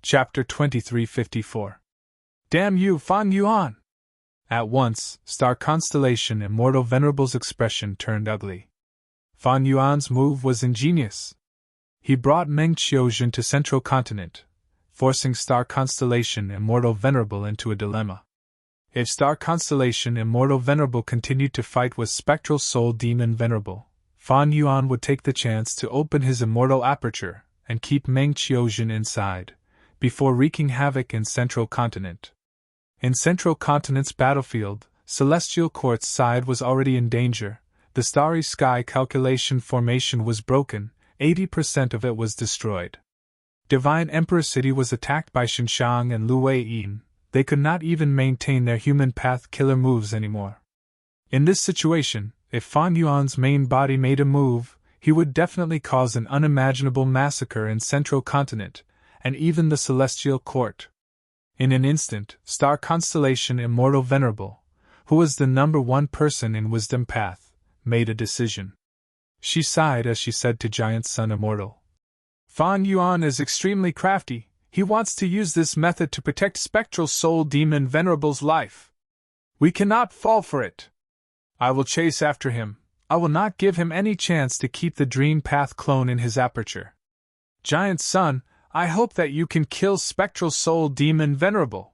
Chapter 2354. Damn you, Fan Yuan! At once, star constellation Immortal Venerable's expression turned ugly. Fan Yuan's move was ingenious. He brought Meng Qiuzhen to Central Continent, forcing star constellation Immortal Venerable into a dilemma. If star constellation Immortal Venerable continued to fight with spectral soul demon Venerable, Fan Yuan would take the chance to open his immortal aperture and keep Meng Qiuzhen inside, before wreaking havoc in Central Continent. In Central Continent's battlefield, Celestial Court's side was already in danger. The starry sky calculation formation was broken, 80% of it was destroyed. Divine Emperor City was attacked by Xinshang and Luwei-yin. They could not even maintain their human path killer moves anymore. In this situation, if Fan Yuan's main body made a move, he would definitely cause an unimaginable massacre in Central Continent, and even the Celestial Court. In an instant, star constellation Immortal Venerable, who was the #1 person in Wisdom Path, made a decision. She sighed as she said to Giant Sun Immortal, "Fan Yuan is extremely crafty. He wants to use this method to protect Spectral Soul Demon Venerable's life. We cannot fall for it. I will chase after him. I will not give him any chance to keep the Dream Path clone in his aperture. Giant Sun, I hope that you can kill Spectral Soul Demon Venerable."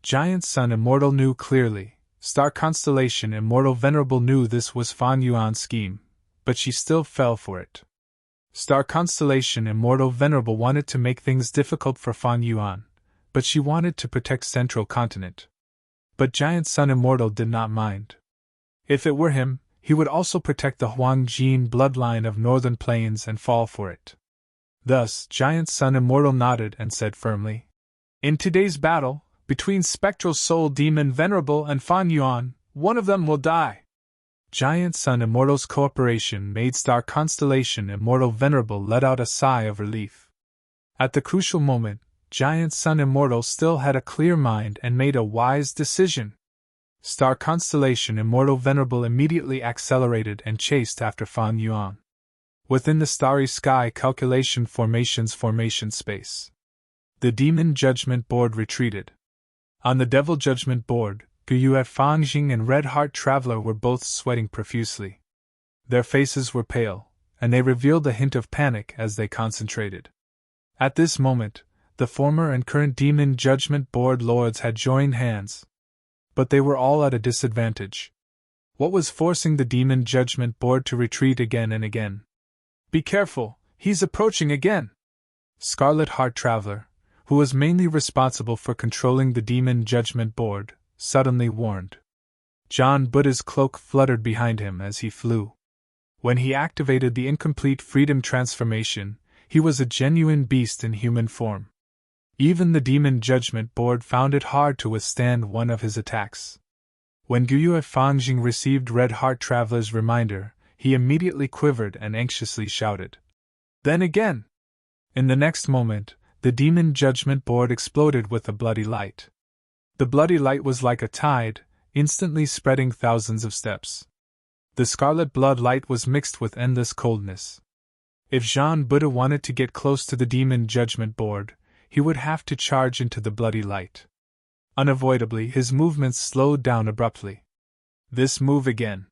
Giant Sun Immortal knew clearly. Star Constellation Immortal Venerable knew this was Fan Yuan's scheme, but she still fell for it. Star Constellation Immortal Venerable wanted to make things difficult for Fan Yuan, but she wanted to protect Central Continent. But Giant Sun Immortal did not mind. If it were him, he would also protect the Huangjin bloodline of Northern Plains and fall for it. Thus, Giant Sun Immortal nodded and said firmly, "In today's battle, between Spectral Soul Demon Venerable and Fan Yuan, one of them will die." Giant Sun Immortal's cooperation made Star Constellation Immortal Venerable let out a sigh of relief. At the crucial moment, Giant Sun Immortal still had a clear mind and made a wise decision. Star Constellation Immortal Venerable immediately accelerated and chased after Fan Yuan. Within the starry sky calculation formation's formation space, the Demon Judgment Board retreated. On the Devil Judgment Board, Guyue Fangjing and Red Heart Traveler were both sweating profusely. Their faces were pale, and they revealed a hint of panic as they concentrated. At this moment, the former and current Demon Judgment Board lords had joined hands, but they were all at a disadvantage. What was forcing the Demon Judgment Board to retreat again and again? "Be careful, he's approaching again!" Scarlet Heart Traveler, who was mainly responsible for controlling the Demon Judgment Board, suddenly warned. John Buddha's cloak fluttered behind him as he flew. When he activated the incomplete freedom transformation, he was a genuine beast in human form. Even the Demon Judgment Board found it hard to withstand one of his attacks. When Guyue Fangjing received Red Heart Traveler's reminder, he immediately quivered and anxiously shouted, "Then again!" In the next moment, the Demon Judgment Board exploded with a bloody light. The bloody light was like a tide, instantly spreading thousands of steps. The scarlet blood light was mixed with endless coldness. If Jean Buddha wanted to get close to the Demon Judgment Board, he would have to charge into the bloody light. Unavoidably, his movements slowed down abruptly. This move again.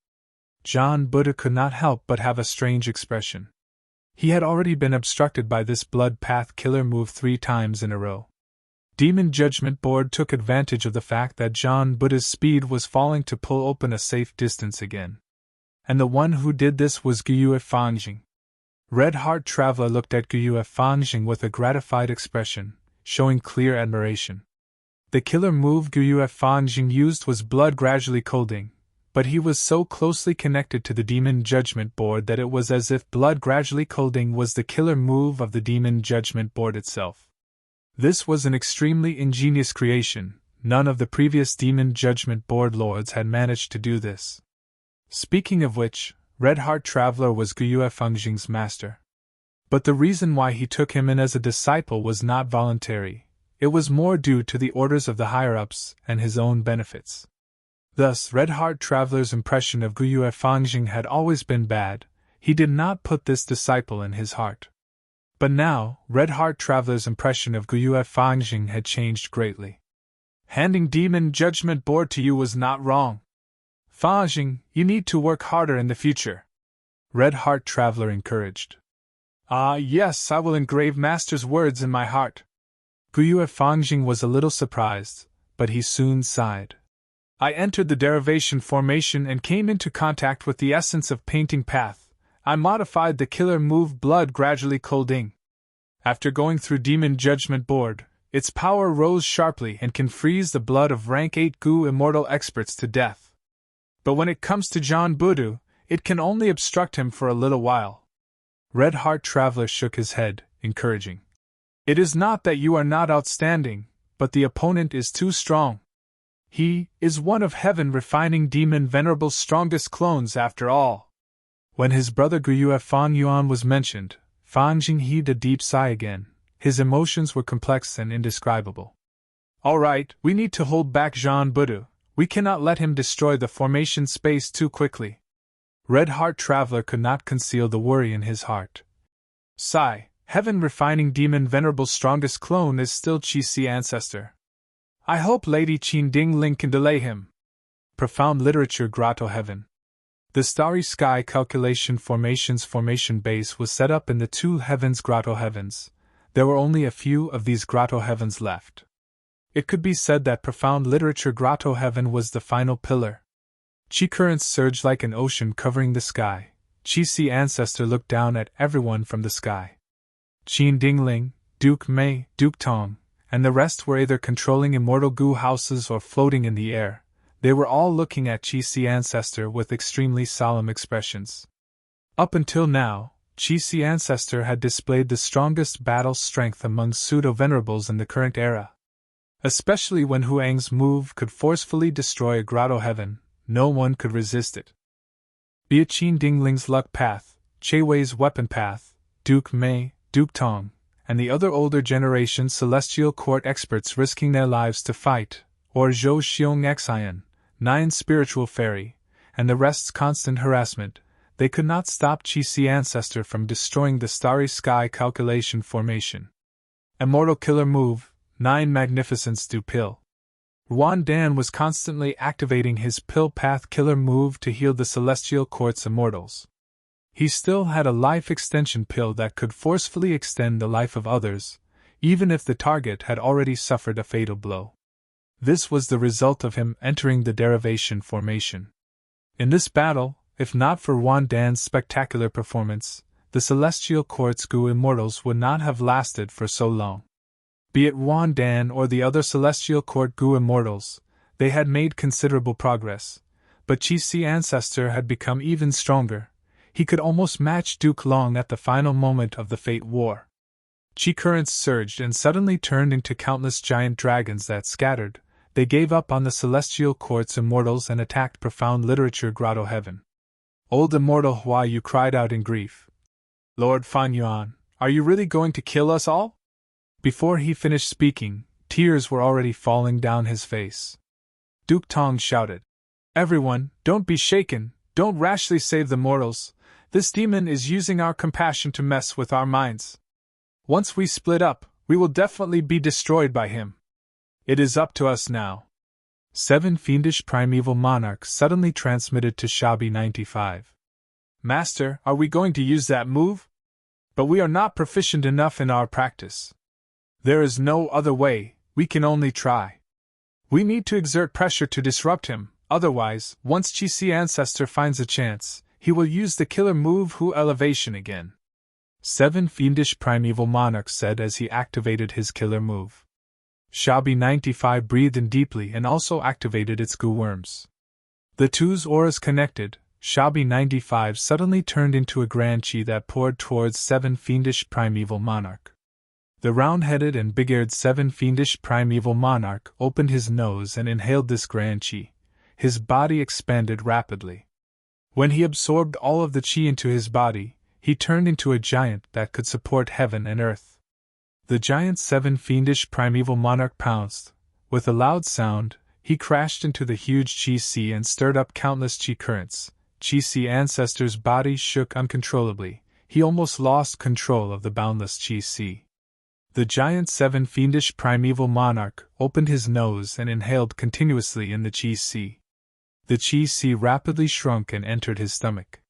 John Buddha could not help but have a strange expression. He had already been obstructed by this blood path killer move 3 times in a row. Demon Judgment Board took advantage of the fact that John Buddha's speed was falling to pull open a safe distance again. And the one who did this was Guyue Fangjing. Red Heart Traveler looked at Guyue Fangjing with a gratified expression, showing clear admiration. The killer move Guyue Fangjing used was blood gradually colding, but he was so closely connected to the Demon Judgment Board that it was as if blood gradually colding was the killer move of the Demon Judgment Board itself. This was an extremely ingenious creation. None of the previous Demon Judgment Board lords had managed to do this. Speaking of which, Red Heart Traveler was Guyue Fangjing's master. But the reason why he took him in as a disciple was not voluntary. It was more due to the orders of the higher-ups and his own benefits. Thus, Red Heart Traveler's impression of Guyue Fangjing had always been bad. He did not put this disciple in his heart. But now, Red Heart Traveler's impression of Guyue Fangjing had changed greatly. Handing Demon Judgment Board to you was not wrong. Fangjing, you need to work harder in the future. Red Heart Traveler encouraged. Ah, yes, I will engrave Master's words in my heart. Guyue Fangjing was a little surprised, but he soon sighed. I entered the derivation formation and came into contact with the essence of painting path. I modified the killer move blood gradually colding. After going through Demon Judgment Board, its power rose sharply and can freeze the blood of rank 8 Gu immortal experts to death. But when it comes to John Budu, it can only obstruct him for a little while. Red Heart Traveler shook his head, encouraging. It is not that you are not outstanding, but the opponent is too strong. He is one of Heaven Refining Demon Venerable's strongest clones after all. When his brother Guyue Fangyuan was mentioned, Fangjing heaved a deep sigh again. His emotions were complex and indescribable. All right, we need to hold back Jean Budu. We cannot let him destroy the formation space too quickly. Red Heart Traveler could not conceal the worry in his heart. Sigh, Heaven Refining Demon Venerable's strongest clone is still Qi Ancestor. I hope Lady Qin Dingling can delay him. Profound Literature Grotto Heaven. The Starry Sky Calculation Formations formation base was set up in the two heavens Grotto Heavens. There were only a few of these Grotto Heavens left. It could be said that Profound Literature Grotto Heaven was the final pillar. Qi currents surged like an ocean covering the sky. Qi Ancestor looked down at everyone from the sky. Qin Dingling, Duke Mei, Duke Tong, and the rest were either controlling immortal Gu houses or floating in the air. They were all looking at Qi Ancestor with extremely solemn expressions. Up until now, Qi Ancestor had displayed the strongest battle strength among pseudo-venerables in the current era. Especially when Huang's move could forcefully destroy a Grotto Heaven, no one could resist it. Be it Qin Dingling's luck path, Che Wei's weapon path, Duke Mei, Duke Tong, and the other older generation celestial court experts risking their lives to fight, or Zhou Xiong Xian, 9 spiritual fairy, and the rest's constant harassment, they could not stop Qi Ancestor from destroying the Starry Sky Calculation Formation. Immortal Killer Move, 9 Magnificence Du Pill. Ruan Dan was constantly activating his Pill Path Killer Move to heal the Celestial Court's immortals. He still had a life extension pill that could forcefully extend the life of others, even if the target had already suffered a fatal blow. This was the result of him entering the derivation formation. In this battle, if not for Ruan Dan's spectacular performance, the Celestial Court's Gu immortals would not have lasted for so long. Be it Ruan Dan or the other Celestial Court Gu immortals, they had made considerable progress, but Qi Ancestor had become even stronger. He could almost match Duke Long at the final moment of the Fate War. Qi currents surged and suddenly turned into countless giant dragons that scattered. They gave up on the Celestial Court's immortals and attacked Profound Literature Grotto Heaven. Old Immortal Hua Yu cried out in grief. Lord Fanyuan, are you really going to kill us all? Before he finished speaking, tears were already falling down his face. Duke Tong shouted. Everyone, don't be shaken, don't rashly save the mortals. This demon is using our compassion to mess with our minds. Once we split up, we will definitely be destroyed by him. It is up to us now. 7 Fiendish Primeval Monarchs suddenly transmitted to Shabi 95. Master, are we going to use that move? But we are not proficient enough in our practice. There is no other way, we can only try. We need to exert pressure to disrupt him, otherwise, once Qi Ancestor finds a chance, he will use the killer move Hu Elevation again. 7 Fiendish Primeval Monarchs said as he activated his killer move. Shabi 95 breathed in deeply and also activated its Gu worms. The two's auras connected, Shabi 95 suddenly turned into a grand Qi that poured towards 7 Fiendish Primeval Monarch. The round-headed and big-eared 7 Fiendish Primeval Monarch opened his nose and inhaled this grand Qi. His body expanded rapidly. When he absorbed all of the Qi into his body, he turned into a giant that could support heaven and earth. The giant 7 Fiendish Primeval Monarch pounced. With a loud sound, he crashed into the huge Qi sea and stirred up countless Qi currents. Qi Ancestor's body shook uncontrollably. he almost lost control of the boundless Qi Si. The giant seven fiendish primeval monarch opened his nose and inhaled continuously in the Qi Si. The Qi Si rapidly shrunk and entered his stomach.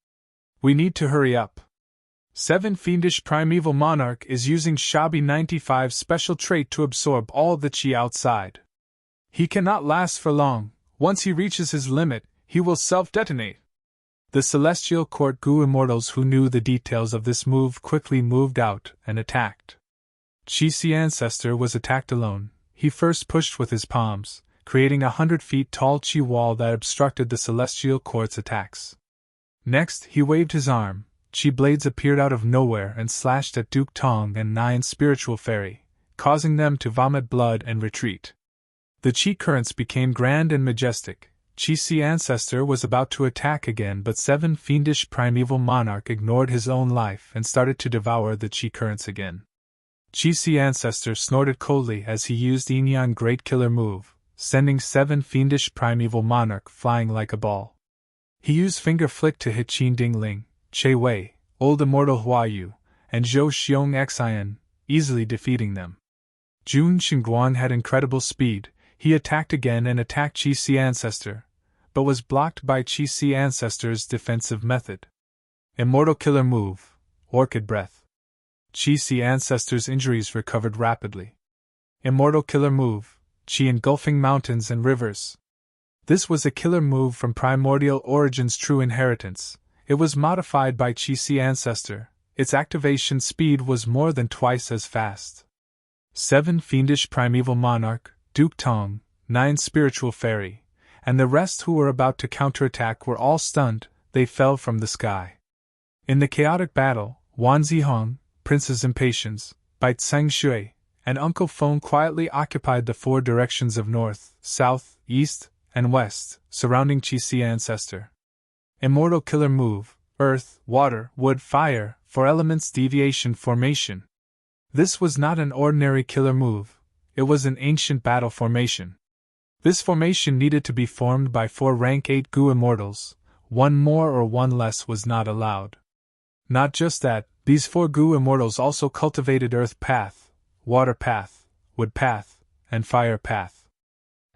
We need to hurry up. Seven fiendish primeval monarch is using Shabi 95's special trait to absorb all the Qi outside. He cannot last for long. Once he reaches his limit, he will self-detonate. The celestial court Gu immortals who knew the details of this move quickly moved out and attacked. Qi Si ancestor was attacked alone. He first pushed with his palms, creating 100 feet tall Qi wall that obstructed the celestial court's attacks. Next, he waved his arm. Qi blades appeared out of nowhere and slashed at Duke Tong and 9 spiritual fairy, causing them to vomit blood and retreat. The Qi currents became grand and majestic. Qi Si ancestor was about to attack again, but seven fiendish primeval monarch ignored his own life and started to devour the Qi currents again. Qi Si ancestor snorted coldly as he used Yin Great Killer move, sending seven fiendish primeval monarch flying like a ball. He used finger flick to hit Qin Dingling, Che Wei, Old Immortal Huayu, and Zhou Xiong Xian, easily defeating them. Jun Xingguang had incredible speed. He attacked again and attacked Qi Si ancestor, but was blocked by Qi Si ancestor's defensive method. Immortal Killer move, Orchid Breath. Qi Si ancestor's injuries recovered rapidly. Immortal Killer move, Qi engulfing mountains and rivers. This was a killer move from primordial origin's true inheritance. It was modified by Qi Si ancestor. Its activation speed was more than twice as fast. Seven fiendish primeval monarch, Duke Tong, 9 spiritual fairy, and the rest who were about to counterattack were all stunned. They fell from the sky. In the chaotic battle, Wan Zihong, Princess Impatience, Bai Tseng Shui, and Uncle Feng quietly occupied the 4 directions of north, south, east, and west, surrounding Qi Si ancestor. Immortal Killer move, Earth, Water, Wood, Fire, 4 elements deviation formation. This was not an ordinary killer move. It was an ancient battle formation. This formation needed to be formed by 4 rank 8 Gu immortals. 1 more or 1 less was not allowed. Not just that, these 4 Gu immortals also cultivated Earth Path, Water Path, Wood Path, and Fire Path.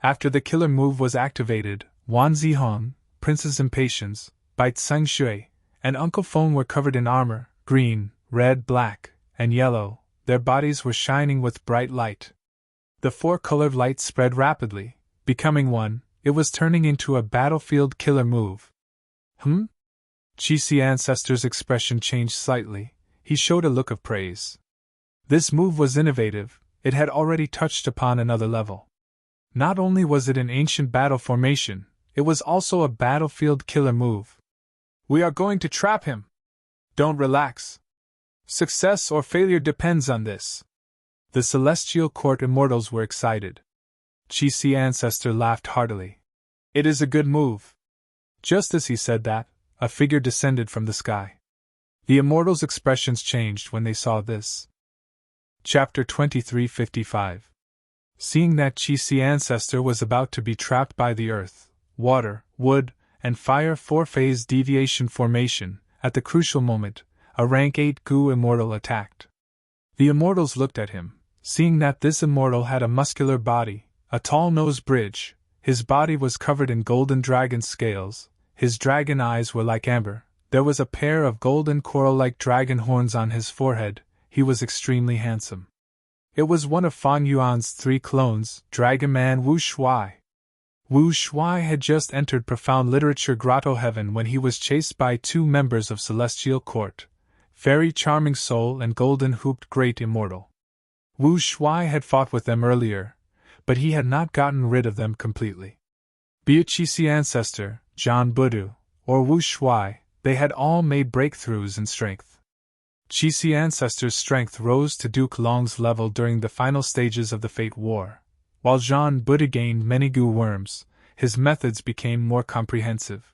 After the killer move was activated, Wan Zihong, Princess Impatience, Bai Tseng Shui, and Uncle Feng were covered in armor, green, red, black, and yellow. Their bodies were shining with bright light. The 4-colored light spread rapidly, becoming one. It was turning into a battlefield killer move. Qi Si ancestor's expression changed slightly. He showed a look of praise. This move was innovative. It had already touched upon another level. Not only was it an ancient battle formation, it was also a battlefield killer move. We are going to trap him. Don't relax. Success or failure depends on this. The celestial court immortals were excited. Qi Si ancestor laughed heartily. It is a good move. Just as he said that, a figure descended from the sky. The immortals' expressions changed when they saw this. Chapter 2355. Seeing that Qi Si ancestor was about to be trapped by the earth, water, wood, and fire 4-phase deviation formation, at the crucial moment, a rank 8 Gu immortal attacked. The immortals looked at him, seeing that this immortal had a muscular body, a tall nose bridge, his body was covered in golden dragon scales, his dragon eyes were like amber, there was a pair of golden coral-like dragon horns on his forehead. He was extremely handsome. It was one of Fang Yuan's 3 clones, Dragon Man Wu Shuai. Wu Shuai had just entered profound literature grotto heaven when he was chased by 2 members of Celestial Court, Fairy Charming Soul and Golden Hooped Great Immortal. Wu Shuai had fought with them earlier, but he had not gotten rid of them completely. Be it Qi Si ancestor, John Budu, or Wu Shuai, they had all made breakthroughs in strength. Qi Si ancestor's strength rose to Duke Long's level during the final stages of the Fate War. While Jean Buddha gained many Gu worms, his methods became more comprehensive.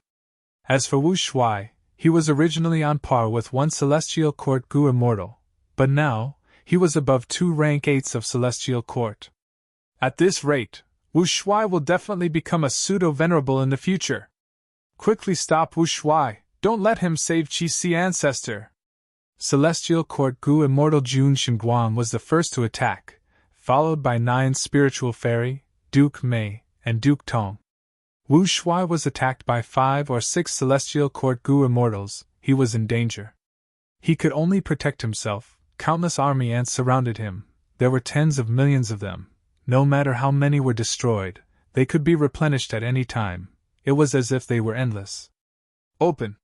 As for Wu Shuai, he was originally on par with 1 Celestial Court Gu immortal, but now, he was above 2 rank 8s of Celestial Court. At this rate, Wu Shuai will definitely become a pseudo-venerable in the future. Quickly stop Wu Shuai, don't let him save Qi Si ancestor. Celestial Court Gu Immortal Jun Xinguang was the first to attack, followed by 9 Spiritual Fairy, Duke Mei, and Duke Tong. Wu Shui was attacked by 5 or 6 Celestial Court Gu Immortals. He was in danger. He could only protect himself. Countless army ants surrounded him. There were tens of millions of them. No matter how many were destroyed, they could be replenished at any time. It was as if they were endless. Open!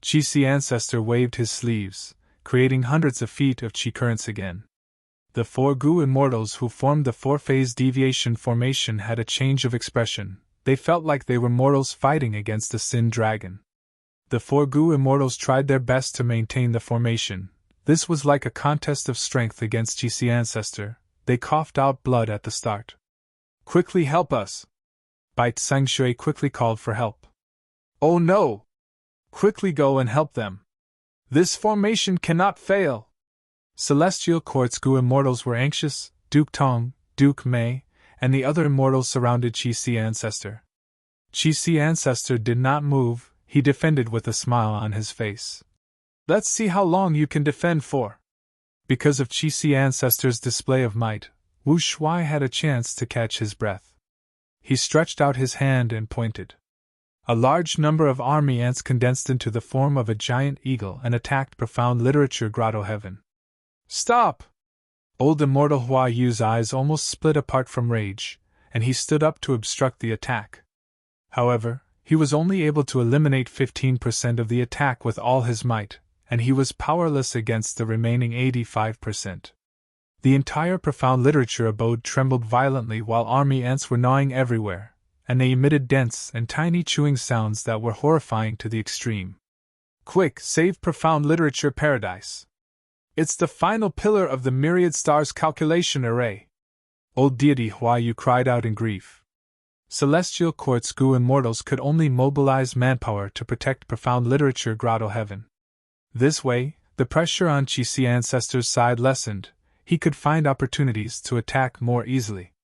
Qi Ancestor waved his sleeves, creating hundreds of feet of Qi currents again. The 4 Gu Immortals who formed the 4-phase deviation formation had a change of expression. They felt like they were mortals fighting against a Sin Dragon. The 4 Gu Immortals tried their best to maintain the formation. This was like a contest of strength against Qi Ancestor. They coughed out blood at the start. Quickly help us! Bai Sangshui quickly called for help. Oh no! Quickly go and help them! This formation cannot fail! Celestial Court's Gu Immortals were anxious. Duke Tong, Duke Mei, and the other immortals surrounded Qi Ancestor. Qi Ancestor did not move. He defended with a smile on his face. Let's see how long you can defend for. Because of Qi Ancestor's display of might, Wu Shui had a chance to catch his breath. He stretched out his hand and pointed. A large number of army ants condensed into the form of a giant eagle and attacked Profound Literature Grotto Heaven. Stop! Old Immortal Hua Yu's eyes almost split apart from rage, and he stood up to obstruct the attack. However, he was only able to eliminate 15% of the attack with all his might, and he was powerless against the remaining 85%. The entire Profound Literature abode trembled violently while army ants were gnawing everywhere, and they emitted dense and tiny chewing sounds that were horrifying to the extreme. Quick, save Profound Literature Paradise! It's the final pillar of the Myriad Stars calculation array! Old Deity Hua Yu cried out in grief. Celestial Court's Gu Immortals could only mobilize manpower to protect Profound Literature Grotto Heaven. This way, the pressure on Qi Ancestor's side lessened. He could find opportunities to attack more easily.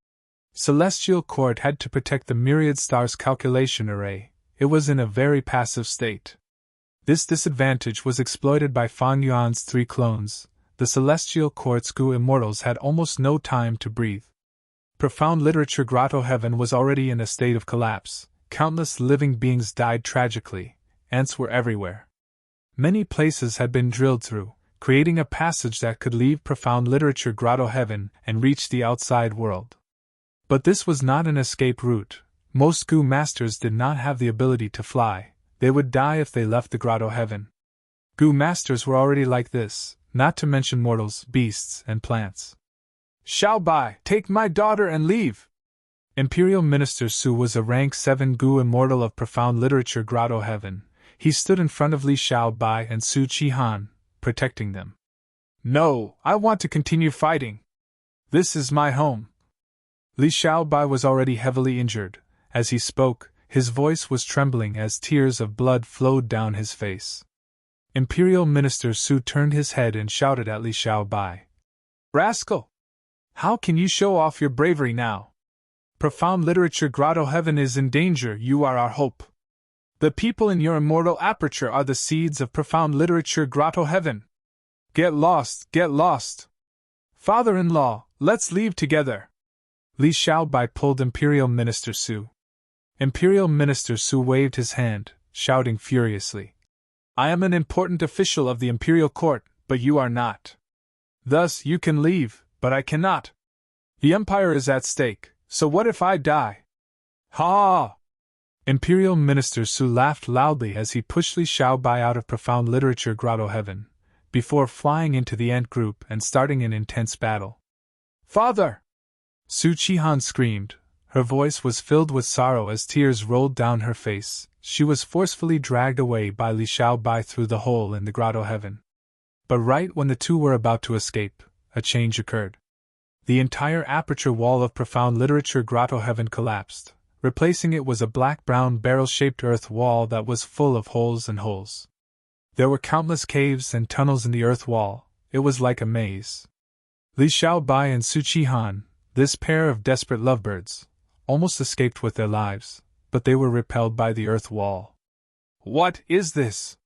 Celestial Court had to protect the Myriad Stars calculation array. It was in a very passive state. This disadvantage was exploited by Fang Yuan's 3 clones. The Celestial Court's Gu Immortals had almost no time to breathe. Profound Literature Grotto Heaven was already in a state of collapse. Countless living beings died tragically. Ants were everywhere. Many places had been drilled through, creating a passage that could leave Profound Literature Grotto Heaven and reach the outside world. But this was not an escape route. Most Gu Masters did not have the ability to fly. They would die if they left the Grotto Heaven. Gu Masters were already like this, not to mention mortals, beasts, and plants. Xiao Bai, take my daughter and leave! Imperial Minister Su was a rank 7 Gu Immortal of Profound Literature Grotto Heaven. He stood in front of Li Xiao Bai and Su Qihan, protecting them. No, I want to continue fighting. This is my home. Li Xiao Bai was already heavily injured. As he spoke, his voice was trembling as tears of blood flowed down his face. Imperial Minister Su turned his head and shouted at Li Xiao Bai. Rascal! How can you show off your bravery now? Profound Literature Grotto Heaven is in danger. You are our hope. The people in your immortal aperture are the seeds of Profound Literature Grotto Heaven. Get lost, get lost. Father-in-law, let's leave together. Li Xiaobai pulled Imperial Minister Su. Imperial Minister Su waved his hand, shouting furiously. I am an important official of the Imperial Court, but you are not. Thus you can leave, but I cannot. The Empire is at stake, so what if I die? Ha! Imperial Minister Su laughed loudly as he pushed Li Xiaobai out of Profound Literature Grotto Heaven, before flying into the ant group and starting an intense battle. Father! Su Qihan screamed. Her voice was filled with sorrow as tears rolled down her face. She was forcefully dragged away by Li Xiaobai through the hole in the Grotto Heaven. But right when the two were about to escape, a change occurred. The entire aperture wall of Profound Literature Grotto Heaven collapsed. Replacing it was a black-brown barrel-shaped earth wall that was full of holes and holes. There were countless caves and tunnels in the earth wall. It was like a maze. Li Xiaobai and Su Qihan, this pair of desperate lovebirds, almost escaped with their lives, but they were repelled by the earth wall. What is this?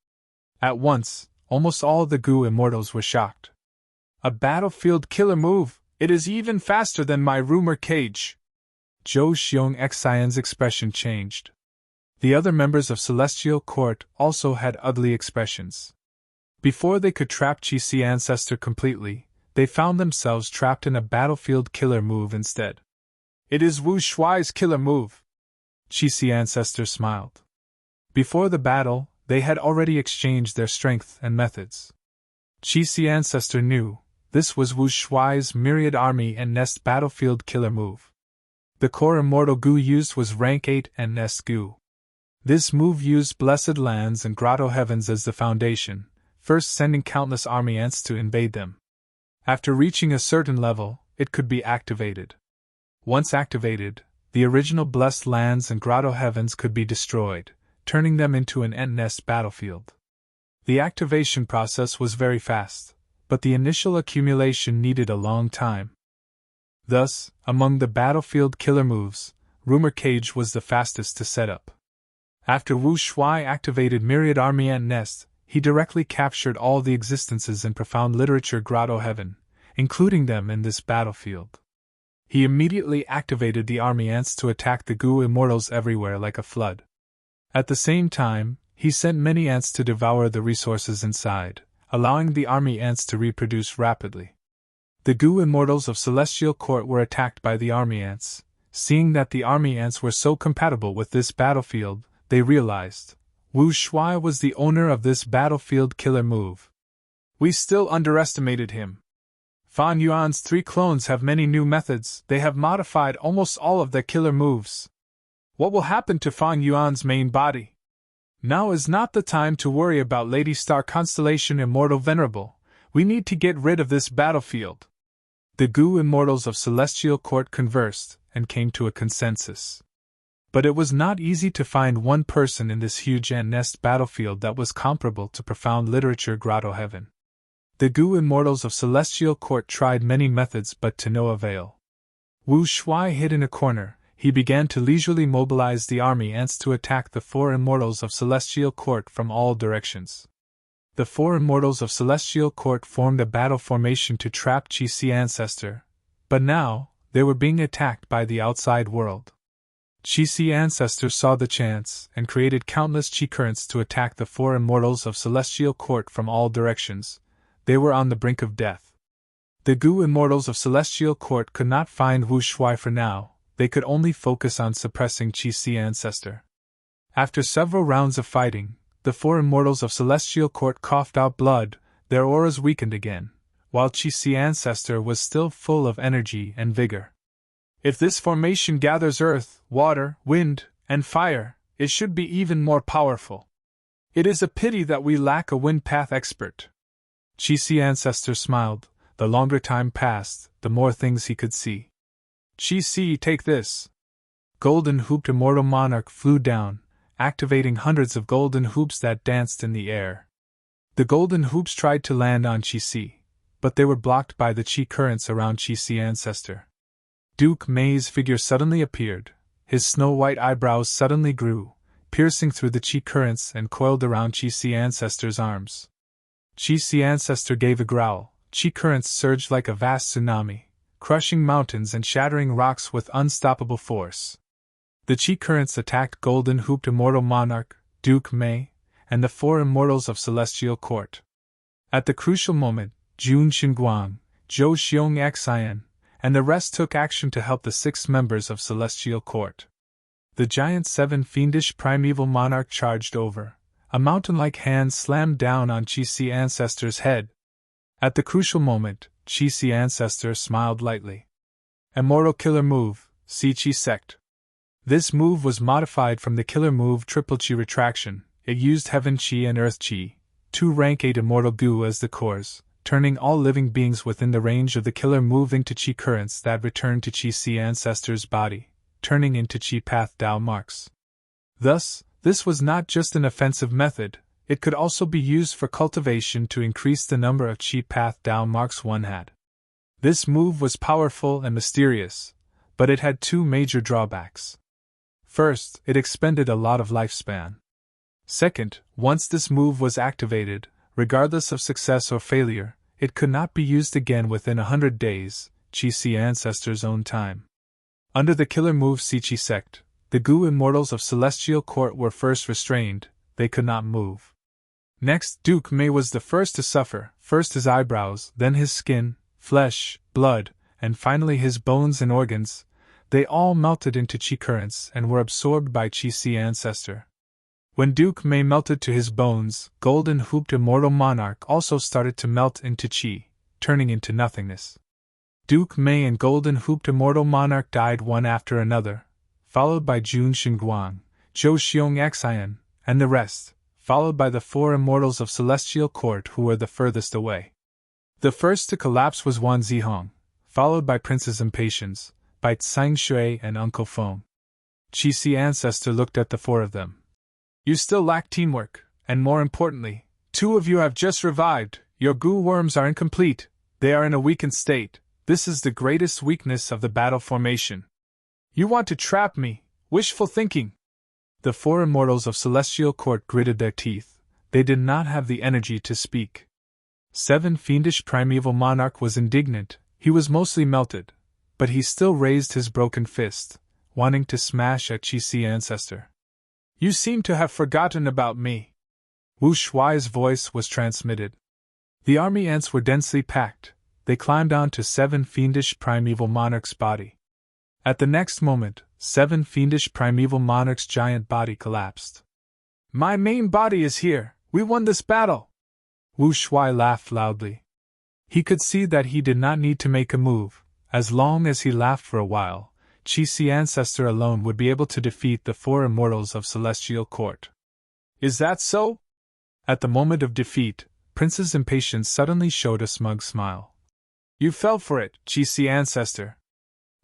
At once, almost all the Gu immortals were shocked. A battlefield killer move! It is even faster than my rumor cage! Zhou Xiong Xian's expression changed. The other members of Celestial Court also had ugly expressions. Before they could trap Qi Si Ancestor completely, they found themselves trapped in a battlefield killer move instead. It is Wu Shuai's killer move! Qi Si Ancestor smiled. Before the battle, they had already exchanged their strength and methods. Qi Si Ancestor knew this was Wu Shuai's Myriad Army and Nest battlefield killer move. The core immortal Gu used was rank 8 and Nest Gu. This move used blessed lands and grotto heavens as the foundation, first sending countless army ants to invade them. After reaching a certain level, it could be activated. Once activated, the original blessed lands and grotto heavens could be destroyed, turning them into an ant nest battlefield. The activation process was very fast, but the initial accumulation needed a long time. Thus, among the battlefield killer moves, Rumor Cage was the fastest to set up. After Wu Shuai activated Myriad Army Ant Nest, he directly captured all the existences in Profound Literature Grotto Heaven, including them in this battlefield. He immediately activated the army ants to attack the Gu immortals everywhere like a flood. At the same time, he sent many ants to devour the resources inside, allowing the army ants to reproduce rapidly. The Gu immortals of Celestial Court were attacked by the army ants. Seeing that the army ants were so compatible with this battlefield, they realized Wu Shuai was the owner of this battlefield killer move. We still underestimated him. Fan Yuan's 3 clones have many new methods. They have modified almost all of their killer moves. What will happen to Fan Yuan's main body? Now is not the time to worry about Lady Star Constellation Immortal Venerable. We need to get rid of this battlefield. The Gu immortals of Celestial Court conversed and came to a consensus. But it was not easy to find one person in this huge ant nest battlefield that was comparable to Profound Literature Grotto Heaven. The Gu immortals of Celestial Court tried many methods but to no avail. Wu Shuai hid in a corner. He began to leisurely mobilize the army ants to attack the 4 immortals of Celestial Court from all directions. The 4 immortals of Celestial Court formed a battle formation to trap Qi Si Ancestor, but now, they were being attacked by the outside world. Qi Si Ancestor saw the chance and created countless Qi currents to attack the 4 immortals of Celestial Court from all directions. They were on the brink of death. The Gu immortals of Celestial Court could not find Wu Shuai for now. They could only focus on suppressing Qi Si Ancestor. After several rounds of fighting, the 4 immortals of Celestial Court coughed out blood, their auras weakened again, while Qi Si Ancestor was still full of energy and vigor. If this formation gathers earth, water, wind, and fire, it should be even more powerful. It is a pity that we lack a wind path expert. Qi Si Ancestor smiled. The longer time passed, the more things he could see. Qi Si, take this. Golden hooped immortal monarch flew down, activating hundreds of golden hoops that danced in the air. The golden hoops tried to land on Qi Si, but they were blocked by the Qi currents around Qi Si Ancestor. Duke Mei's figure suddenly appeared. His snow-white eyebrows suddenly grew, piercing through the Qi currents and coiled around Qi Si Ancestor's arms. Qi Si Ancestor gave a growl. Qi currents surged like a vast tsunami, crushing mountains and shattering rocks with unstoppable force. The Qi currents attacked Golden Hooped Immortal Monarch, Duke Mei, and the 4 immortals of Celestial Court. At the crucial moment, Jun Xinguang, Zhou Xiong Xian, and the rest took action to help the 6 members of Celestial Court. The giant 7 fiendish primeval monarch charged over. A mountain-like hand slammed down on Qi Si Ancestor's head. At the crucial moment, Qi Si Ancestor smiled lightly. Immortal Killer Move, Si Qi Sect. This move was modified from the killer move Triple Qi Retraction. It used Heaven Qi and Earth Qi, 2 rank 8 immortal Gu as the cores, turning all living beings within the range of the killer move into Qi currents that return to Qi Si Ancestor's body, turning into Qi Path Dao marks. Thus, this was not just an offensive method, it could also be used for cultivation to increase the number of Qi Path Dao marks one had. This move was powerful and mysterious, but it had 2 major drawbacks. First, it expended a lot of lifespan. Second, once this move was activated, Regardless of success or failure, it could not be used again within 100 days, Chi-Si ancestors' own time. Under the killer move Chi sect, the Gu immortals of Celestial Court were first restrained, they could not move. Next, Duke Mei was the first to suffer, first his eyebrows, then his skin, flesh, blood, and finally his bones and organs. They all melted into Qi currents and were absorbed by Chi-Si ancestor. When Duke Mei melted to his bones, Golden Hooped Immortal Monarch also started to melt into Qi, turning into nothingness. Duke Mei and Golden Hooped Immortal Monarch died one after another, followed by Jun Xinguang, Zhou Xiong Xian, and the rest, followed by the 4 immortals of Celestial Court who were the furthest away. The first to collapse was Wan Zihong, followed by Princess Impatience, by Tsang Shui and Uncle Feng. Chi-Si ancestor looked at the 4 of them. You still lack teamwork, and more importantly, 2 of you have just revived. Your Gu worms are incomplete, they are in a weakened state. This is the greatest weakness of the battle formation. You want to trap me, wishful thinking. The 4 immortals of Celestial Court gritted their teeth, they did not have the energy to speak. 7 Fiendish Primeval Monarch was indignant, he was mostly melted, but he still raised his broken fist, wanting to smash at Chi-Si ancestor. You seem to have forgotten about me. Wu Shuai's voice was transmitted. The army ants were densely packed, they climbed onto 7 Fiendish Primeval Monarch's body. At the next moment, 7 Fiendish Primeval Monarch's giant body collapsed. My main body is here, we won this battle! Wu Shuai laughed loudly. He could see that he did not need to make a move, as long as he laughed for a while. Chi-Si ancestor alone would be able to defeat the 4 immortals of Celestial Court. Is that so? At the moment of defeat, Princess Impatience suddenly showed a smug smile. You fell for it, Chi-Si ancestor.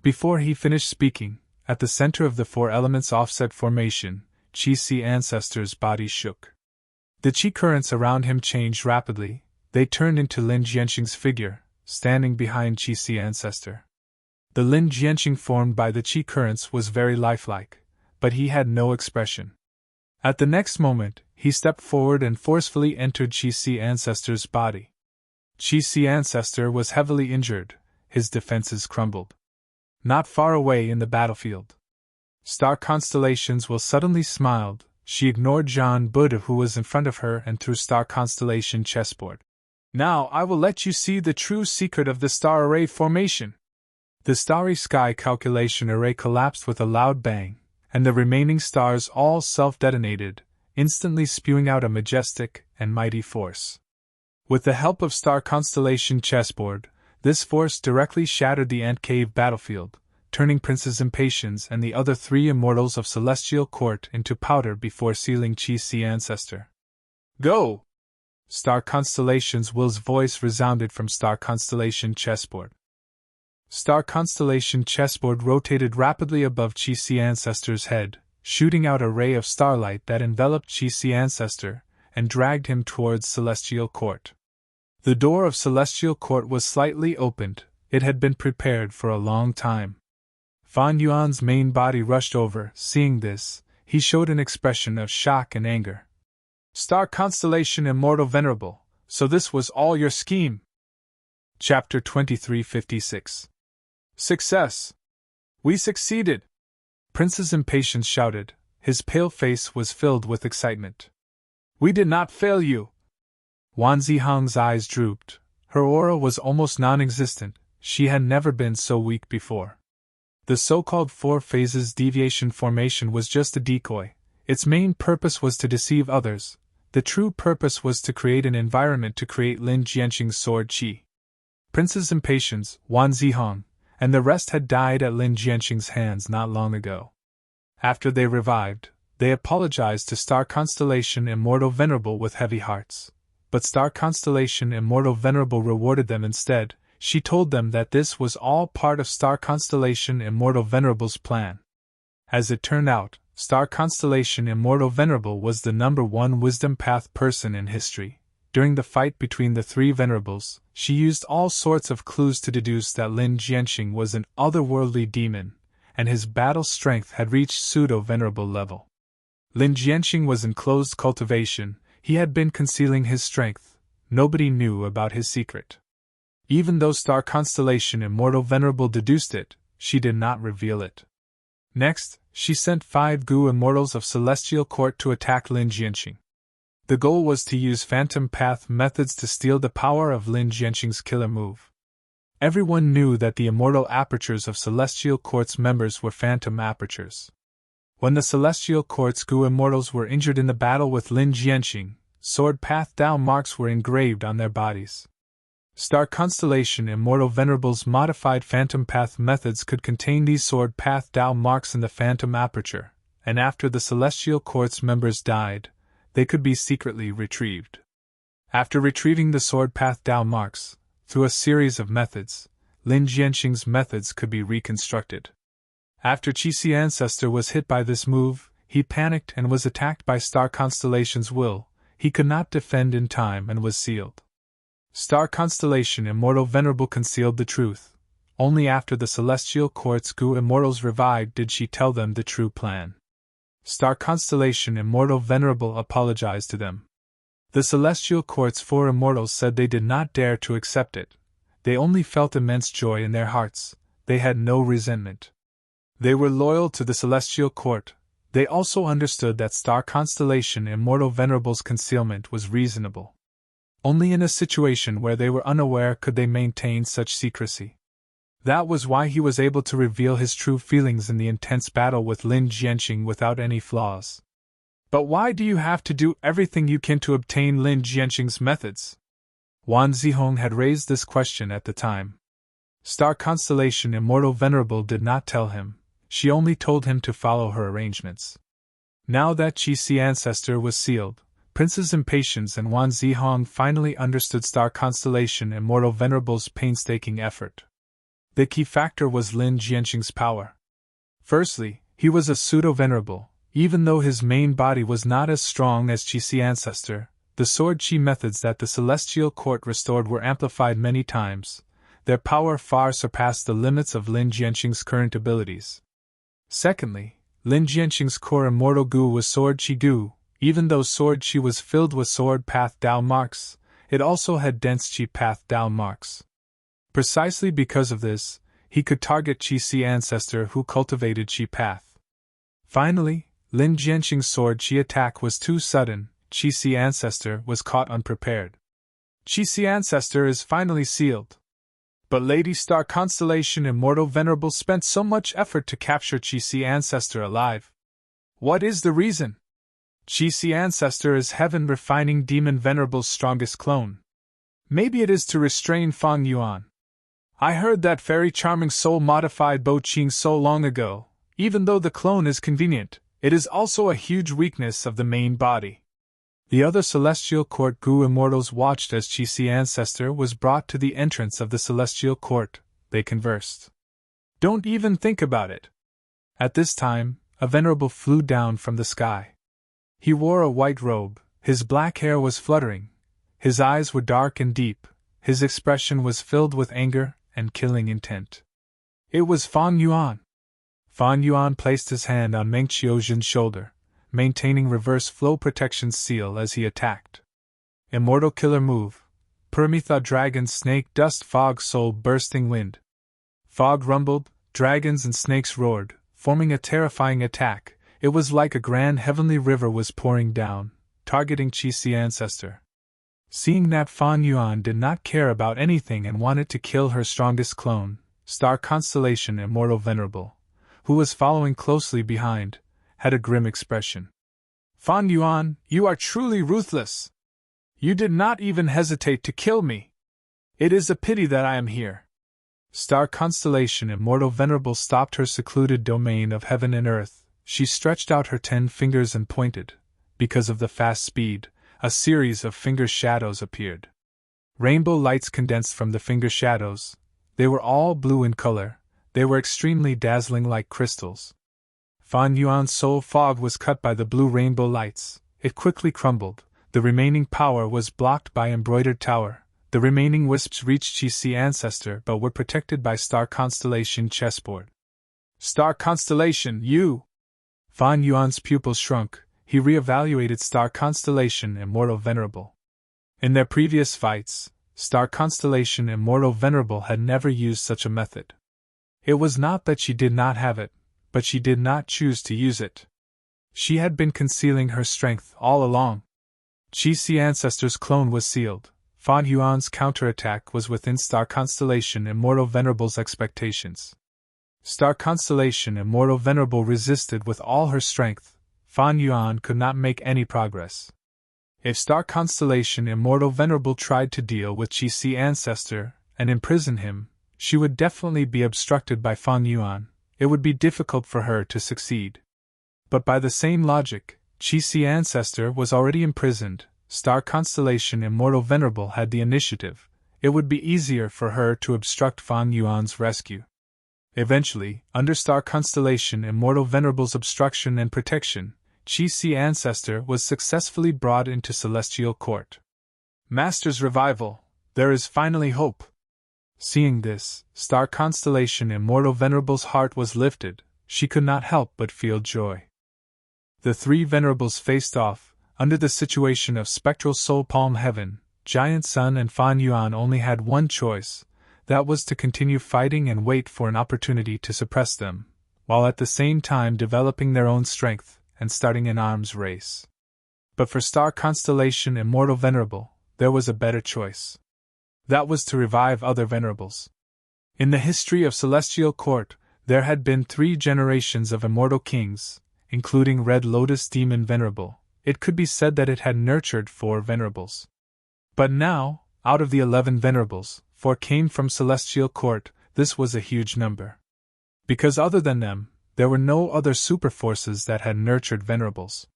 Before he finished speaking, at the center of the 4 elements offset formation, Chi-Si ancestor's body shook. The Qi currents around him changed rapidly, they turned into Lin Jianqing's figure, standing behind Chi-Si ancestor. The Lin Jianqing formed by the Qi currents was very lifelike, but he had no expression. At the next moment, he stepped forward and forcefully entered Chi-Si ancestor's body. Chi-Si ancestor was heavily injured, his defenses crumbled. Not far away in the battlefield, Star Constellations will suddenly smiled. She ignored John Buddha who was in front of her and threw Star Constellation chessboard. Now I will let you see the true secret of the star array formation. The starry sky calculation array collapsed with a loud bang, and the remaining stars all self-detonated, instantly spewing out a majestic and mighty force. With the help of Star Constellation chessboard, this force directly shattered the ant cave battlefield, turning Princess Impatience and the other 3 immortals of Celestial Court into powder before sealing Chi-Si ancestor. Go! Star Constellation's Will's voice resounded from Star Constellation chessboard. Star Constellation chessboard rotated rapidly above Chi-Si ancestor's head, shooting out a ray of starlight that enveloped Chi-Si ancestor and dragged him towards Celestial Court. The door of Celestial Court was slightly opened, it had been prepared for a long time. Fan Yuan's main body rushed over. Seeing this, he showed an expression of shock and anger. Star Constellation Immortal Venerable, so this was all your scheme? Chapter 2356. Success! We succeeded! Princess Impatience shouted, his pale face was filled with excitement. We did not fail you! Wan Zihong's eyes drooped, her aura was almost non-existent, she had never been so weak before. The so-called 4 phases deviation formation was just a decoy, its main purpose was to deceive others, the true purpose was to create an environment to create Lin Jianqing's sword Qi. Princess Impatience, Wan Zihong, and the rest had died at Lin Jianqing's hands not long ago. After they revived, they apologized to Star Constellation Immortal Venerable with heavy hearts. But Star Constellation Immortal Venerable rewarded them instead. She told them that this was all part of Star Constellation Immortal Venerable's plan. As it turned out, Star Constellation Immortal Venerable was the #1 Wisdom Path person in history. During the fight between the 3 Venerables, she used all sorts of clues to deduce that Lin Jianqing was an otherworldly demon, and his battle strength had reached pseudo-venerable level. Lin Jianqing was in closed cultivation, he had been concealing his strength, nobody knew about his secret. Even though Star Constellation Immortal Venerable deduced it, she did not reveal it. Next, she sent 5 Gu Immortals of Celestial Court to attack Lin Jianxing. The goal was to use Phantom Path methods to steal the power of Lin Jianxing's killer move. Everyone knew that the immortal apertures of Celestial Court's members were phantom apertures. When the Celestial Court's Gu Immortals were injured in the battle with Lin Jianxing, Sword Path Dao marks were engraved on their bodies. Star Constellation Immortal Venerable's modified Phantom Path methods could contain these Sword Path Dao marks in the Phantom Aperture, and after the Celestial Court's members died, they could be secretly retrieved. After retrieving the Sword Path Dao marks, through a series of methods, Lin Jianxing's methods could be reconstructed. After Qixi Ancestor was hit by this move, he panicked and was attacked by Star Constellation's will. He could not defend in time and was sealed. Star Constellation Immortal Venerable concealed the truth. Only after the Celestial Court's Gu Immortals revived did she tell them the true plan. Star Constellation Immortal Venerable apologized to them. The Celestial Court's 4 Immortals said they did not dare to accept it. They only felt immense joy in their hearts. They had no resentment. They were loyal to the Celestial Court. They also understood that Star Constellation Immortal Venerable's concealment was reasonable. Only in a situation where they were unaware could they maintain such secrecy. That was why he was able to reveal his true feelings in the intense battle with Lin Jianxing without any flaws. But why do you have to do everything you can to obtain Lin Jianxing's methods? Wan Zihong had raised this question at the time. Star Constellation Immortal Venerable did not tell him. She only told him to follow her arrangements. Now that Qixi Ancestor was sealed, Princess Impatience and Wan Zihong finally understood Star Constellation Immortal Venerable's painstaking effort. The key factor was Lin Jianxing's power. Firstly, he was a pseudo-venerable. Even though his main body was not as strong as Qixi Ancestor, the sword chi methods that the Celestial Court restored were amplified many times. Their power far surpassed the limits of Lin Jianxing's current abilities. Secondly, Lin Jianxing's core immortal Gu was Sword Chi Gu. Even though Sword Chi was filled with Sword Path Dao marks, it also had dense Chi Path Dao marks. Precisely because of this, he could target Qixi Ancestor who cultivated Chi Path. Finally, Lin Jianxing's Sword Chi attack was too sudden. Qixi Ancestor was caught unprepared. Qixi Ancestor is finally sealed. But Lady Star Constellation Immortal Venerable spent so much effort to capture Qixi Ancestor alive. What is the reason? Qixi Ancestor is Heaven Refining Demon Venerable's strongest clone. Maybe it is to restrain Fang Yuan. I heard that Fairy Charming Soul modified Bo Qing so long ago. Even though the clone is convenient, it is also a huge weakness of the main body. The other Celestial Court Gu Immortals watched as Qixi Ancestor was brought to the entrance of the Celestial Court. They conversed. Don't even think about it. At this time, a venerable flew down from the sky. He wore a white robe, his black hair was fluttering, his eyes were dark and deep, his expression was filled with anger and killing intent. It was Fang Yuan. Fang Yuan placed his hand on Meng Qiuzhen's shoulder, maintaining reverse flow protection seal as he attacked. Immortal killer move. Permetha Dragon Snake Dust Fog Soul Bursting Wind. Fog rumbled, dragons and snakes roared, forming a terrifying attack. It was like a grand heavenly river was pouring down, targeting Qixi Ancestor. Seeing that Fang Yuan did not care about anything and wanted to kill her strongest clone, Star Constellation Immortal Venerable, who was following closely behind, had a grim expression. Fang Yuan, you are truly ruthless. You did not even hesitate to kill me. It is a pity that I am here. Star Constellation Immortal Venerable stopped her secluded domain of heaven and earth. She stretched out her 10 fingers and pointed. Because of the fast speed, a series of finger shadows appeared. Rainbow lights condensed from the finger shadows. They were all blue in color. They were extremely dazzling like crystals. Fang Yuan's soul fog was cut by the blue rainbow lights. It quickly crumbled. The remaining power was blocked by embroidered tower. The remaining wisps reached Qixi Ancestor but were protected by Star Constellation chessboard. Star Constellation, you! Fang Yuan's pupils shrunk. He re-evaluated Star Constellation Immortal Venerable. In their previous fights, Star Constellation Immortal Venerable had never used such a method. It was not that she did not have it, but she did not choose to use it. She had been concealing her strength all along. Qi Ancestor's clone was sealed. Fan Yuan's counterattack was within Star Constellation Immortal Venerable's expectations. Star Constellation Immortal Venerable resisted with all her strength. Fan Yuan could not make any progress. If Star Constellation Immortal Venerable tried to deal with Qi Ancestor and imprison him, she would definitely be obstructed by Fan Yuan. It would be difficult for her to succeed. But by the same logic, Qi Ancestor was already imprisoned. Star Constellation Immortal Venerable had the initiative. It would be easier for her to obstruct Fan Yuan's rescue. Eventually, under Star Constellation Immortal Venerable's obstruction and protection, Qi Ancestor was successfully brought into Celestial Court. Master's revival, there is finally hope. Seeing this, Star Constellation Immortal Venerable's heart was lifted. She could not help but feel joy. The three Venerables faced off. Under the situation of spectral soul palm heaven, Giant Sun and Fan Yuan only had one choice, that was to continue fighting and wait for an opportunity to suppress them, while at the same time developing their own strength and starting an arms race. But for Star Constellation Immortal Venerable, there was a better choice. That was to revive other Venerables. In the history of Celestial Court, there had been 3 generations of immortal kings, including Red Lotus Demon Venerable. It could be said that it had nurtured 4 Venerables. But now, out of the 11 Venerables, 4 came from Celestial Court. This was a huge number. Because other than them, there were no other superforces that had nurtured Venerables.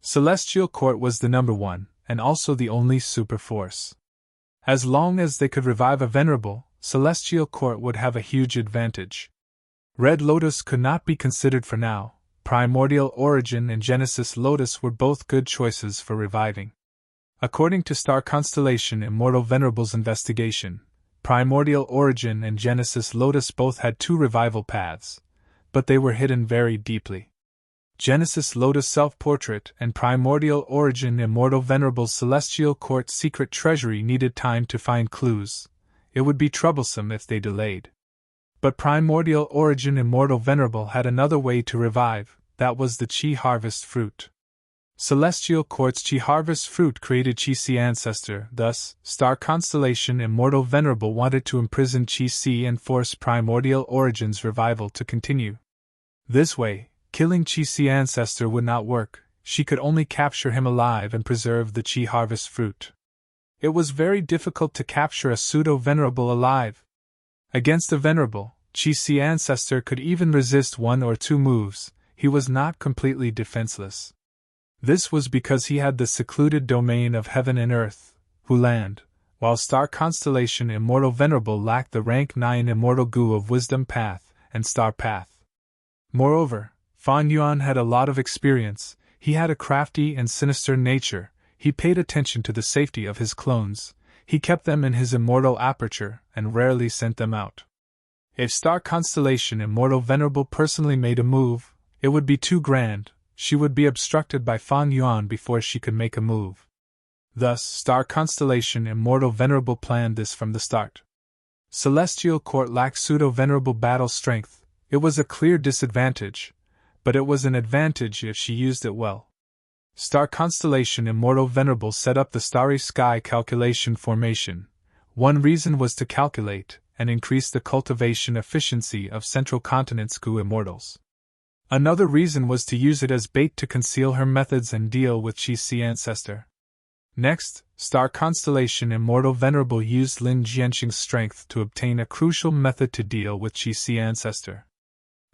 Celestial Court was the number 1, and also the only superforce. As long as they could revive a Venerable, Celestial Court would have a huge advantage. Red Lotus could not be considered for now. Primordial Origin and Genesis Lotus were both good choices for reviving. According to Star Constellation Immortal Venerable's investigation, Primordial Origin and Genesis Lotus both had 2 revival paths, but they were hidden very deeply. Genesis Lotus Self-Portrait and Primordial Origin Immortal Venerable's Celestial Court secret treasury needed time to find clues. It would be troublesome if they delayed. But Primordial Origin Immortal Venerable had another way to revive, that was the Qi Harvest Fruit. Celestial Court's Qi Harvest Fruit created Qi Ancestor, thus, Star Constellation Immortal Venerable wanted to imprison Qi and force Primordial Origin's revival to continue. This way, killing Qi Ancestor would not work, she could only capture him alive and preserve the Qi Harvest Fruit. It was very difficult to capture a pseudo-venerable alive. Against a venerable, Qi Ancestor could even resist 1 or 2 moves. He was not completely defenseless. This was because he had the secluded domain of heaven and earth, Huland, while Star Constellation Immortal Venerable lacked the rank 9 Immortal Gu of Wisdom Path and Star Path. Moreover, Fan Yuan had a lot of experience. He had a crafty and sinister nature. He paid attention to the safety of his clones. He kept them in his immortal aperture and rarely sent them out. If Star Constellation Immortal Venerable personally made a move, it would be too grand. She would be obstructed by Fan Yuan before she could make a move. Thus, Star Constellation Immortal Venerable planned this from the start. Celestial Court lacked pseudo-venerable battle strength. It was a clear disadvantage, but it was an advantage if she used it well. Star Constellation Immortal Venerable set up the Starry Sky Calculation Formation. One reason was to calculate and increase the cultivation efficiency of Central Continent's Gu Immortals. Another reason was to use it as bait to conceal her methods and deal with Qi Ancestor. Next, Star Constellation Immortal Venerable used Lin Jianxing's strength to obtain a crucial method to deal with Qi Ancestor.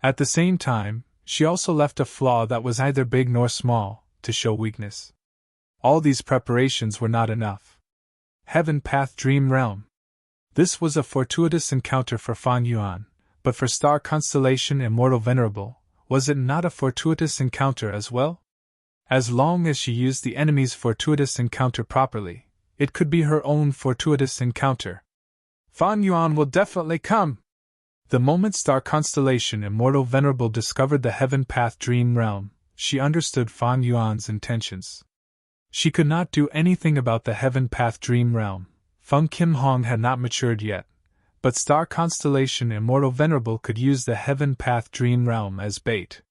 At the same time, she also left a flaw that was neither big nor small, to show weakness. All these preparations were not enough. Heaven Path Dream Realm. This was a fortuitous encounter for Fan Yuan, but for Star Constellation Immortal Venerable, was it not a fortuitous encounter as well? As long as she used the enemy's fortuitous encounter properly, it could be her own fortuitous encounter. Fan Yuan will definitely come! The moment Star Constellation Immortal Venerable discovered the Heaven Path Dream Realm, she understood Fan Yuan's intentions. She could not do anything about the Heaven Path Dream Realm. Feng Kim Hong had not matured yet, but Star Constellation Immortal Venerable could use the Heaven Path Dream Realm as bait.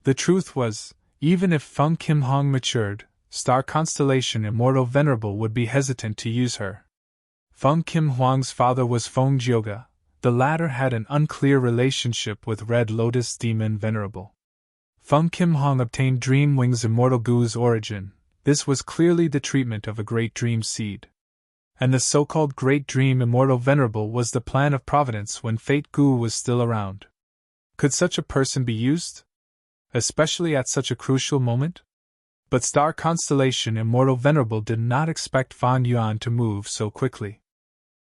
The truth was, even if Feng Kim Hong matured, Star Constellation Immortal Venerable would be hesitant to use her. Feng Kim Hwang's father was Feng Jioga. The latter had an unclear relationship with Red Lotus Demon Venerable. Feng Kim Hong obtained Dream Wings Immortal Gu's origin. This was clearly the treatment of a great dream seed. And the so-called Great Dream Immortal Venerable was the plan of Providence when Fate Gu was still around. Could such a person be used? Especially at such a crucial moment? But Star Constellation Immortal Venerable did not expect Fan Yuan to move so quickly.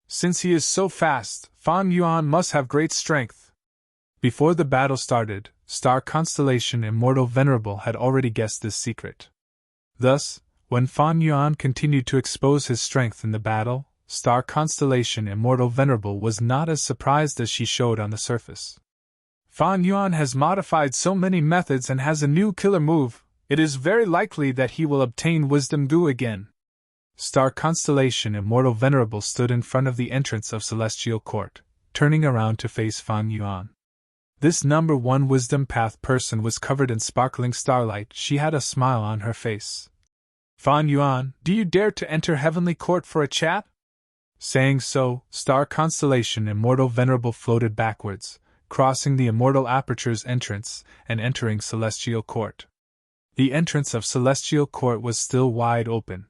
Since he is so fast, Fan Yuan must have great strength. Before the battle started, Star Constellation Immortal Venerable had already guessed this secret. Thus, when Fan Yuan continued to expose his strength in the battle, Star Constellation Immortal Venerable was not as surprised as she showed on the surface. Fan Yuan has modified so many methods and has a new killer move, it is very likely that he will obtain Wisdom Gu again. Star Constellation Immortal Venerable stood in front of the entrance of Celestial Court, turning around to face Fan Yuan. This number 1 Wisdom Path person was covered in sparkling starlight. She had a smile on her face. Fan Yuan, do you dare to enter Heavenly Court for a chat? Saying so, Star Constellation Immortal Venerable floated backwards, crossing the Immortal Aperture's entrance and entering Celestial Court. The entrance of Celestial Court was still wide open.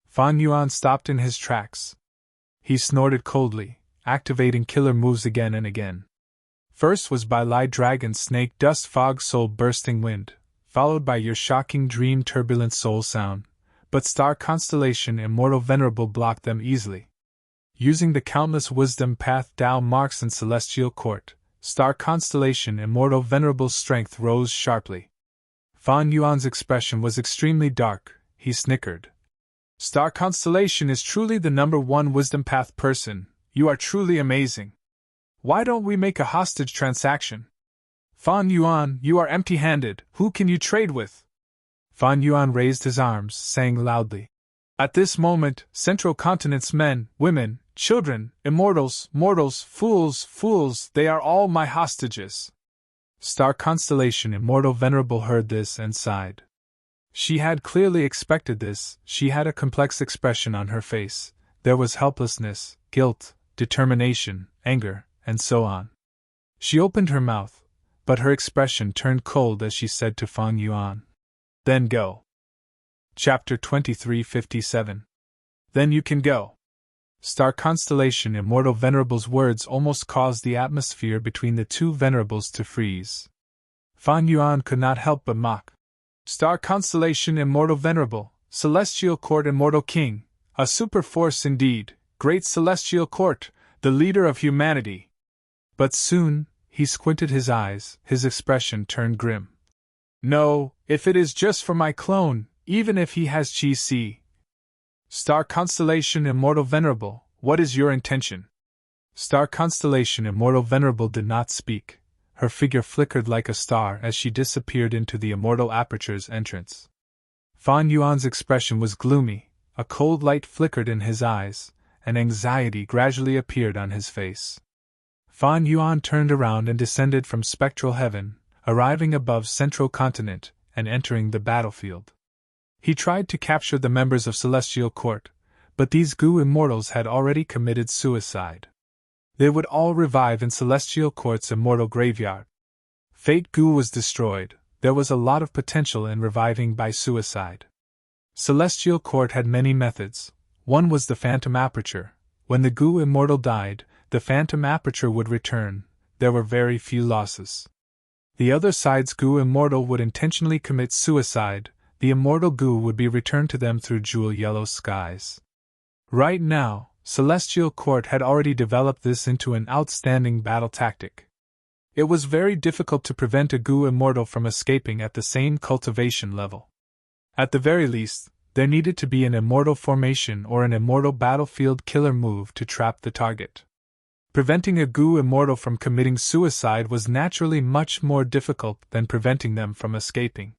Fan Yuan stopped in his tracks. He snorted coldly, activating killer moves again and again. First was by Light Dragon Snake Dust Fog Soul Bursting Wind, followed by Your Shocking Dream Turbulent Soul Sound, but Star Constellation Immortal Venerable blocked them easily. Using the countless Wisdom Path Tao marks in Celestial Court, Star Constellation Immortal Venerable's strength rose sharply. Fan Yuan's expression was extremely dark. He snickered. Star Constellation is truly the number 1 Wisdom Path person. You are truly amazing. Why don't we make a hostage transaction? Fan Yuan, you are empty-handed. Who can you trade with? Fan Yuan raised his arms, saying loudly. At this moment, Central Continent's men, women, children, immortals, mortals, fools, they are all my hostages. Star Constellation Immortal Venerable heard this and sighed. She had clearly expected this. She had a complex expression on her face. There was helplessness, guilt, determination, anger, and so on. She opened her mouth, but her expression turned cold as she said to Fan Yuan, "Then go." Chapter 2357. Then you can go. Star Constellation Immortal Venerable's words almost caused the atmosphere between the two venerables to freeze. Fan Yuan could not help but mock. Star Constellation Immortal Venerable, Celestial Court Immortal King, a super force indeed, great Celestial Court, the leader of humanity. But soon, he squinted his eyes, his expression turned grim. No, if it is just for my clone, even if he has Chi Si. Star Constellation Immortal Venerable, what is your intention? Star Constellation Immortal Venerable did not speak. Her figure flickered like a star as she disappeared into the Immortal Aperture's entrance. Fan Yuan's expression was gloomy, a cold light flickered in his eyes, and anxiety gradually appeared on his face. Fan Yuan turned around and descended from spectral heaven, arriving above Central Continent and entering the battlefield. He tried to capture the members of Celestial Court, but these Gu immortals had already committed suicide. They would all revive in Celestial Court's immortal graveyard. Fate Gu was destroyed. There was a lot of potential in reviving by suicide. Celestial Court had many methods. One was the Phantom Aperture. When the Gu immortal died, the Phantom Aperture would return. There were very few losses. The other side's Gu immortal would intentionally commit suicide. The immortal Gu would be returned to them through jewel yellow skies. Right now, Celestial Court had already developed this into an outstanding battle tactic. It was very difficult to prevent a Gu immortal from escaping at the same cultivation level. At the very least, there needed to be an immortal formation or an immortal battlefield killer move to trap the target. Preventing a Gu immortal from committing suicide was naturally much more difficult than preventing them from escaping.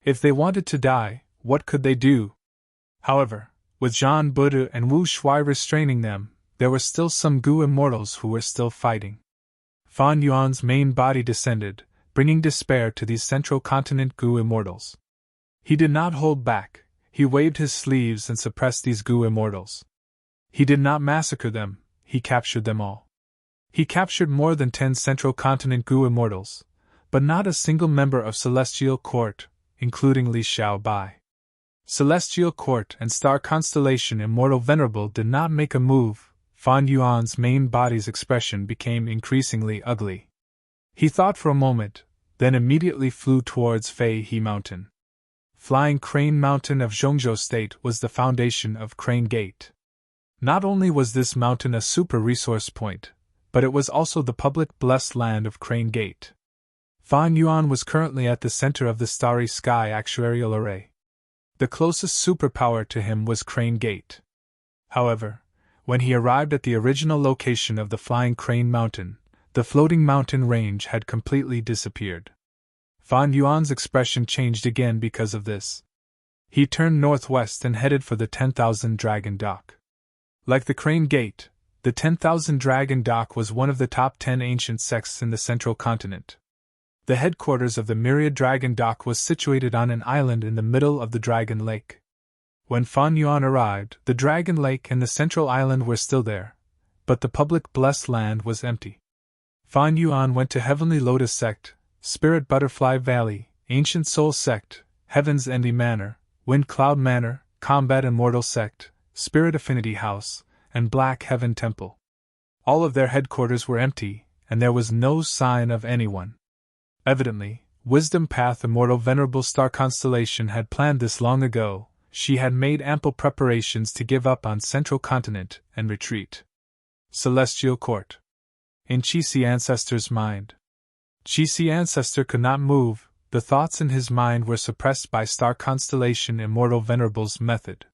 If they wanted to die, what could they do? However, with Jean Budu and Wu Shui restraining them, there were still some Gu immortals who were still fighting. Fan Yuan's main body descended, bringing despair to these Central Continent Gu immortals. He did not hold back, he waved his sleeves and suppressed these Gu immortals. He did not massacre them, he captured them all. He captured more than 10 Central Continent Gu immortals, but not a single member of Celestial Court, including Li Xiaobai. Celestial Court and Star Constellation Immortal Venerable did not make a move. Fan Yuan's main body's expression became increasingly ugly. He thought for a moment, then immediately flew towards Fei He Mountain. Flying Crane Mountain of Zhongzhou State was the foundation of Crane Gate. Not only was this mountain a super resource point, but it was also the public blessed land of Crane Gate. Fan Yuan was currently at the center of the Starry Sky actuarial array. The closest superpower to him was Crane Gate. However, when he arrived at the original location of the Flying Crane Mountain, the floating mountain range had completely disappeared. Fan Yuan's expression changed again because of this. He turned northwest and headed for the 10,000 Dragon Dock. Like the Crane Gate, the 10,000 Dragon Dock was one of the top 10 ancient sects in the Central Continent. The headquarters of the Myriad Dragon Dock was situated on an island in the middle of the Dragon Lake. When Fan Yuan arrived, the Dragon Lake and the central island were still there, but the public blessed land was empty. Fan Yuan went to Heavenly Lotus Sect, Spirit Butterfly Valley, Ancient Soul Sect, Heaven's Ending Manor, Wind Cloud Manor, Combat Immortal Sect, Spirit Affinity House, and Black Heaven Temple. All of their headquarters were empty, and there was no sign of anyone. Evidently, Wisdom Path Immortal Venerable Star Constellation had planned this long ago. She had made ample preparations to give up on Central Continent and retreat. Celestial Court. In Qixi Ancestor's mind. Qixi Ancestor could not move, the thoughts in his mind were suppressed by Star Constellation Immortal Venerable's method.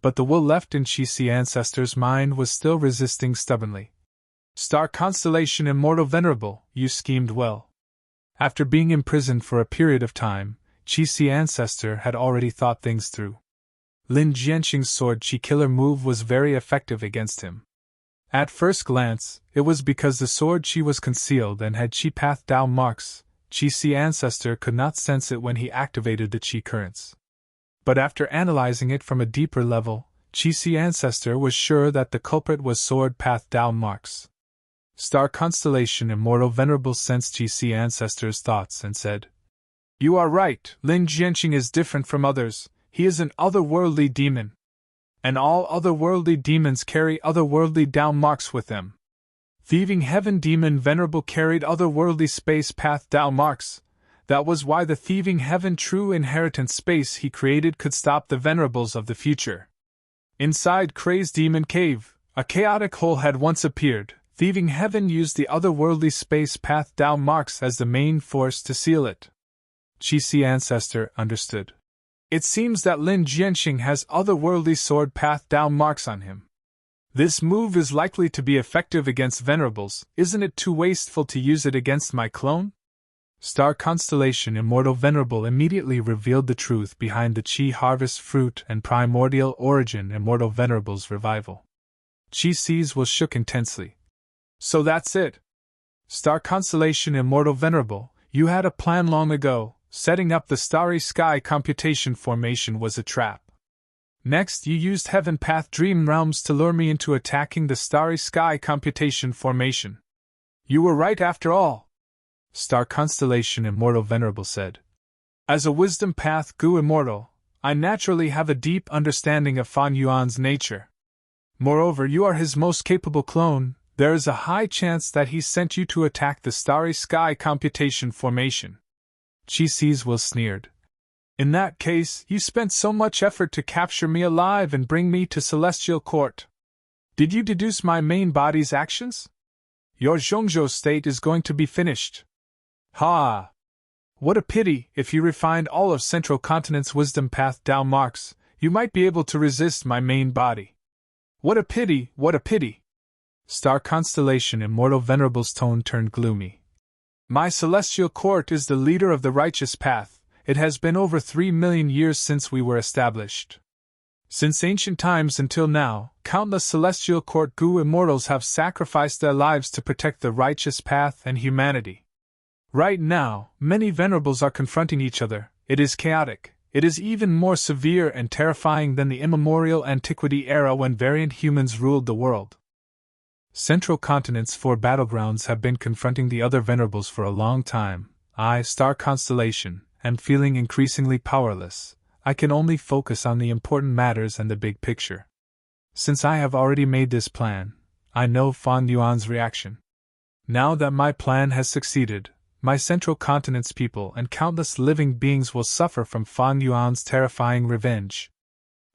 But the will left in Qixi Ancestor's mind was still resisting stubbornly. Star Constellation Immortal Venerable, you schemed well. After being imprisoned for a period of time, Qixi Ancestor had already thought things through. Lin Jianqing's sword Qi Killer move was very effective against him. At first glance, it was because the sword Qi was concealed and had Qi Path Dao marks. Qixi Ancestor could not sense it when he activated the Qi currents. But after analyzing it from a deeper level, Qixi Ancestor was sure that the culprit was sword Path Dao marks. Star Constellation Immortal Venerable sensed Qixi Ancestor's thoughts and said, "You are right, Lin Jianqing is different from others, he is an otherworldly demon. And all otherworldly demons carry otherworldly Dao marks with them. Thieving Heaven Demon Venerable carried otherworldly space path Dao marks. That was why the Thieving Heaven True Inheritance space he created could stop the Venerables of the future. Inside Crazed Demon Cave, a chaotic hole had once appeared. Thieving Heaven used the otherworldly space path Dao marks as the main force to seal it." Qixi Ancestor understood. It seems that Lin Jianqing has otherworldly sword path Dao marks on him. This move is likely to be effective against Venerables, isn't it too wasteful to use it against my clone? Star Constellation Immortal Venerable immediately revealed the truth behind the Qi Harvest Fruit and Primordial Origin Immortal Venerable's revival. Qixi's will shook intensely. "So that's it. Star Constellation Immortal Venerable, you had a plan long ago. Setting up the Starry Sky computation formation was a trap. Next, you used Heaven Path Dream Realms to lure me into attacking the Starry Sky computation formation. You were right after all," Star Constellation Immortal Venerable said. "As a Wisdom Path Gu Immortal, I naturally have a deep understanding of Fan Yuan's nature. Moreover, you are his most capable clone. There is a high chance that he sent you to attack the Starry Sky computation formation." Qixi's will sneered. "In that case, you spent so much effort to capture me alive and bring me to Celestial Court. Did you deduce my main body's actions? Your Zhongzhou state is going to be finished. Ha! What a pity, if you refined all of Central Continent's Wisdom Path Dao marks, you might be able to resist my main body. What a pity, what a pity!" Star Constellation Immortal Venerable's tone turned gloomy. "My Celestial Court is the leader of the righteous path. It has been over 3 million years since we were established. Since ancient times until now, countless celestial court Gu immortals have sacrificed their lives to protect the righteous path and humanity. Right now, many venerables are confronting each other. It is chaotic. It is even more severe and terrifying than the immemorial antiquity era when variant humans ruled the world. Central Continent's 4 battlegrounds have been confronting the other venerables for a long time. I, star constellation, am feeling increasingly powerless. I can only focus on the important matters and the big picture. Since I have already made this plan, I know Fan Yuan's reaction. Now that my plan has succeeded, my Central Continent's people and countless living beings will suffer from Fan Yuan's terrifying revenge.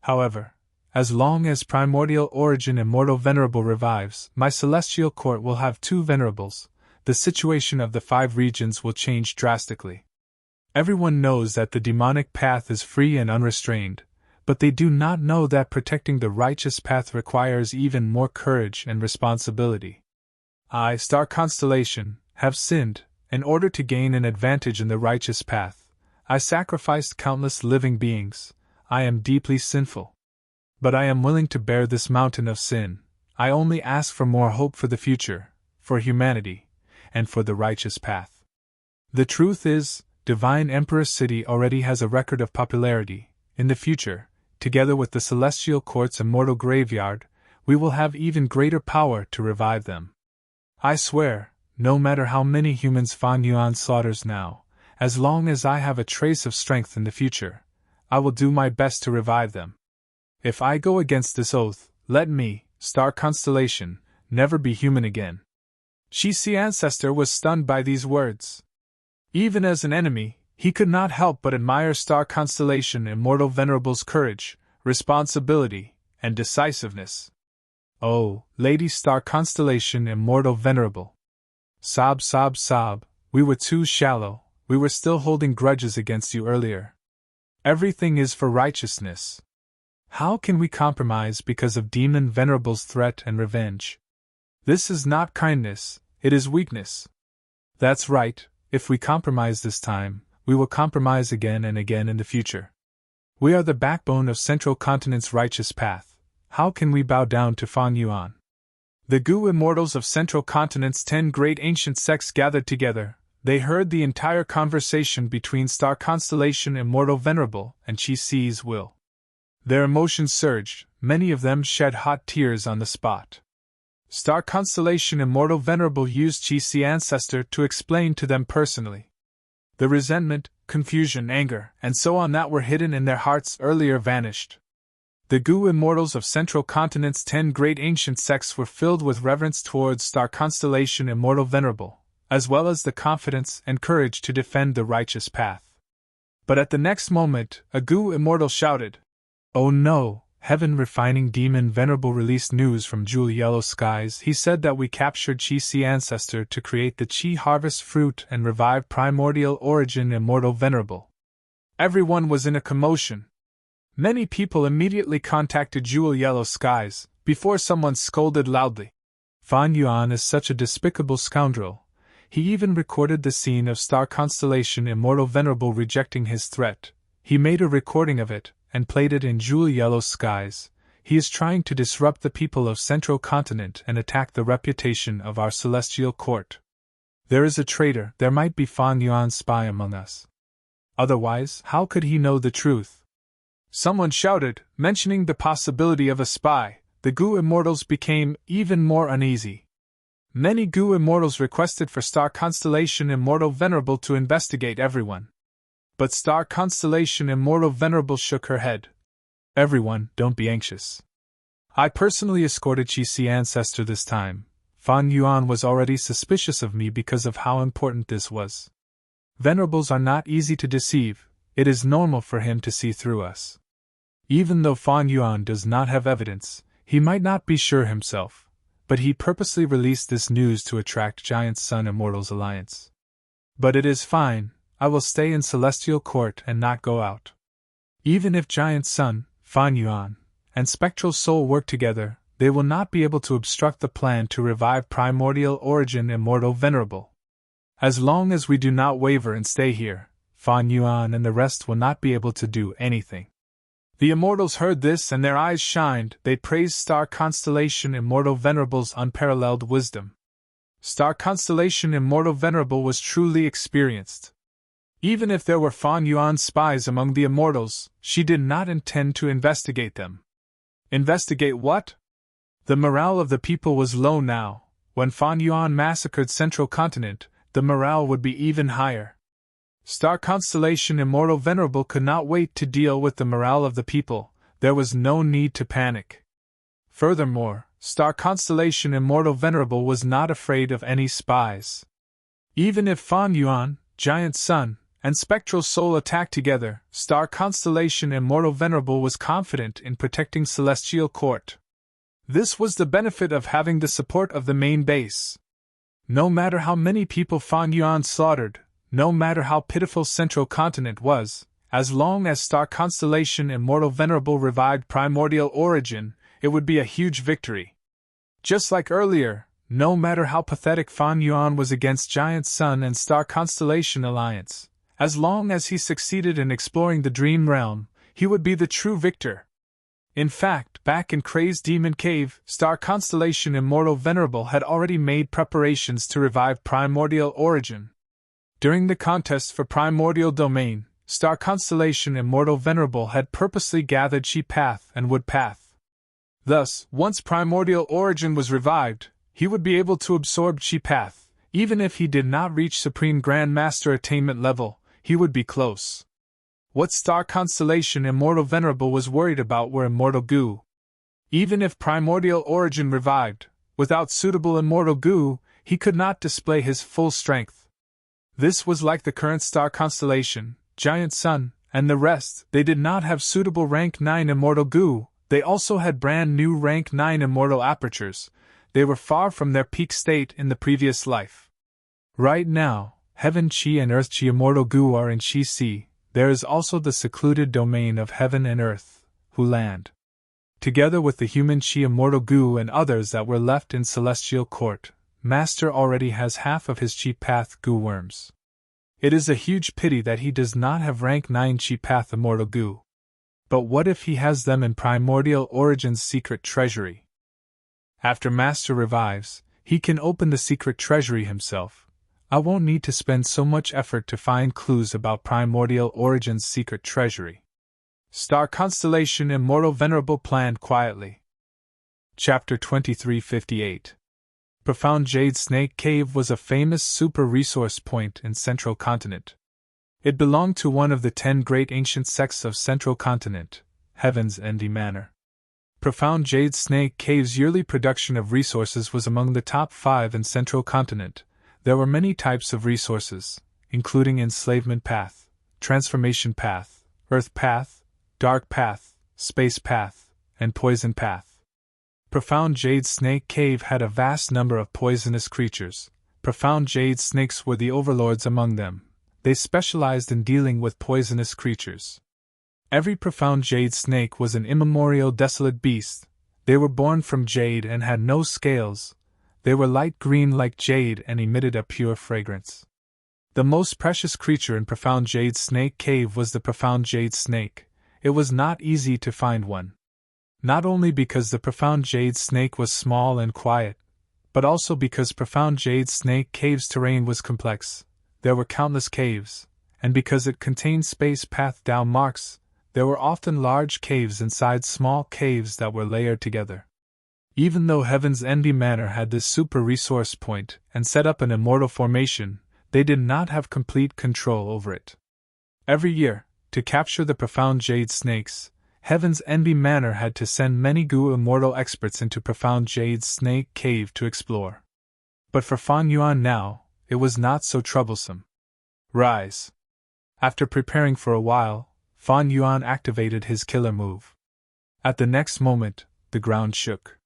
However, as long as primordial origin immortal venerable revives, my celestial court will have 2 venerables. The situation of the 5 regions will change drastically. Everyone knows that the demonic path is free and unrestrained, but they do not know that protecting the righteous path requires even more courage and responsibility. I, star constellation, have sinned. In order to gain an advantage in the righteous path, I sacrificed countless living beings. I am deeply sinful. But I am willing to bear this mountain of sin. I only ask for more hope for the future, for humanity, and for the righteous path. The truth is, Divine Emperor City already has a record of popularity. In the future, together with the Celestial Court's immortal graveyard, we will have even greater power to revive them. I swear, no matter how many humans Fan Yuan slaughters now, as long as I have a trace of strength in the future, I will do my best to revive them. If I go against this oath, let me, star constellation, never be human again. Qixi ancestor was stunned by these words. Even as an enemy, he could not help but admire star constellation immortal venerable's courage, responsibility, and decisiveness. Oh, Lady Star Constellation immortal venerable. Sob, sob, sob, we were too shallow, we were still holding grudges against you earlier. Everything is for righteousness. How can we compromise because of Demon Venerable's threat and revenge? This is not kindness, it is weakness. That's right, if we compromise this time, we will compromise again and again in the future. We are the backbone of Central Continent's righteous path. How can we bow down to Fan Yuan? The Gu immortals of Central Continent's 10 great ancient sects gathered together. They heard the entire conversation between Star Constellation Immortal Venerable and Qixi's will. Their emotions surged, many of them shed hot tears on the spot. Star Constellation Immortal Venerable used Qixi Ancestor to explain to them personally. The resentment, confusion, anger, and so on that were hidden in their hearts earlier vanished. The Gu immortals of Central Continent's 10 great ancient sects were filled with reverence towards Star Constellation Immortal Venerable, as well as the confidence and courage to defend the righteous path. But at the next moment, a Gu immortal shouted, "Oh no! Heaven Refining Demon Venerable released news from Jewel Yellow Skies. He said that we captured Qixi Ancestor to create the Qi Harvest Fruit and revive Primordial Origin Immortal Venerable." Everyone was in a commotion. Many people immediately contacted Jewel Yellow Skies, before someone scolded loudly. Fan Yuan is such a despicable scoundrel. He even recorded the scene of Star Constellation Immortal Venerable rejecting his threat. He made a recording of it, and played it in Jewel Yellow Skies. He is trying to disrupt the people of Central Continent and attack the reputation of our celestial court. There is a traitor, there might be Fan Yuan's spy among us. Otherwise, how could he know the truth? Someone shouted, mentioning the possibility of a spy. The Gu immortals became even more uneasy. Many Gu immortals requested for Star Constellation Immortal Venerable to investigate everyone. But Star Constellation Immortal Venerable shook her head. Everyone, don't be anxious. I personally escorted Qixi Ancestor this time. Fan Yuan was already suspicious of me because of how important this was. Venerables are not easy to deceive, it is normal for him to see through us. Even though Fan Yuan does not have evidence, he might not be sure himself, but he purposely released this news to attract Giant Sun Immortals Alliance. But it is fine. I will stay in Celestial Court and not go out. Even if Giant Sun, Fan Yuan, and Spectral Soul work together, they will not be able to obstruct the plan to revive Primordial Origin Immortal Venerable. As long as we do not waver and stay here, Fan Yuan and the rest will not be able to do anything. The immortals heard this and their eyes shined. They praised Star Constellation Immortal Venerable's unparalleled wisdom. Star Constellation Immortal Venerable was truly experienced. Even if there were Fan Yuan's spies among the immortals, she did not intend to investigate them. Investigate what? The morale of the people was low now. When Fan Yuan massacred Central Continent, the morale would be even higher. Star Constellation Immortal Venerable could not wait to deal with the morale of the people. There was no need to panic. Furthermore, Star Constellation Immortal Venerable was not afraid of any spies. Even if Fan Yuan, Giant Sun, and Spectral Soul attacked together, Star Constellation Immortal Venerable was confident in protecting Celestial Court. This was the benefit of having the support of the main base. No matter how many people Fan Yuan slaughtered, no matter how pitiful Central Continent was, as long as Star Constellation Immortal Venerable revived Primordial Origin, it would be a huge victory. Just like earlier, no matter how pathetic Fan Yuan was against Giant Sun and Star Constellation Alliance, as long as he succeeded in exploring the Dream Realm, he would be the true victor. In fact, back in Crazed Demon Cave, Star Constellation Immortal Venerable had already made preparations to revive Primordial Origin. During the contest for Primordial Domain, Star Constellation Immortal Venerable had purposely gathered Chi Path and Wood Path. Thus, once Primordial Origin was revived, he would be able to absorb Chi Path. Even if he did not reach Supreme Grand Master attainment level, he would be close. What Star Constellation Immortal Venerable was worried about were immortal goo. Even if Primordial Origin revived, without suitable immortal goo, he could not display his full strength. This was like the current Star Constellation, Giant Sun, and the rest. They did not have suitable Rank 9 immortal goo. They also had brand new Rank 9 immortal apertures. They were far from their peak state in the previous life. Right now, Heaven Chi and Earth Chi immortal goo are in Chi Sea. There is also the secluded domain of Heaven and Earth, Hu Land. Together with the human Chi immortal goo and others that were left in Celestial Court, Master already has half of his Chi Path goo worms. It is a huge pity that he does not have Rank 9 Chi Path immortal goo. But what if he has them in Primordial Origin's secret treasury? After Master revives, he can open the secret treasury himself. I won't need to spend so much effort to find clues about Primordial Origin's secret treasury. Star Constellation Immortal Venerable planned quietly. Chapter 2358. Profound Jade Snake Cave was a famous super resource point in Central Continent. It belonged to one of the 10 great ancient sects of Central Continent, Heaven's Endy Manor. Profound Jade Snake Cave's yearly production of resources was among the top 5 in Central Continent. There were many types of resources, including Enslavement Path, Transformation Path, Earth Path, Dark Path, Space Path, and Poison Path. Profound Jade Snake Cave had a vast number of poisonous creatures. Profound Jade Snakes were the overlords among them. They specialized in dealing with poisonous creatures. Every Profound Jade Snake was an immemorial desolate beast. They were born from jade and had no scales. They were light green like jade and emitted a pure fragrance. The most precious creature in Profound Jade Snake Cave was the Profound Jade Snake. It was not easy to find one. Not only because the Profound Jade Snake was small and quiet, but also because Profound Jade Snake Cave's terrain was complex. There were countless caves, and because it contained space path down marks, there were often large caves inside small caves that were layered together. Even though Heaven's Endy Manor had this super resource point and set up an immortal formation, they did not have complete control over it. Every year, to capture the Profound Jade Snakes, Heaven's Endy Manor had to send many Gu immortal experts into Profound Jade Snake Cave to explore. But for Fan Yuan now, it was not so troublesome. Rise. After preparing for a while, Fan Yuan activated his killer move. At the next moment, the ground shook.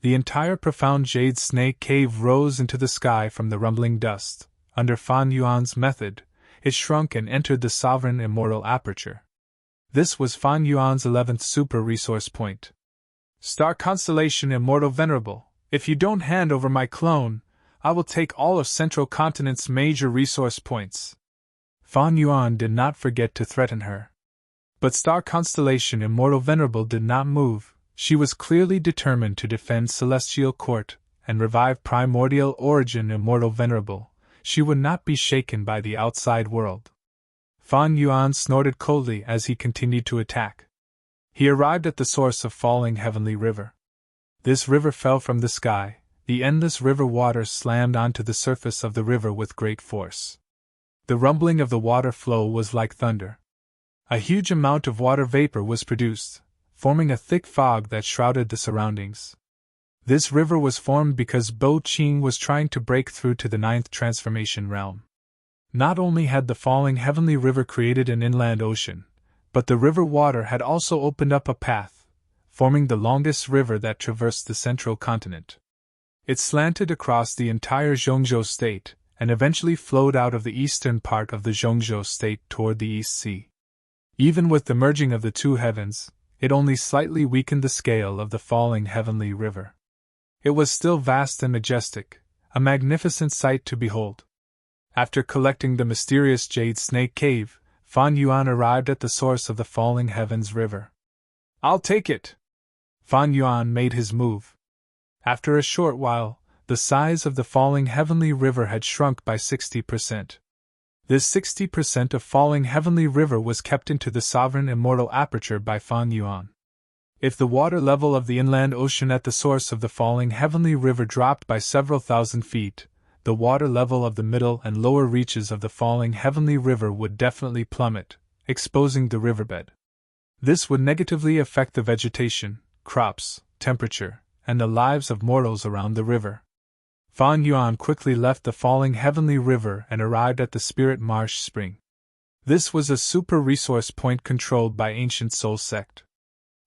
The entire Profound Jade Snake Cave rose into the sky from the rumbling dust. Under Fan Yuan's method, it shrunk and entered the sovereign immortal aperture. This was Fan Yuan's 11th super resource point. Star Constellation Immortal Venerable, if you don't hand over my clone, I will take all of Central Continent's major resource points. Fan Yuan did not forget to threaten her. But star constellation Immortal Venerable did not move. She was clearly determined to defend Celestial Court and revive primordial origin Immortal Venerable. She would not be shaken by the outside world. Fan Yuan snorted coldly as he continued to attack. He arrived at the source of falling heavenly river. This river fell from the sky. The endless river water slammed onto the surface of the river with great force. The rumbling of the water flow was like thunder. A huge amount of water vapor was produced, forming a thick fog that shrouded the surroundings. This river was formed because Bo Qing was trying to break through to the ninth transformation realm. Not only had the falling heavenly river created an inland ocean, but the river water had also opened up a path, forming the longest river that traversed the central continent. It slanted across the entire Zhongzhou state, and eventually flowed out of the eastern part of the Zhongzhou state toward the East Sea. Even with the merging of the two heavens, it only slightly weakened the scale of the falling heavenly river. It was still vast and majestic, a magnificent sight to behold. After collecting the mysterious Jade Snake Cave, Fan Yuan arrived at the source of the falling heavens river. "I'll take it!" Fan Yuan made his move. After a short while, the size of the falling heavenly river had shrunk by 60%. This 60% of falling heavenly river was kept into the sovereign immortal aperture by Fan Yuan. If the water level of the inland ocean at the source of the falling heavenly river dropped by several thousand feet, the water level of the middle and lower reaches of the falling heavenly river would definitely plummet, exposing the riverbed. This would negatively affect the vegetation, crops, temperature, and the lives of mortals around the river. Fan Yuan quickly left the falling heavenly river and arrived at the Spirit Marsh Spring. This was a super resource point controlled by Ancient Soul Sect.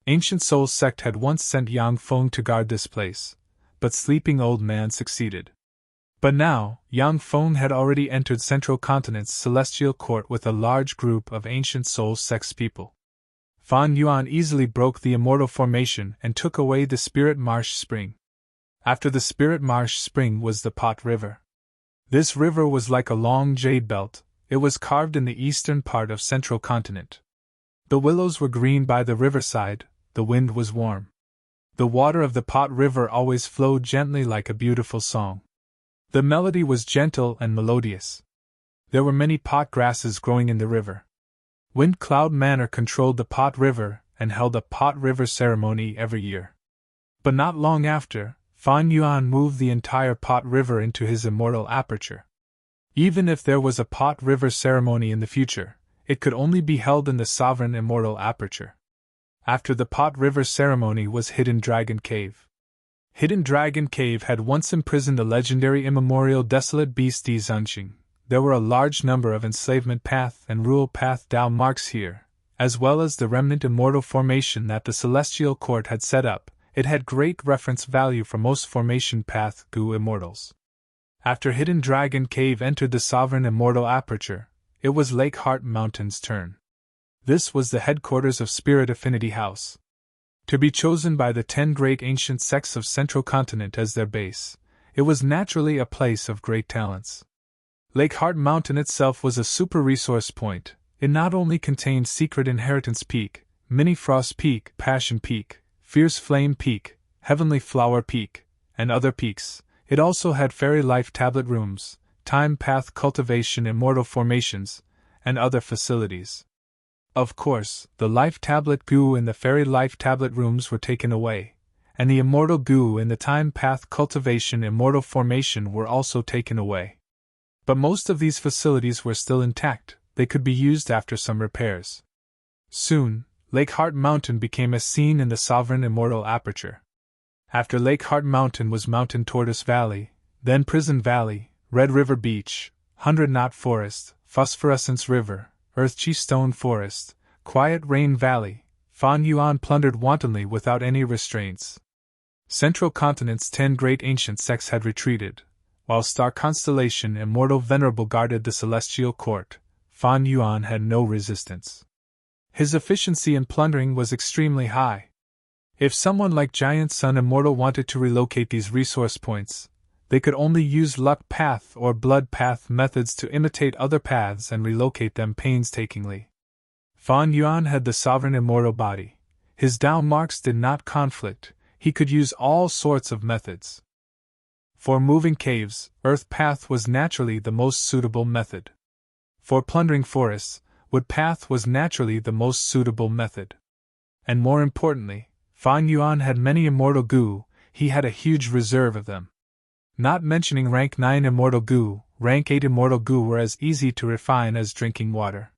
Ancient Soul Sect had once sent Yang Feng to guard this place, but Sleeping Old Man succeeded. But now, Yang Feng had already entered Central Continent's Celestial Court with a large group of Ancient Soul Sect's people. Fan Yuan easily broke the immortal formation and took away the Spirit Marsh Spring. After the Spirit Marsh Spring was the Pot River. This river was like a long jade belt. It was carved in the eastern part of Central Continent. The willows were green by the riverside, the wind was warm. The water of the Pot River always flowed gently like a beautiful song. The melody was gentle and melodious. There were many pot grasses growing in the river. Wind Cloud Manor controlled the Pot River and held a Pot River ceremony every year. But not long after, Fan Yuan moved the entire Pot River into his immortal aperture. Even if there was a Pot River ceremony in the future, it could only be held in the sovereign immortal aperture. After the Pot River ceremony was Hidden Dragon Cave. Hidden Dragon Cave had once imprisoned the legendary immemorial desolate beast Di Zunqing. There were a large number of enslavement path and rule path Dao marks here, as well as the remnant immortal formation that the Celestial Court had set up. It had great reference value for most formation path Gu immortals. After Hidden Dragon Cave entered the sovereign immortal aperture, it was Lake Heart Mountain's turn. This was the headquarters of Spirit Affinity House. To be chosen by the 10 great ancient sects of Central Continent as their base, it was naturally a place of great talents. Lake Heart Mountain itself was a super resource point. It not only contained Secret Inheritance Peak, Mini Frost Peak, Passion Peak, Fierce Flame Peak, Heavenly Flower Peak, and other peaks. It also had Fairy Life Tablet Rooms, Time Path Cultivation Immortal Formations, and other facilities. Of course, the Life Tablet Goo in the Fairy Life Tablet Rooms were taken away, and the Immortal Goo in the Time Path Cultivation Immortal Formation were also taken away. But most of these facilities were still intact. They could be used after some repairs. Soon, Lake Heart Mountain became a scene in the sovereign immortal aperture. After Lake Heart Mountain was Mountain Tortoise Valley, then Prison Valley, Red River Beach, 100 Knot Forest, Phosphorescence River, Earthchi Stone Forest, Quiet Rain Valley. Fan Yuan plundered wantonly without any restraints. Central Continent's 10 great ancient sects had retreated, while Star Constellation Immortal Venerable guarded the Celestial Court. Fan Yuan had no resistance. His efficiency in plundering was extremely high. If someone like Giant Sun Immortal wanted to relocate these resource points, they could only use luck path or blood path methods to imitate other paths and relocate them painstakingly. Fan Yuan had the sovereign immortal body. His Tao marks did not conflict, he could use all sorts of methods. For moving caves, earth path was naturally the most suitable method. For plundering forests, wood path was naturally the most suitable method. And more importantly, Fan Yuan had many immortal gu, he had a huge reserve of them. Not mentioning rank 9 immortal gu, rank 8 immortal gu were as easy to refine as drinking water.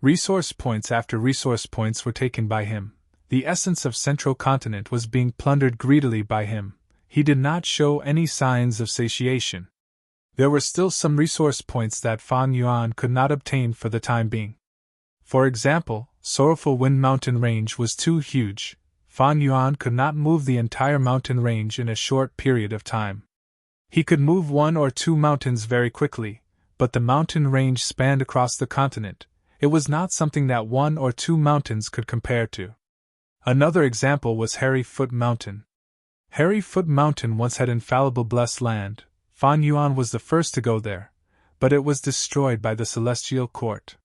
Resource points after resource points were taken by him. The essence of Central Continent was being plundered greedily by him. He did not show any signs of satiation. There were still some resource points that Fan Yuan could not obtain for the time being. For example, Sorrowful Wind Mountain Range was too huge. Fan Yuan could not move the entire mountain range in a short period of time. He could move 1 or 2 mountains very quickly, but the mountain range spanned across the continent. It was not something that 1 or 2 mountains could compare to. Another example was Hairy Foot Mountain. Hairy Foot Mountain once had infallible blessed land. Fan Yuan was the first to go there, but it was destroyed by the Celestial Court.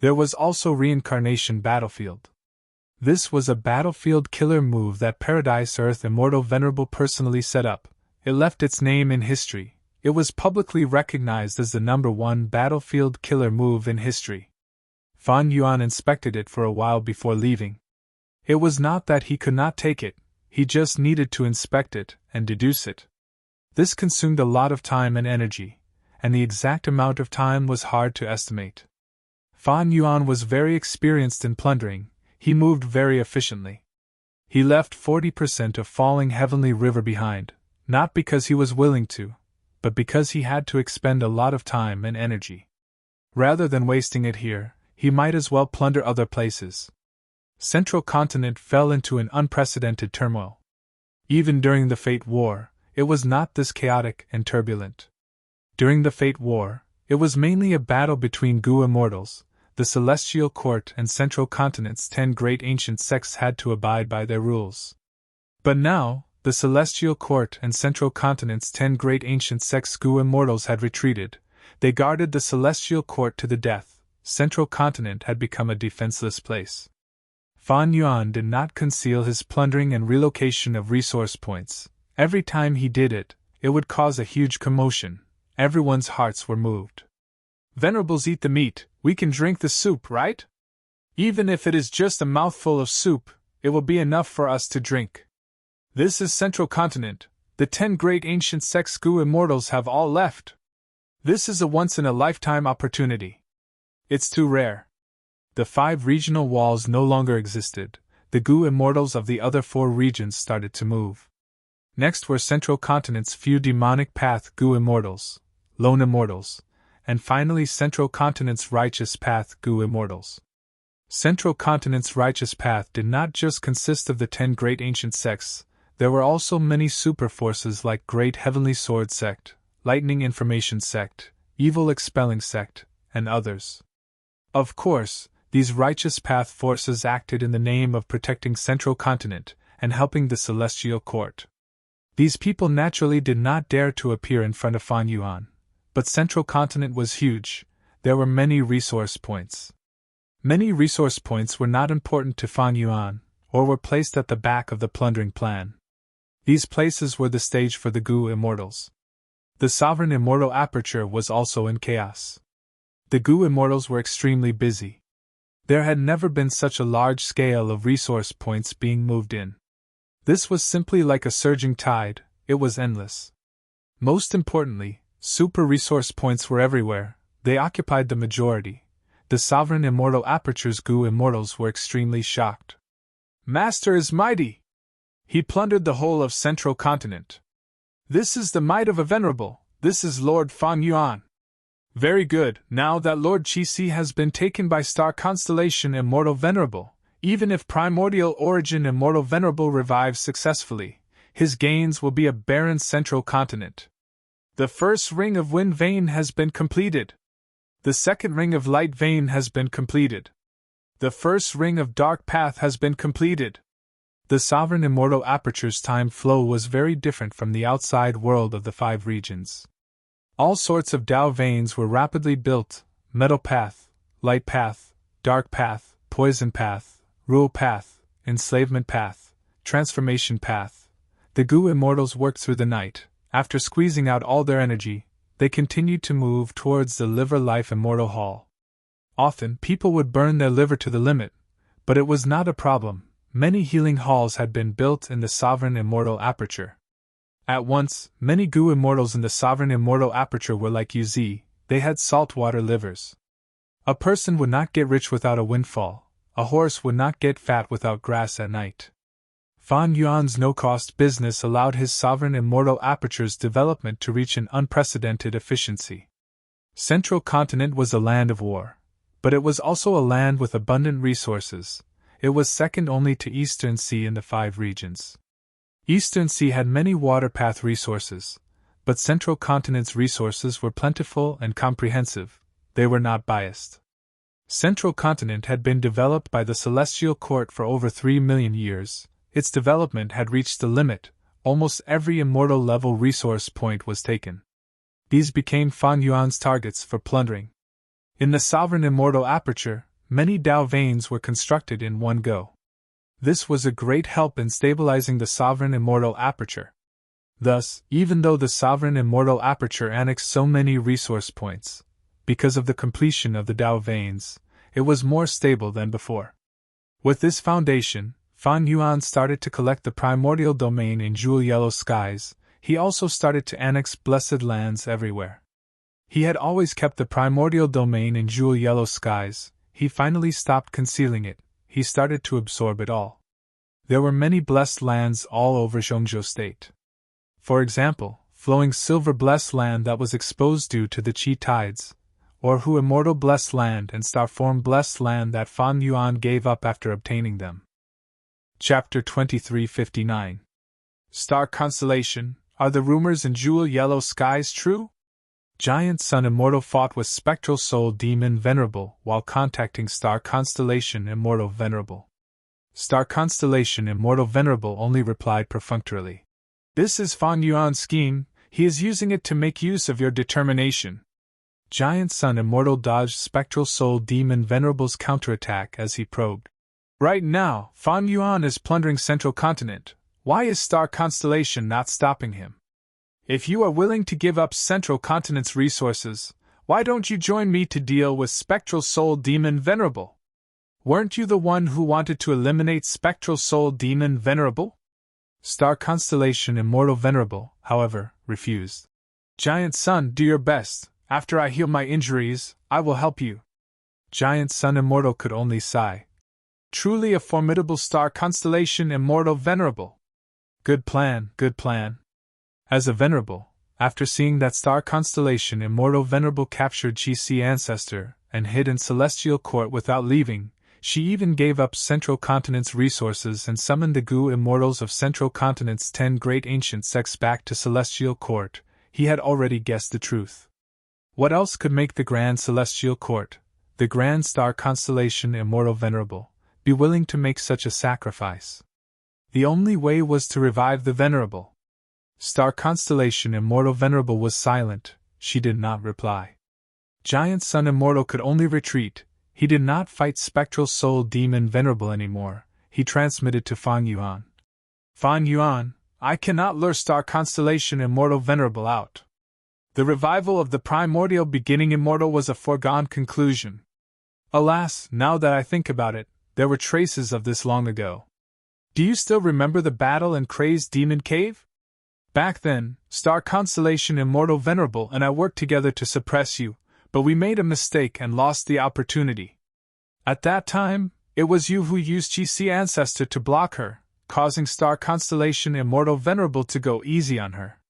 There was also Reincarnation Battlefield. This was a battlefield killer move that Paradise Earth Immortal Venerable personally set up. It left its name in history. It was publicly recognized as the #1 battlefield killer move in history. Fan Yuan inspected it for a while before leaving. It was not that he could not take it, he just needed to inspect it and deduce it. This consumed a lot of time and energy, and the exact amount of time was hard to estimate. Fan Yuan was very experienced in plundering, he moved very efficiently. He left 40% of Falling Heavenly River behind, not because he was willing to, but because he had to expend a lot of time and energy. Rather than wasting it here, he might as well plunder other places. Central Continent fell into an unprecedented turmoil. Even during the Fate War, it was not this chaotic and turbulent. During the Fate War, it was mainly a battle between Gu Immortals. The Celestial Court and Central Continent's 10 great ancient sects had to abide by their rules. But now, the Celestial Court and Central Continent's 10 great ancient sects Gu Immortals had retreated. They guarded the Celestial Court to the death. Central Continent had become a defenseless place. Fan Yuan did not conceal his plundering and relocation of resource points. Every time he did it, it would cause a huge commotion. Everyone's hearts were moved. Venerables eat the meat, we can drink the soup, right? Even if it is just a mouthful of soup, it will be enough for us to drink. This is Central Continent, the 10 great ancient sects Gu Immortals have all left. This is a once-in-a-lifetime opportunity. It's too rare. The 5 regional walls no longer existed. The Gu Immortals of the other 4 regions started to move. Next were Central Continent's few demonic path Gu Immortals, Lone Immortals, and finally Central Continent's righteous path Gu Immortals. Central Continent's righteous path did not just consist of the 10 great ancient sects, there were also many super forces like Great Heavenly Sword Sect, Lightning Information Sect, Evil Expelling Sect, and others. Of course, these righteous path forces acted in the name of protecting Central Continent and helping the Celestial Court. These people naturally did not dare to appear in front of Fan Yuan, but Central Continent was huge, there were many resource points. Many resource points were not important to Fan Yuan, or were placed at the back of the plundering plan. These places were the stage for the Gu Immortals. The Sovereign Immortal Aperture was also in chaos. The Gu Immortals were extremely busy. There had never been such a large scale of resource points being moved in. This was simply like a surging tide, it was endless. Most importantly, super resource points were everywhere, they occupied the majority. The Sovereign Immortal Aperture's Gu Immortals were extremely shocked. Master is mighty! He plundered the whole of Central Continent. This is the might of a venerable, this is Lord Fan Yuan. Very good, now that Lord Qi has been taken by Star Constellation Immortal Venerable, even if Primordial Origin Immortal Venerable revives successfully, his gains will be a barren Central Continent. The first ring of Wind Vein has been completed. The second ring of Light Vein has been completed. The first ring of Dark Path has been completed. The Sovereign Immortal Aperture's time flow was very different from the outside world of the 5 regions. All sorts of Dao veins were rapidly built: Metal Path, Light Path, Dark Path, poison path, rule path, enslavement path, transformation path. The goo immortals worked through the night. After squeezing out all their energy, they continued to move towards the Liver Life Immortal Hall. Often, people would burn their liver to the limit, but it was not a problem. Many healing halls had been built in the Sovereign Immortal Aperture. At once, many goo immortals in the Sovereign Immortal Aperture were like UZ, they had saltwater livers. A person would not get rich without a windfall, a horse would not get fat without grass at night. Fan Yuan's no-cost business allowed his Sovereign Immortal Aperture's development to reach an unprecedented efficiency. Central Continent was a land of war, but it was also a land with abundant resources. It was second only to Eastern Sea in the 5 regions. Eastern Sea had many waterpath resources, but Central Continent's resources were plentiful and comprehensive. They were not biased. Central Continent had been developed by the Celestial Court for over 3 million years. Its development had reached the limit. Almost every immortal level resource point was taken. These became Fan Yuan's targets for plundering. In the Sovereign Immortal Aperture, many Dao veins were constructed in one go. This was a great help in stabilizing the Sovereign Immortal Aperture. Thus, even though the Sovereign Immortal Aperture annexed so many resource points, because of the completion of the Dao veins, it was more stable than before. With this foundation, Fan Yuan started to collect the primordial domain in jewel yellow skies. He also started to annex blessed lands everywhere. He had always kept the primordial domain in jewel yellow skies. He finally stopped concealing it. He started to absorb it all. There were many blessed lands all over Zhongzhou State. For example, flowing silver blessed land that was exposed due to the Qi tides, or Hu immortal blessed land and star form blessed land that Fan Yuan gave up after obtaining them. Chapter 2359. Star Constellation, are the rumors in jewel yellow skies true? Giant Sun Immortal fought with Spectral Soul Demon Venerable while contacting Star Constellation Immortal Venerable. Star Constellation Immortal Venerable only replied perfunctorily. This is Fan Yuan's scheme, he is using it to make use of your determination. Giant Sun Immortal dodged Spectral Soul Demon Venerable's counterattack as he probed. Right now, Fan Yuan is plundering Central Continent. Why is Star Constellation not stopping him? If you are willing to give up Central Continent's resources, why don't you join me to deal with Spectral Soul Demon Venerable? Weren't you the one who wanted to eliminate Spectral Soul Demon Venerable? Star Constellation Immortal Venerable, however, refused. Giant Sun, do your best. After I heal my injuries, I will help you. Giant Sun Immortal could only sigh. Truly a formidable Star Constellation Immortal Venerable. Good plan, good plan. As a Venerable, after seeing that Star Constellation Immortal Venerable captured Qi Ancestor and hid in Celestial Court without leaving, she even gave up Central Continent's resources and summoned the Gu Immortals of Central Continent's 10 great ancient sects back to Celestial Court. He had already guessed the truth. What else could make the Grand Celestial Court, the Grand Star Constellation Immortal Venerable, be willing to make such a sacrifice? The only way was to revive the Venerable. Star Constellation Immortal Venerable was silent, she did not reply. Giant Sun Immortal could only retreat. He did not fight Spectral Soul Demon Venerable anymore. He transmitted to Fan Yuan. Fan Yuan, I cannot lure Star Constellation Immortal Venerable out. The revival of the primordial beginning immortal was a foregone conclusion. Alas, now that I think about it, there were traces of this long ago. Do you still remember the battle in Crazed Demon Cave? Back then, Star Constellation Immortal Venerable and I worked together to suppress you, but we made a mistake and lost the opportunity. At that time, it was you who used Qi Ancestor to block her, causing Star Constellation Immortal Venerable to go easy on her.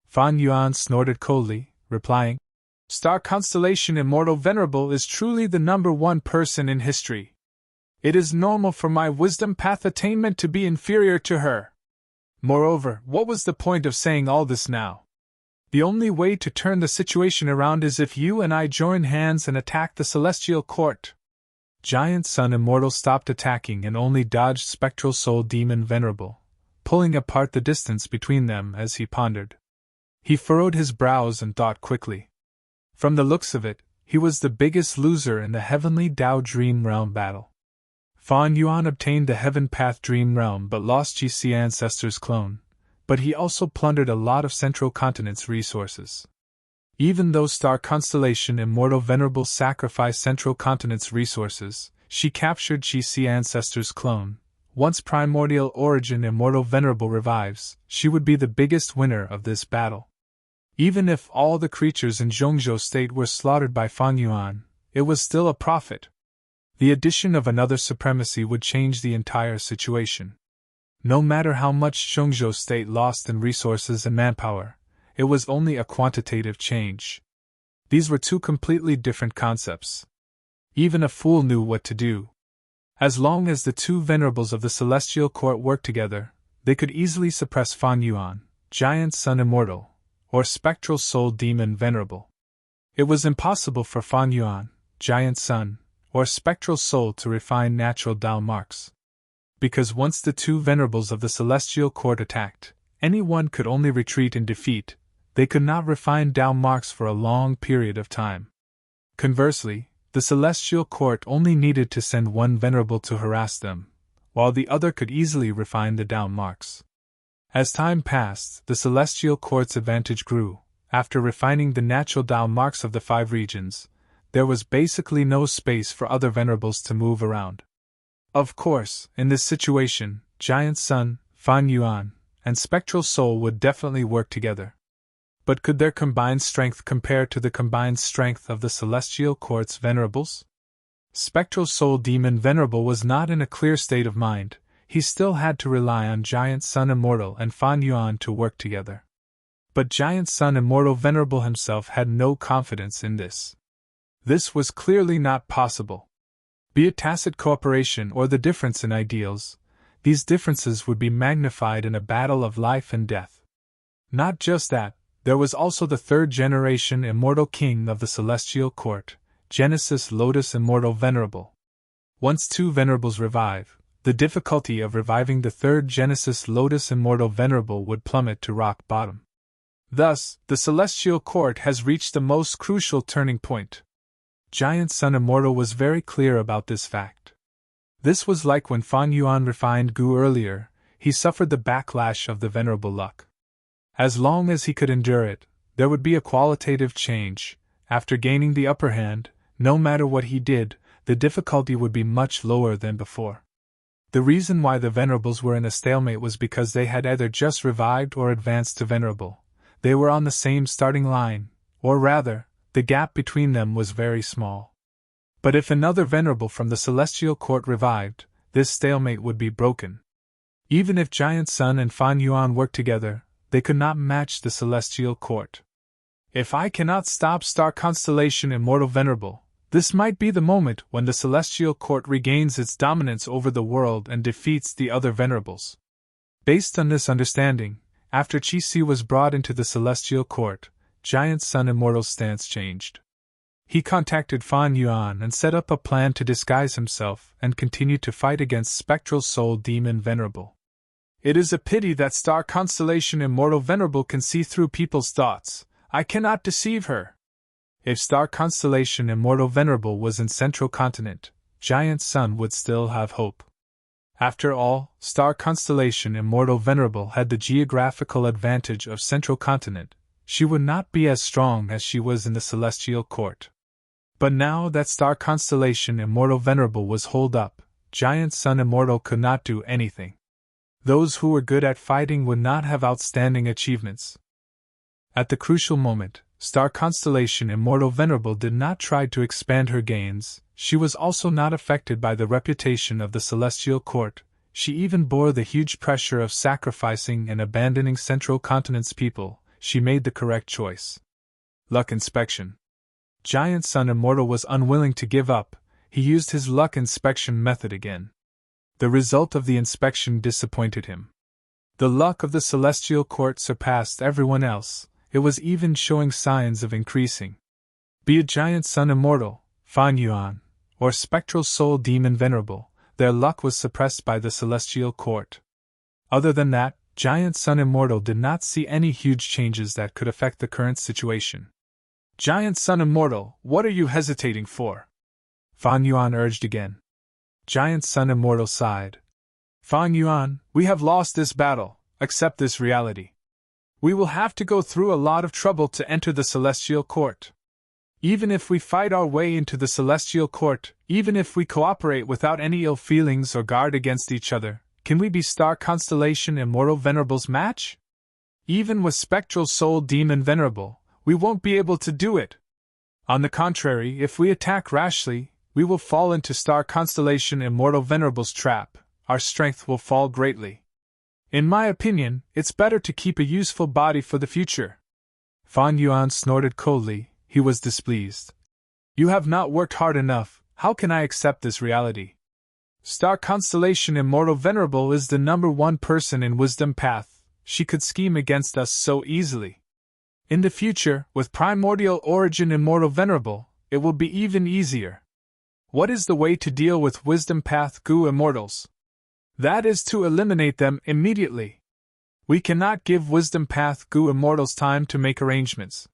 Fan Yuan snorted coldly, replying, Star Constellation Immortal Venerable is truly the #1 person in history. It is normal for my wisdom path attainment to be inferior to her. Moreover, what was the point of saying all this now? The only way to turn the situation around is if you and I join hands and attack the Celestial Court. Giant Sun Immortal stopped attacking and only dodged Spectral Soul Demon Venerable, pulling apart the distance between them as he pondered. He furrowed his brows and thought quickly. From the looks of it, he was the biggest loser in the Heavenly Dao Dream Realm battle. Fan Yuan obtained the Heaven Path Dream Realm but lost GC Ancestor's clone, but he also plundered a lot of Central Continent's resources. Even though Star Constellation Immortal Venerable sacrificed Central Continent's resources, she captured GC Ancestor's clone. Once Primordial Origin Immortal Venerable revives, she would be the biggest winner of this battle. Even if all the creatures in Zhongzhou State were slaughtered by Fan Yuan, it was still a profit. The addition of another supremacy would change the entire situation. No matter how much Zhongzhou State lost in resources and manpower, it was only a quantitative change. These were two completely different concepts. Even a fool knew what to do. As long as the two venerables of the Celestial Court worked together, they could easily suppress Fan Yuan, Giant Sun Immortal, or Spectral Soul Demon Venerable. It was impossible for Fan Yuan, Giant Sun, or Spectral Soul to refine natural Dao marks. Because once the two venerables of the Celestial Court attacked, anyone could only retreat in defeat. They could not refine Dao marks for a long period of time. Conversely, the Celestial Court only needed to send one venerable to harass them, while the other could easily refine the Dao marks. As time passed, the Celestial Court's advantage grew. After refining the natural Dao marks of the 5 regions, there was basically no space for other venerables to move around. Of course, in this situation, Giant Sun, Fan Yuan, and Spectral Soul would definitely work together. But could their combined strength compare to the combined strength of the Celestial Court's venerables? Spectral Soul Demon Venerable was not in a clear state of mind. He still had to rely on Giant Sun Immortal and Fan Yuan to work together. But Giant Sun Immortal Venerable himself had no confidence in this. This was clearly not possible. Be it tacit cooperation or the difference in ideals, these differences would be magnified in a battle of life and death. Not just that, there was also the 3rd generation Immortal King of the Celestial Court, Genesis Lotus Immortal Venerable. Once 2 venerables revive, the difficulty of reviving the 3rd Genesis Lotus Immortal Venerable would plummet to rock bottom. Thus, the Celestial Court has reached the most crucial turning point. Giant Sun Immortal was very clear about this fact. This was like when Fan Yuan refined Gu earlier, he suffered the backlash of the venerable luck. As long as he could endure it, there would be a qualitative change. After gaining the upper hand, no matter what he did, the difficulty would be much lower than before. The reason why the venerables were in a stalemate was because they had either just revived or advanced to venerable. They were on the same starting line, or rather, the gap between them was very small. But if another venerable from the Celestial Court revived, this stalemate would be broken. Even if Giant Sun and Fan Yuan worked together, they could not match the Celestial Court. If I cannot stop Star Constellation Immortal Venerable, this might be the moment when the Celestial Court regains its dominance over the world and defeats the other venerables. Based on this understanding, after Qi Si was brought into the Celestial Court, Giant Sun Immortal's stance changed. He contacted Fan Yuan and set up a plan to disguise himself and continue to fight against Spectral Soul Demon Venerable. It is a pity that Star Constellation Immortal Venerable can see through people's thoughts. I cannot deceive her. If Star Constellation Immortal Venerable was in Central Continent, Giant Sun would still have hope. After all, Star Constellation Immortal Venerable had the geographical advantage of Central Continent. She would not be as strong as she was in the Celestial Court. But now that Star Constellation Immortal Venerable was holed up, Giant Sun Immortal could not do anything. Those who were good at fighting would not have outstanding achievements. At the crucial moment, Star Constellation Immortal Venerable did not try to expand her gains. She was also not affected by the reputation of the Celestial Court. She even bore the huge pressure of sacrificing and abandoning Central Continent's people. She made the correct choice. Luck inspection. Giant Sun Immortal was unwilling to give up. He used his luck inspection method again. The result of the inspection disappointed him. The luck of the Celestial Court surpassed everyone else. It was even showing signs of increasing. Be it Giant Sun Immortal, Fan Yuan, or Spectral Soul Demon Venerable, their luck was suppressed by the Celestial Court. Other than that, Giant Sun Immortal did not see any huge changes that could affect the current situation. Giant Sun Immortal, what are you hesitating for? Fan Yuan urged again. Giant Sun Immortal sighed. Fan Yuan, we have lost this battle, accept this reality. We will have to go through a lot of trouble to enter the Celestial Court. Even if we fight our way into the Celestial Court, even if we cooperate without any ill feelings or guard against each other, can we be Star Constellation Immortal Venerable's match? Even with Spectral Soul Demon Venerable, we won't be able to do it. On the contrary, if we attack rashly, we will fall into Star Constellation Immortal Venerable's trap. Our strength will fall greatly. In my opinion, it's better to keep a useful body for the future. Fan Yuan snorted coldly. He was displeased. You have not worked hard enough. How can I accept this reality? Star Constellation Immortal Venerable is the #1 person in Wisdom Path. She could scheme against us so easily. In the future, with Primordial Origin Immortal Venerable, it will be even easier. What is the way to deal with Wisdom Path Gu Immortals? That is to eliminate them immediately. We cannot give Wisdom Path Gu Immortals time to make arrangements.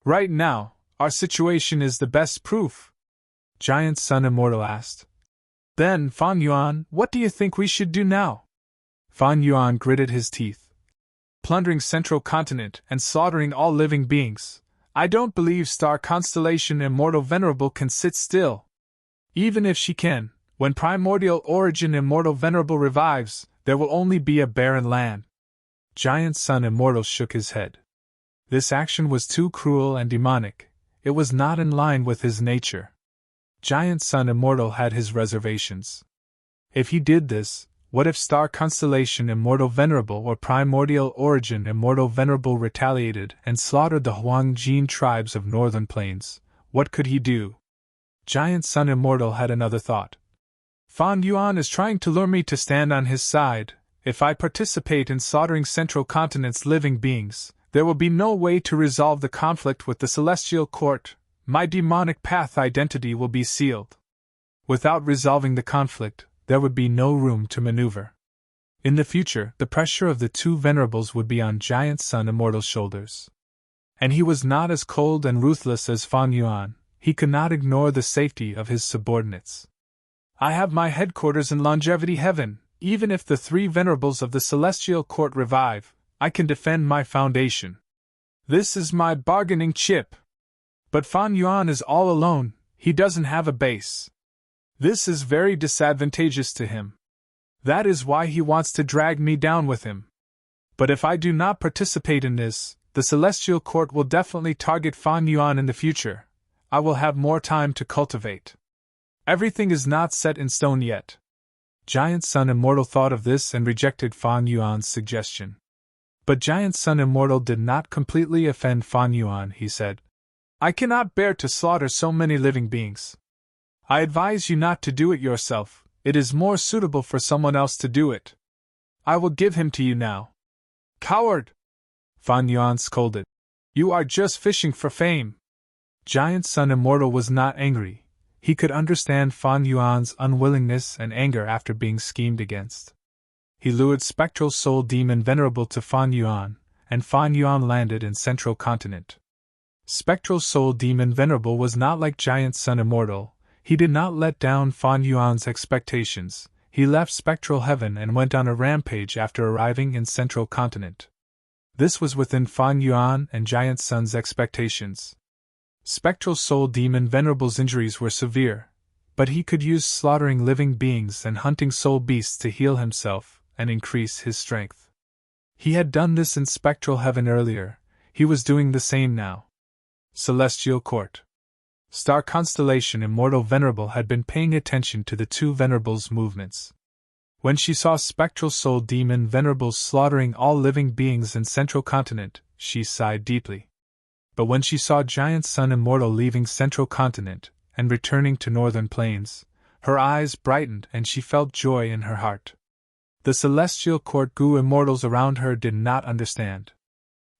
Right now, our situation is the best proof. Giant Sun Immortal asked. Then, Fan Yuan, what do you think we should do now? Fan Yuan gritted his teeth. Plundering Central Continent and slaughtering all living beings. I don't believe Star Constellation Immortal Venerable can sit still. Even if she can, when Primordial Origin Immortal Venerable revives, there will only be a barren land. Giant Sun Immortal shook his head. This action was too cruel and demonic. It was not in line with his nature. Giant Sun Immortal had his reservations. If he did this, what if Star Constellation Immortal Venerable or Primordial Origin Immortal Venerable retaliated and slaughtered the Huangjin tribes of Northern Plains? What could he do? Giant Sun Immortal had another thought. Fan Yuan is trying to lure me to stand on his side. If I participate in slaughtering Central Continent's living beings, there will be no way to resolve the conflict with the Celestial Court. My demonic path identity will be sealed. Without resolving the conflict, there would be no room to maneuver. In the future, the pressure of the two venerables would be on Giant Sun Immortal's shoulders. And he was not as cold and ruthless as Fan Yuan. He could not ignore the safety of his subordinates. I have my headquarters in Longevity Heaven. Even if the three venerables of the Celestial Court revive, I can defend my foundation. This is my bargaining chip. But Fan Yuan is all alone. He doesn't have a base. This is very disadvantageous to him. That is why he wants to drag me down with him. But if I do not participate in this, the Celestial Court will definitely target Fan Yuan in the future. I will have more time to cultivate. Everything is not set in stone yet. Giant Sun Immortal thought of this and rejected Fan Yuan's suggestion. But Giant Sun Immortal did not completely offend Fan Yuan, he said. I cannot bear to slaughter so many living beings. I advise you not to do it yourself. It is more suitable for someone else to do it. I will give him to you now. Coward! Fan Yuan scolded. You are just fishing for fame. Giant Sun Immortal was not angry. He could understand Fan Yuan's unwillingness and anger after being schemed against. He lured Spectral Soul Demon Venerable to Fan Yuan, and Fan Yuan landed in Central Continent. Spectral Soul Demon Venerable was not like Giant Sun Immortal. He did not let down Fan Yuan's expectations. He left Spectral Heaven and went on a rampage after arriving in Central Continent. This was within Fan Yuan and Giant Sun's expectations. Spectral Soul Demon Venerable's injuries were severe, but he could use slaughtering living beings and hunting soul beasts to heal himself and increase his strength. He had done this in Spectral Heaven earlier. He was doing the same now. Celestial Court. Star Constellation Immortal Venerable had been paying attention to the two venerables' movements. When she saw Spectral Soul Demon Venerable slaughtering all living beings in Central Continent, she sighed deeply. But when she saw Giant Sun Immortal leaving Central Continent and returning to Northern Plains, her eyes brightened and she felt joy in her heart. The Celestial Court Gu Immortals around her did not understand.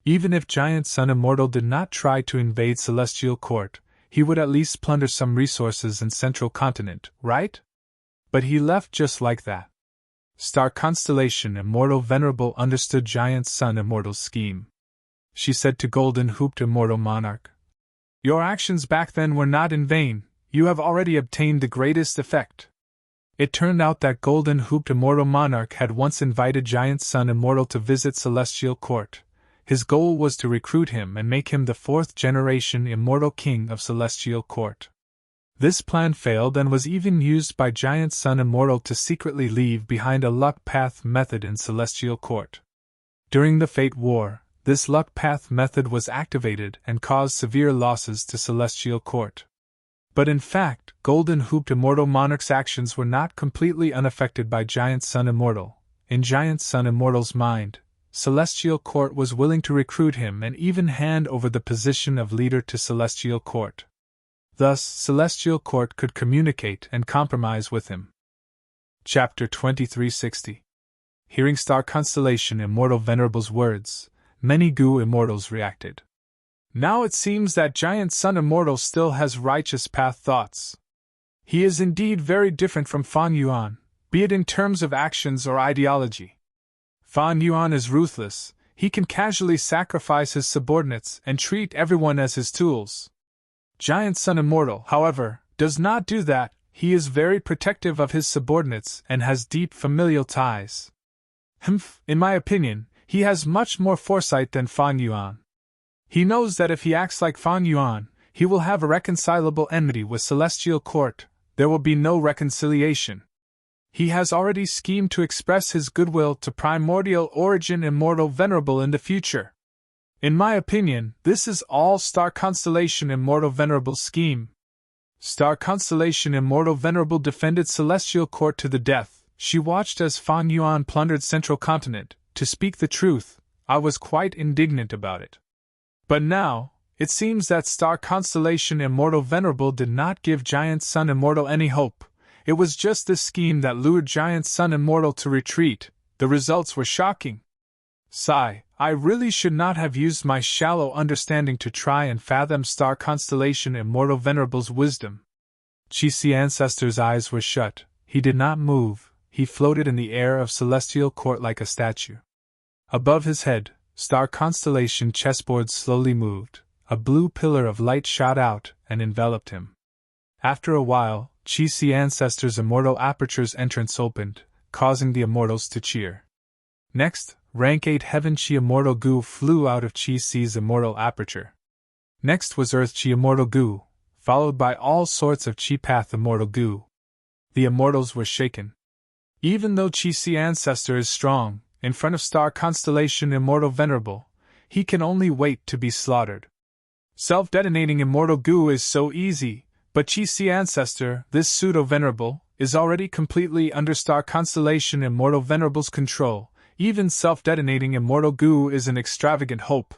Even if Giant Sun Immortal did not try to invade Celestial Court, he would at least plunder some resources in Central Continent, right? But he left just like that. Star Constellation Immortal Venerable understood Giant Sun Immortal's scheme. She said to Golden Hooped Immortal Monarch, Your actions back then were not in vain. You have already obtained the greatest effect. It turned out that golden-hooped immortal monarch had once invited giant sun immortal to visit celestial court. His goal was to recruit him and make him the fourth-generation immortal king of celestial court. This plan failed and was even used by giant sun immortal to secretly leave behind a luck path method in celestial court. During the Fate War, this luck path method was activated and caused severe losses to celestial court. But in fact, golden-hooped immortal monarch's actions were not completely unaffected by giant sun immortal. In giant sun immortal's mind, celestial court was willing to recruit him and even hand over the position of leader to celestial court. Thus, celestial court could communicate and compromise with him. Chapter 2360. Hearing star constellation immortal Venerable's words, many Gu immortals reacted. Now it seems that giant sun immortal still has righteous path thoughts. He is indeed very different from Fan Yuan, be it in terms of actions or ideology. Fan Yuan is ruthless, he can casually sacrifice his subordinates and treat everyone as his tools. Giant sun immortal, however, does not do that. He is very protective of his subordinates and has deep familial ties. In my opinion, he has much more foresight than Fan Yuan. He knows that if he acts like Fan Yuan, he will have irreconcilable enmity with celestial court. There will be no reconciliation. He has already schemed to express his goodwill to primordial origin immortal Venerable in the future. In my opinion, this is all Star Constellation Immortal Venerable's scheme. Star Constellation Immortal Venerable defended celestial court to the death. She watched as Fan Yuan plundered Central Continent. To speak the truth, I was quite indignant about it. But now, it seems that Star Constellation Immortal Venerable did not give Giant Sun Immortal any hope. It was just this scheme that lured Giant Sun Immortal to retreat. The results were shocking. Sigh, I really should not have used my shallow understanding to try and fathom Star Constellation Immortal Venerable's wisdom. Chi-Si Ancestor's eyes were shut. He did not move. He floated in the air of celestial court like a statue. Above his head, Star Constellation chessboard slowly moved. A blue pillar of light shot out and enveloped him. After a while, Chi-Si Ancestor's immortal aperture's entrance opened, causing the immortals to cheer. Next, Rank 8 Heaven Chi Immortal Gu flew out of Chi-Si's immortal aperture. Next was Earth Chi Immortal Gu, followed by all sorts of Chi Path Immortal Gu. The immortals were shaken. Even though Chi-Si Ancestor is strong, in front of Star Constellation Immortal Venerable, he can only wait to be slaughtered. Self-detonating Immortal Gu is so easy, but Chi-Si Ancestor, this pseudo-venerable, is already completely under Star Constellation Immortal Venerable's control. Even self-detonating Immortal Gu is an extravagant hope.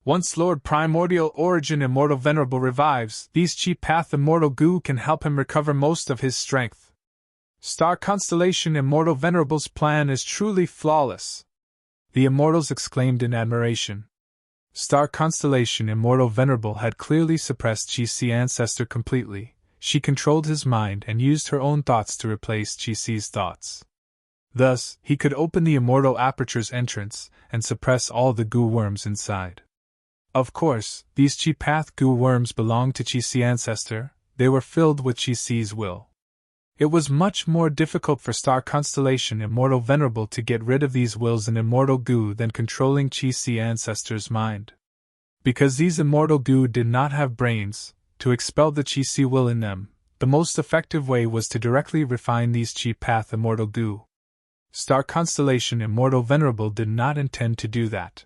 Once Lord Primordial Origin Immortal Venerable revives, these Chi Path Immortal Gu can help him recover most of his strength. Star Constellation Immortal Venerable's plan is truly flawless. The immortals exclaimed in admiration. Star Constellation Immortal Venerable had clearly suppressed Chi-Si Ancestor completely. She controlled his mind and used her own thoughts to replace Chi-Si's thoughts. Thus, he could open the immortal aperture's entrance and suppress all the Gu worms inside. Of course, these Chi Path Gu worms belonged to Chi-Si Ancestor. They were filled with Chi-Si's will. It was much more difficult for Star Constellation Immortal Venerable to get rid of these wills in Immortal Gu than controlling Chi-Si Ancestor's mind. Because these Immortal Gu did not have brains, to expel the Chi-Si will in them, the most effective way was to directly refine these Chi Path Immortal Gu. Star Constellation Immortal Venerable did not intend to do that.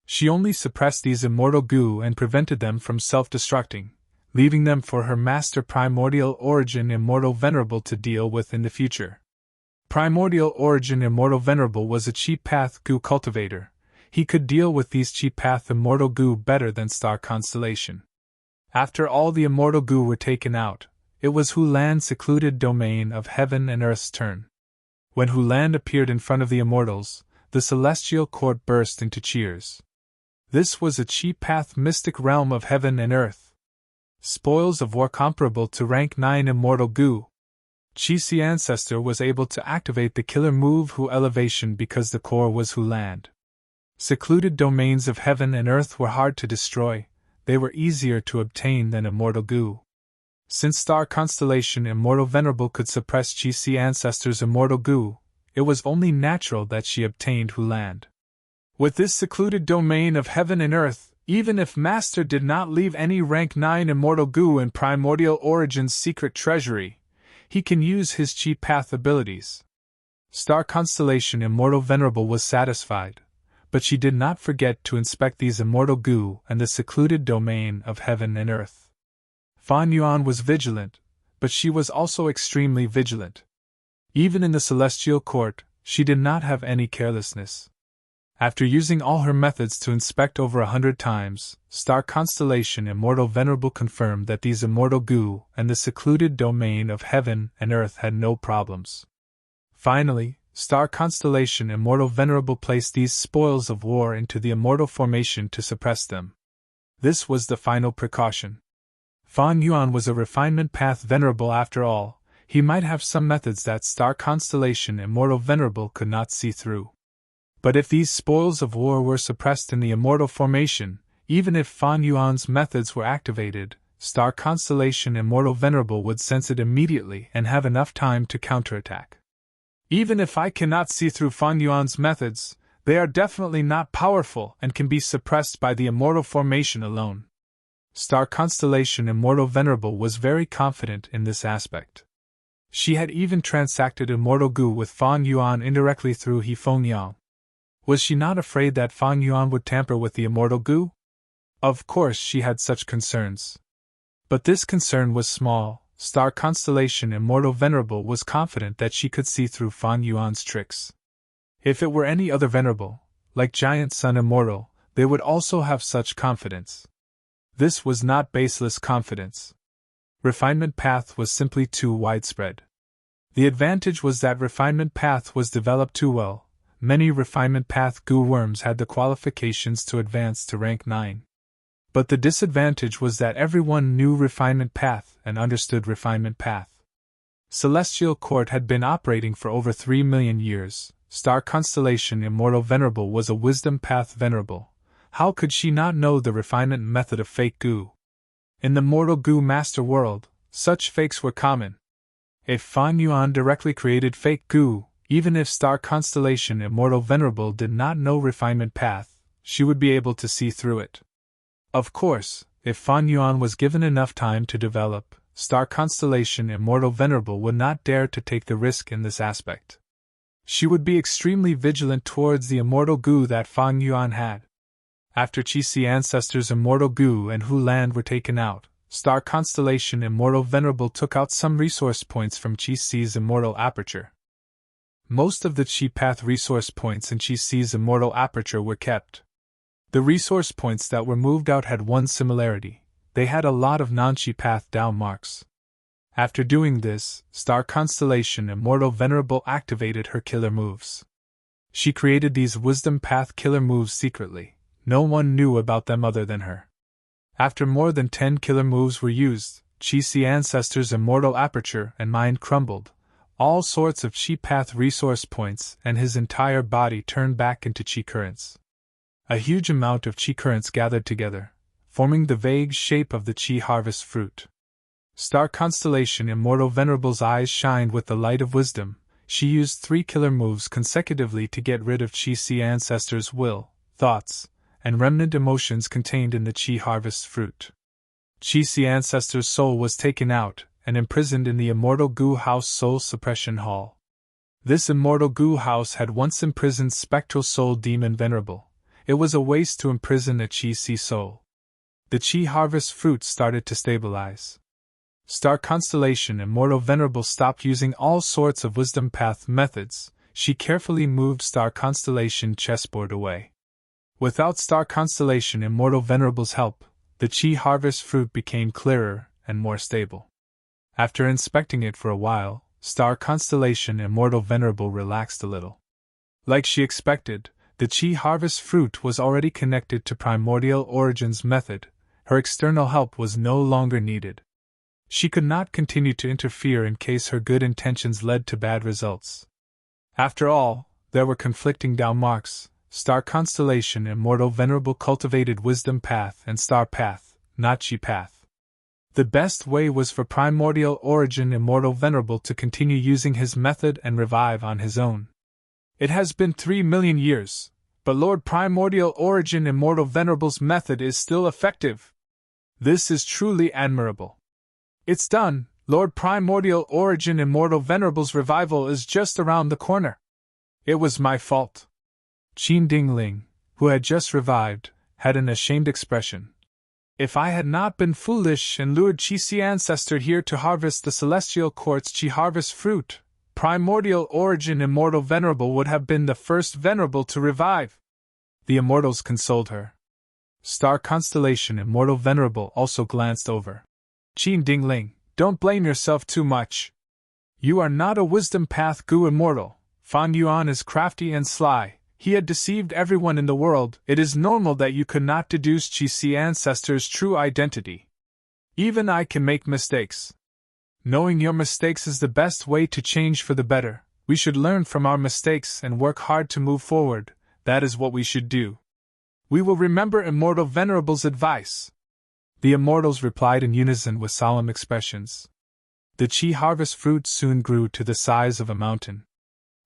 She only suppressed these Immortal Gu and prevented them from self-destructing, leaving them for her Master Primordial Origin Immortal Venerable to deal with in the future. Primordial Origin Immortal Venerable was a Chi Path Gu cultivator. He could deal with these Chi Path Immortal Gu better than Star Constellation. After all the Immortal Gu were taken out, it was Hulan's secluded domain of heaven and earth's turn. When Hulan appeared in front of the immortals, the celestial court burst into cheers. This was a Chi Path mystic realm of heaven and earth. Spoils of war comparable to rank 9 Immortal Gu. Chi-Si Ancestor was able to activate the killer move Hu Elevation because the core was Hulan. Secluded domains of heaven and earth were hard to destroy, they were easier to obtain than Immortal Gu. Since star constellation Immortal Venerable could suppress Chi-Si ancestors' immortal goo, it was only natural that she obtained Huland. With this secluded domain of heaven and earth, even if Master did not leave any rank 9 immortal goo in Primordial Origin's secret treasury, he can use his Chi Path abilities. Star constellation Immortal Venerable was satisfied, but she did not forget to inspect these immortal goo and the secluded domain of heaven and earth. Fan Yuan was vigilant, but she was also extremely vigilant. Even in the celestial court, she did not have any carelessness. After using all her methods to inspect over 100 times, star constellation Immortal Venerable confirmed that these immortal goo and the secluded domain of heaven and earth had no problems. Finally, star constellation Immortal Venerable placed these spoils of war into the immortal formation to suppress them. This was the final precaution. Fan Yuan was a refinement path venerable after all. He might have some methods that star constellation Immortal Venerable could not see through. But if these spoils of war were suppressed in the immortal formation, even if Fan Yuan's methods were activated, star constellation Immortal Venerable would sense it immediately and have enough time to counterattack. Even if I cannot see through Fan Yuan's methods, they are definitely not powerful and can be suppressed by the immortal formation alone. Star constellation Immortal Venerable was very confident in this aspect. She had even transacted immortal goo with Fan Yuan indirectly through He Feng Yang. Was she not afraid that Fan Yuan would tamper with the immortal goo? Of course she had such concerns. But this concern was small. Star constellation Immortal Venerable was confident that she could see through Fan Yuan's tricks. If it were any other venerable, like Giant Sun Immortal, they would also have such confidence. This was not baseless confidence. Refinement path was simply too widespread. The advantage was that refinement path was developed too well. Many refinement path goo worms had the qualifications to advance to rank 9. But the disadvantage was that everyone knew refinement path and understood refinement path. Celestial Court had been operating for over 3 million years. Star constellation Immortal Venerable was a wisdom path venerable. How could she not know the refinement method of fake goo? In the mortal goo master world, such fakes were common. If Fan Yuan directly created fake goo, even if star constellation Immortal Venerable did not know refinement path, she would be able to see through it. Of course, if Fan Yuan was given enough time to develop, star constellation Immortal Venerable would not dare to take the risk in this aspect. She would be extremely vigilant towards the immortal goo that Fan Yuan had. After Chi-Si ancestors Immortal Goo and Huland were taken out, star constellation Immortal Venerable took out some resource points from Chi-Si's immortal aperture. Most of the Chi Path resource points in Chi-Si's immortal aperture were kept. The resource points that were moved out had one similarity: they had a lot of non-Chi Path down marks. After doing this, star constellation Immortal Venerable activated her killer moves. She created these wisdom path killer moves secretly. No one knew about them other than her. After more than 10 killer moves were used, Chi-Si ancestors' immortal aperture and mind crumbled. All sorts of Chi Path resource points and his entire body turned back into Chi currents. A huge amount of Chi currents gathered together, forming the vague shape of the Chi harvest fruit. Star constellation Immortal Venerable's eyes shined with the light of wisdom. She used 3 killer moves consecutively to get rid of Chi-Si ancestors' will, thoughts, and remnant emotions contained in the Chi harvest fruit. Chi-Si ancestor's soul was taken out and imprisoned in the Immortal Goo House Soul Suppression Hall. This Immortal Goo House had once imprisoned Spectral Soul Demon Venerable. It was a waste to imprison a Chi-Si soul. The Chi harvest fruit started to stabilize. Star constellation Immortal Venerable stopped using all sorts of wisdom path methods. She carefully moved star constellation chessboard away. Without star constellation Immortal Venerable's help, the Chi harvest fruit became clearer and more stable. After inspecting it for a while, star constellation Immortal Venerable relaxed a little. Like she expected, the Chi harvest fruit was already connected to Primordial Origin's method. Her external help was no longer needed. She could not continue to interfere in case her good intentions led to bad results. After all, there were conflicting down marks. Star constellation Immortal Venerable cultivated wisdom path and star path, not Chi path. The best way was for Primordial Origin Immortal Venerable to continue using his method and revive on his own. It has been 3 million years, but Lord Primordial Origin Immortal Venerable's method is still effective. This is truly admirable. It's done. Lord Primordial Origin Immortal Venerable's revival is just around the corner. It was my fault. Qin Dingling, who had just revived, had an ashamed expression. If I had not been foolish and lured Qi ancestor here to harvest the celestial quartz Qi harvest fruit, Primordial Origin Immortal Venerable would have been the first venerable to revive. The immortals consoled her. Star Constellation Immortal Venerable also glanced over. Qin Dingling, don't blame yourself too much. You are not a wisdom path Gu immortal. Fan Yuan is crafty and sly. He had deceived everyone in the world. It is normal that you could not deduce Qi ancestor's true identity. Even I can make mistakes. Knowing your mistakes is the best way to change for the better. We should learn from our mistakes and work hard to move forward. That is what we should do. We will remember Immortal Venerable's advice. The immortals replied in unison with solemn expressions. The Qi harvest fruit soon grew to the size of a mountain.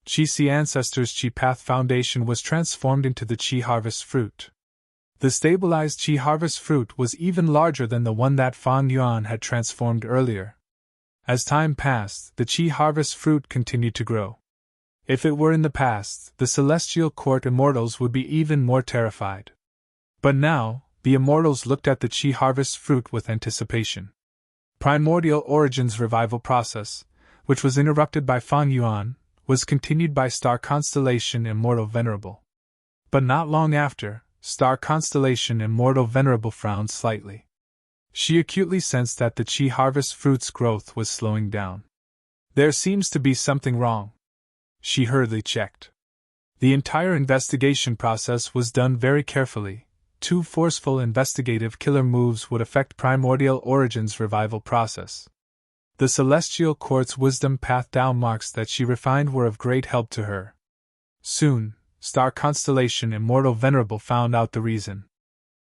Qi ancestors' Qi path foundation was transformed into the Qi harvest fruit. The stabilized Qi harvest fruit was even larger than the one that Fan Yuan had transformed earlier. As time passed, the Qi harvest fruit continued to grow. If it were in the past, the celestial court immortals would be even more terrified. But now, the immortals looked at the Qi harvest fruit with anticipation. Primordial Origin's revival process, which was interrupted by Fan Yuan, was continued by Star Constellation Immortal Venerable. But not long after, Star Constellation Immortal Venerable frowned slightly. She acutely sensed that the Qi harvest fruit's growth was slowing down. There seems to be something wrong. She hurriedly checked. The entire investigation process was done very carefully. 2 forceful investigative killer moves would affect Primordial Origin's revival process. The celestial quartz wisdom path Tao marks that she refined were of great help to her. Soon, Star Constellation Immortal Venerable found out the reason.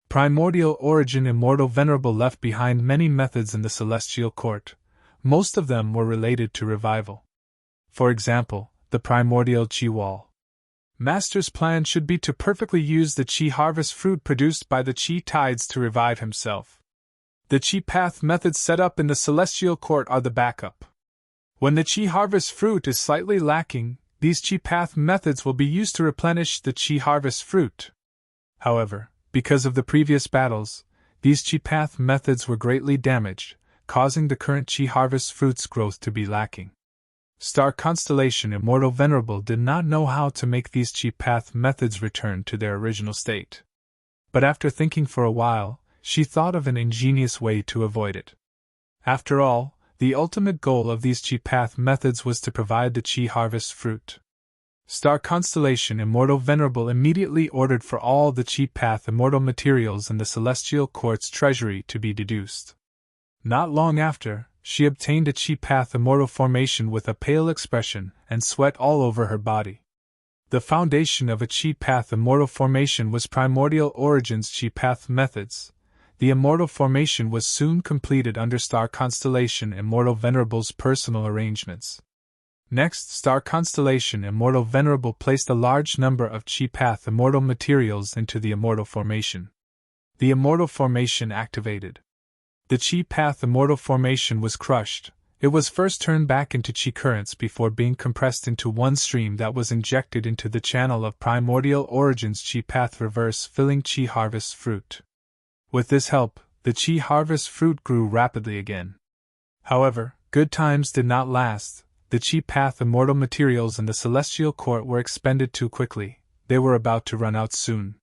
Primordial Origin Immortal Venerable left behind many methods in the celestial court. Most of them were related to revival. For example, the primordial Qi wall. Master's plan should be to perfectly use the Qi harvest fruit produced by the Qi tides to revive himself. The Qi path methods set up in the celestial court are the backup. When the Qi harvest fruit is slightly lacking, these Qi path methods will be used to replenish the Qi harvest fruit. However, because of the previous battles, these Qi path methods were greatly damaged, causing the current Qi harvest fruit's growth to be lacking. Star Constellation Immortal Venerable did not know how to make these Qi path methods return to their original state. But after thinking for a while, she thought of an ingenious way to avoid it. After all, the ultimate goal of these Qi path methods was to provide the Qi harvest fruit. Star Constellation Immortal Venerable immediately ordered for all the Qi path immortal materials in the celestial court's treasury to be deduced. Not long after, she obtained a Qi path immortal formation with a pale expression and sweat all over her body. The foundation of a Qi path immortal formation was Primordial Origin's Qi path methods. The immortal formation was soon completed under Star Constellation Immortal Venerable's personal arrangements. Next, Star Constellation Immortal Venerable placed a large number of Qi path immortal materials into the immortal formation. The immortal formation activated. The Qi path immortal formation was crushed. It was first turned back into Qi currents before being compressed into one stream that was injected into the channel of Primordial Origin's Qi path reverse filling Qi harvest fruit. With this help, the Qi harvest fruit grew rapidly again. However, good times did not last. The Qi path immortal materials in the celestial court were expended too quickly. They were about to run out soon.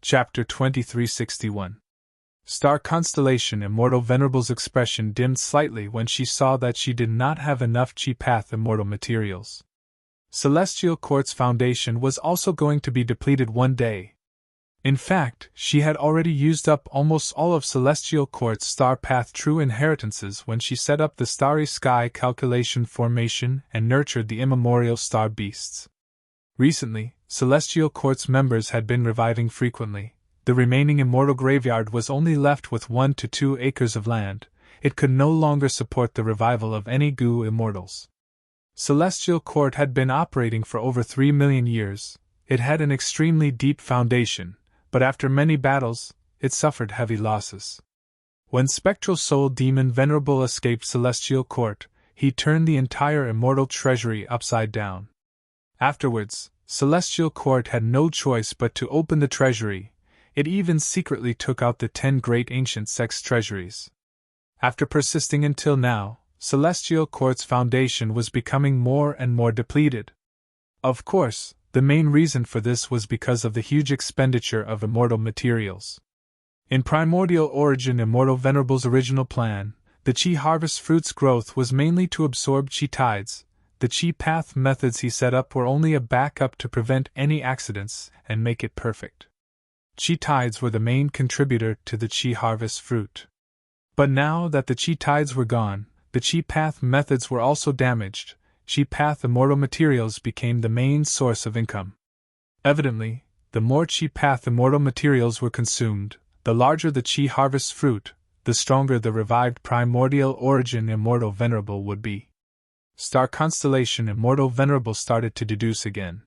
Chapter 2361. Star Constellation Immortal Venerable's expression dimmed slightly when she saw that she did not have enough Qi path immortal materials. Celestial Court's foundation was also going to be depleted one day. In fact, she had already used up almost all of Celestial Court's Star Path true inheritances when she set up the Starry Sky calculation formation and nurtured the immemorial star beasts. Recently, Celestial Court's members had been reviving frequently. The remaining immortal graveyard was only left with 1 to 2 acres of land, it could no longer support the revival of any goo immortals. Celestial Court had been operating for over 3 million years. It had an extremely deep foundation, but after many battles, it suffered heavy losses. When Spectral Soul Demon Venerable escaped Celestial Court, he turned the entire immortal treasury upside down. Afterwards, Celestial Court had no choice but to open the treasury. It even secretly took out the 10 great ancient sex treasuries. After persisting until now, Celestial Court's foundation was becoming more and more depleted. Of course, the main reason for this was because of the huge expenditure of immortal materials. In Primordial Origin Immortal Venerable's original plan, the Chi Harvest Fruit's growth was mainly to absorb Chi tides. The Chi path methods he set up were only a backup to prevent any accidents and make it perfect. Chi tides were the main contributor to the Chi Harvest Fruit. But now that the Chi tides were gone, the Chi path methods were also damaged. Chi path immortal materials became the main source of income. Evidently, the more Chi path immortal materials were consumed, the larger the Chi Harvest Fruit, the stronger the revived Primordial Origin Immortal Venerable would be. Star Constellation Immortal Venerable started to deduce again.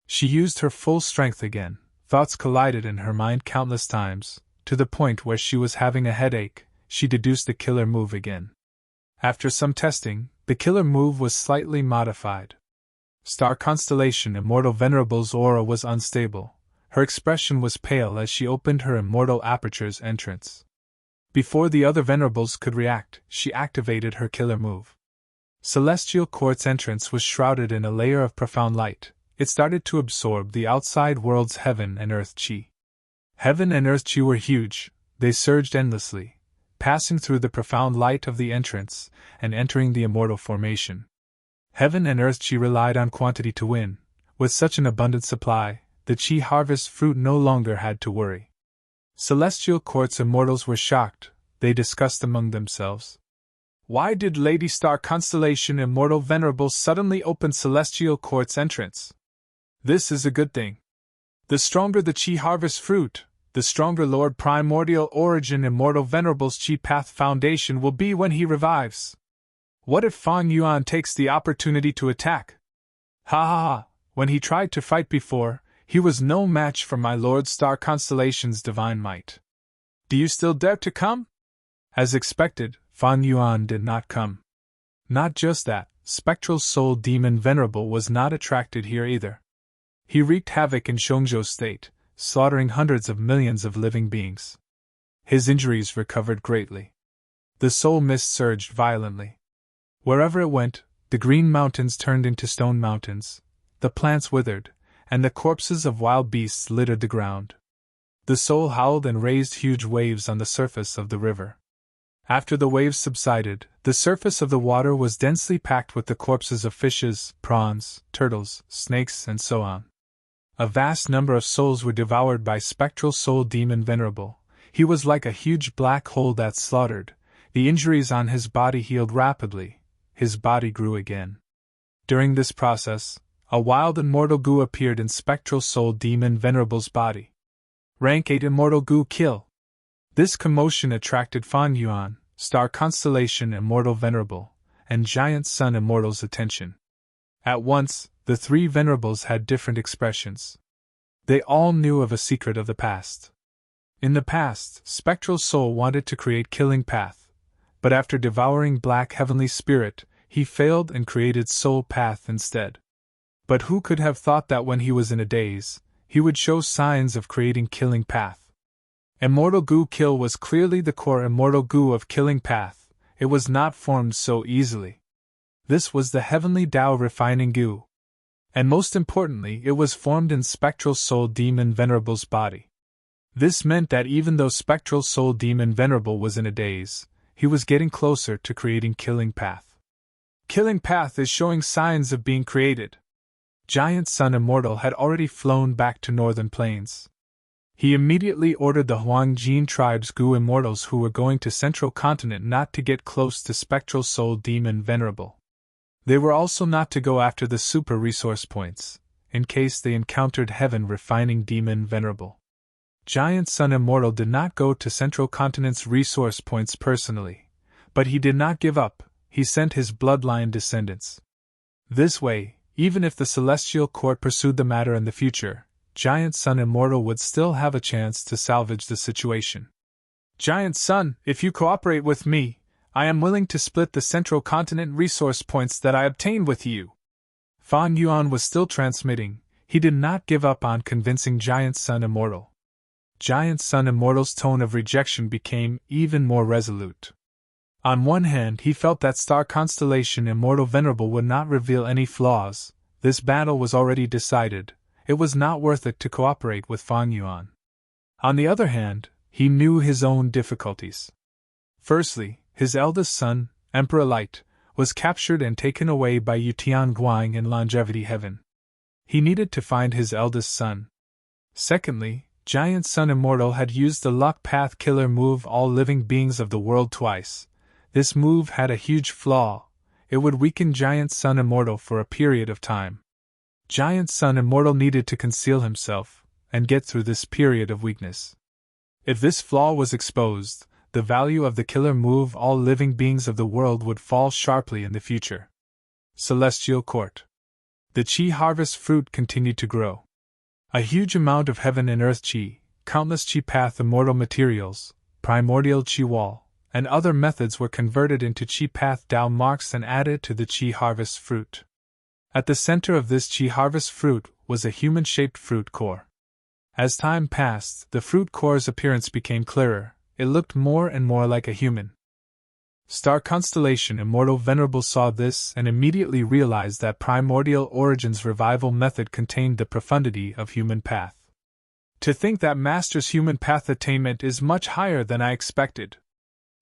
She used her full strength again. Thoughts collided in her mind countless times, to the point where she was having a headache. She deduced the killer move again. After some testing, the killer move was slightly modified. Star Constellation Immortal Venerable's aura was unstable. Her expression was pale as she opened her Immortal Aperture's entrance. Before the other Venerables could react, she activated her killer move. Celestial Court's entrance was shrouded in a layer of profound light. It started to absorb the outside world's heaven and earth chi. Heaven and earth chi were huge. They surged endlessly, passing through the profound light of the entrance and entering the immortal formation. Heaven and earth chi relied on quantity to win. With such an abundant supply, the Chi Harvest Fruit no longer had to worry. Celestial Court's immortals were shocked. They discussed among themselves. Why did Lady Star Constellation Immortal Venerable suddenly open Celestial Court's entrance? This is a good thing. The stronger the Chi Harvest Fruit, the stronger Lord Primordial Origin Immortal Venerable's Chi Path Foundation will be when he revives. What if Fang Yuan takes the opportunity to attack? Ha ha ha, when he tried to fight before, he was no match for my Lord Star Constellation's divine might. Do you still dare to come? As expected, Fang Yuan did not come. Not just that, Spectral Soul Demon Venerable was not attracted here either. He wreaked havoc in Shongzhou State, slaughtering hundreds of millions of living beings. His injuries recovered greatly. The soul mist surged violently. Wherever it went, the green mountains turned into stone mountains, the plants withered, and the corpses of wild beasts littered the ground. The soul howled and raised huge waves on the surface of the river. After the waves subsided, the surface of the water was densely packed with the corpses of fishes, prawns, turtles, snakes, and so on. A vast number of souls were devoured by Spectral Soul Demon Venerable. He was like a huge black hole that slaughtered. The injuries on his body healed rapidly. His body grew again. During this process, a wild immortal goo appeared in Spectral Soul Demon Venerable's body. Rank 8 Immortal Goo Kill. This commotion attracted Fan Yuan, Star Constellation Immortal Venerable, and Giant Sun Immortal's attention. At once, the three Venerables had different expressions. They all knew of a secret of the past. In the past, Spectral Soul wanted to create Killing Path, but after devouring Black Heavenly Spirit, he failed and created Soul Path instead. But who could have thought that when he was in a daze, he would show signs of creating Killing Path? Immortal Goo Kill was clearly the core Immortal Goo of Killing Path. It was not formed so easily. This was the Heavenly Tao Refining Goo. And most importantly, it was formed in Spectral Soul Demon Venerable's body. This meant that even though Spectral Soul Demon Venerable was in a daze, he was getting closer to creating Killing Path. Killing Path is showing signs of being created. Giant Sun Immortal had already flown back to Northern Plains. He immediately ordered the Huangjin tribe's Goo Immortals who were going to Central Continent not to get close to Spectral Soul Demon Venerable. They were also not to go after the super resource points, in case they encountered Heaven Refining Demon Venerable. Giant Sun Immortal did not go to Central Continent's resource points personally, But he did not give up, he sent his bloodline descendants. This way, even if the celestial court pursued the matter in the future, Giant Sun Immortal would still have a chance to salvage the situation. Giant Sun, if you cooperate with me, I am willing to split the central continent resource points that I obtained with you. Fan Yuan was still transmitting. He did not give up on convincing Giant Sun Immortal. Giant Sun Immortal's tone of rejection became even more resolute. On one hand, he felt that star constellation Immortal Venerable would not reveal any flaws. This battle was already decided. It was not worth it to cooperate with Fan Yuan. On the other hand, he knew his own difficulties. Firstly, his eldest son, Emperor Light, was captured and taken away by Yutian Guang in Longevity Heaven. He needed to find his eldest son. Secondly, Giant Sun Immortal had used the Luck Path Killer move all living beings of the world twice. This move had a huge flaw. It would weaken Giant Sun Immortal for a period of time. Giant Sun Immortal needed to conceal himself and get through this period of weakness. If this flaw was exposed, the value of the killer move all living beings of the world would fall sharply in the future. Celestial Court. The Qi harvest fruit continued to grow. A huge amount of heaven and earth Qi, countless Qi path immortal materials, primordial Qi wall, and other methods were converted into Qi path Dao marks and added to the Qi harvest fruit. At the center of this Qi harvest fruit was a human-shaped fruit core. As time passed, the fruit core's appearance became clearer. It looked more and more like a human. Star Constellation Immortal Venerable saw this and immediately realized that Primordial Origin's revival method contained the profundity of human path. To think that Master's human path attainment is much higher than I expected.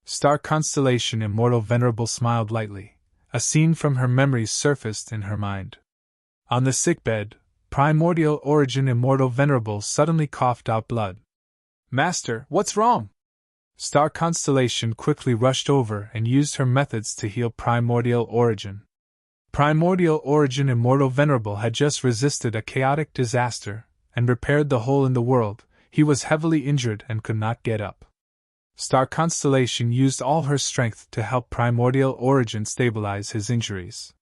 Star Constellation Immortal Venerable smiled lightly. A scene from her memories surfaced in her mind. On the sickbed, Primordial Origin Immortal Venerable suddenly coughed out blood. Master, what's wrong? Star Constellation quickly rushed over and used her methods to heal Primordial Origin. Primordial Origin Immortal Venerable had just resisted a chaotic disaster and repaired the hole in the world. He was heavily injured and could not get up. Star Constellation used all her strength to help Primordial Origin stabilize his injuries.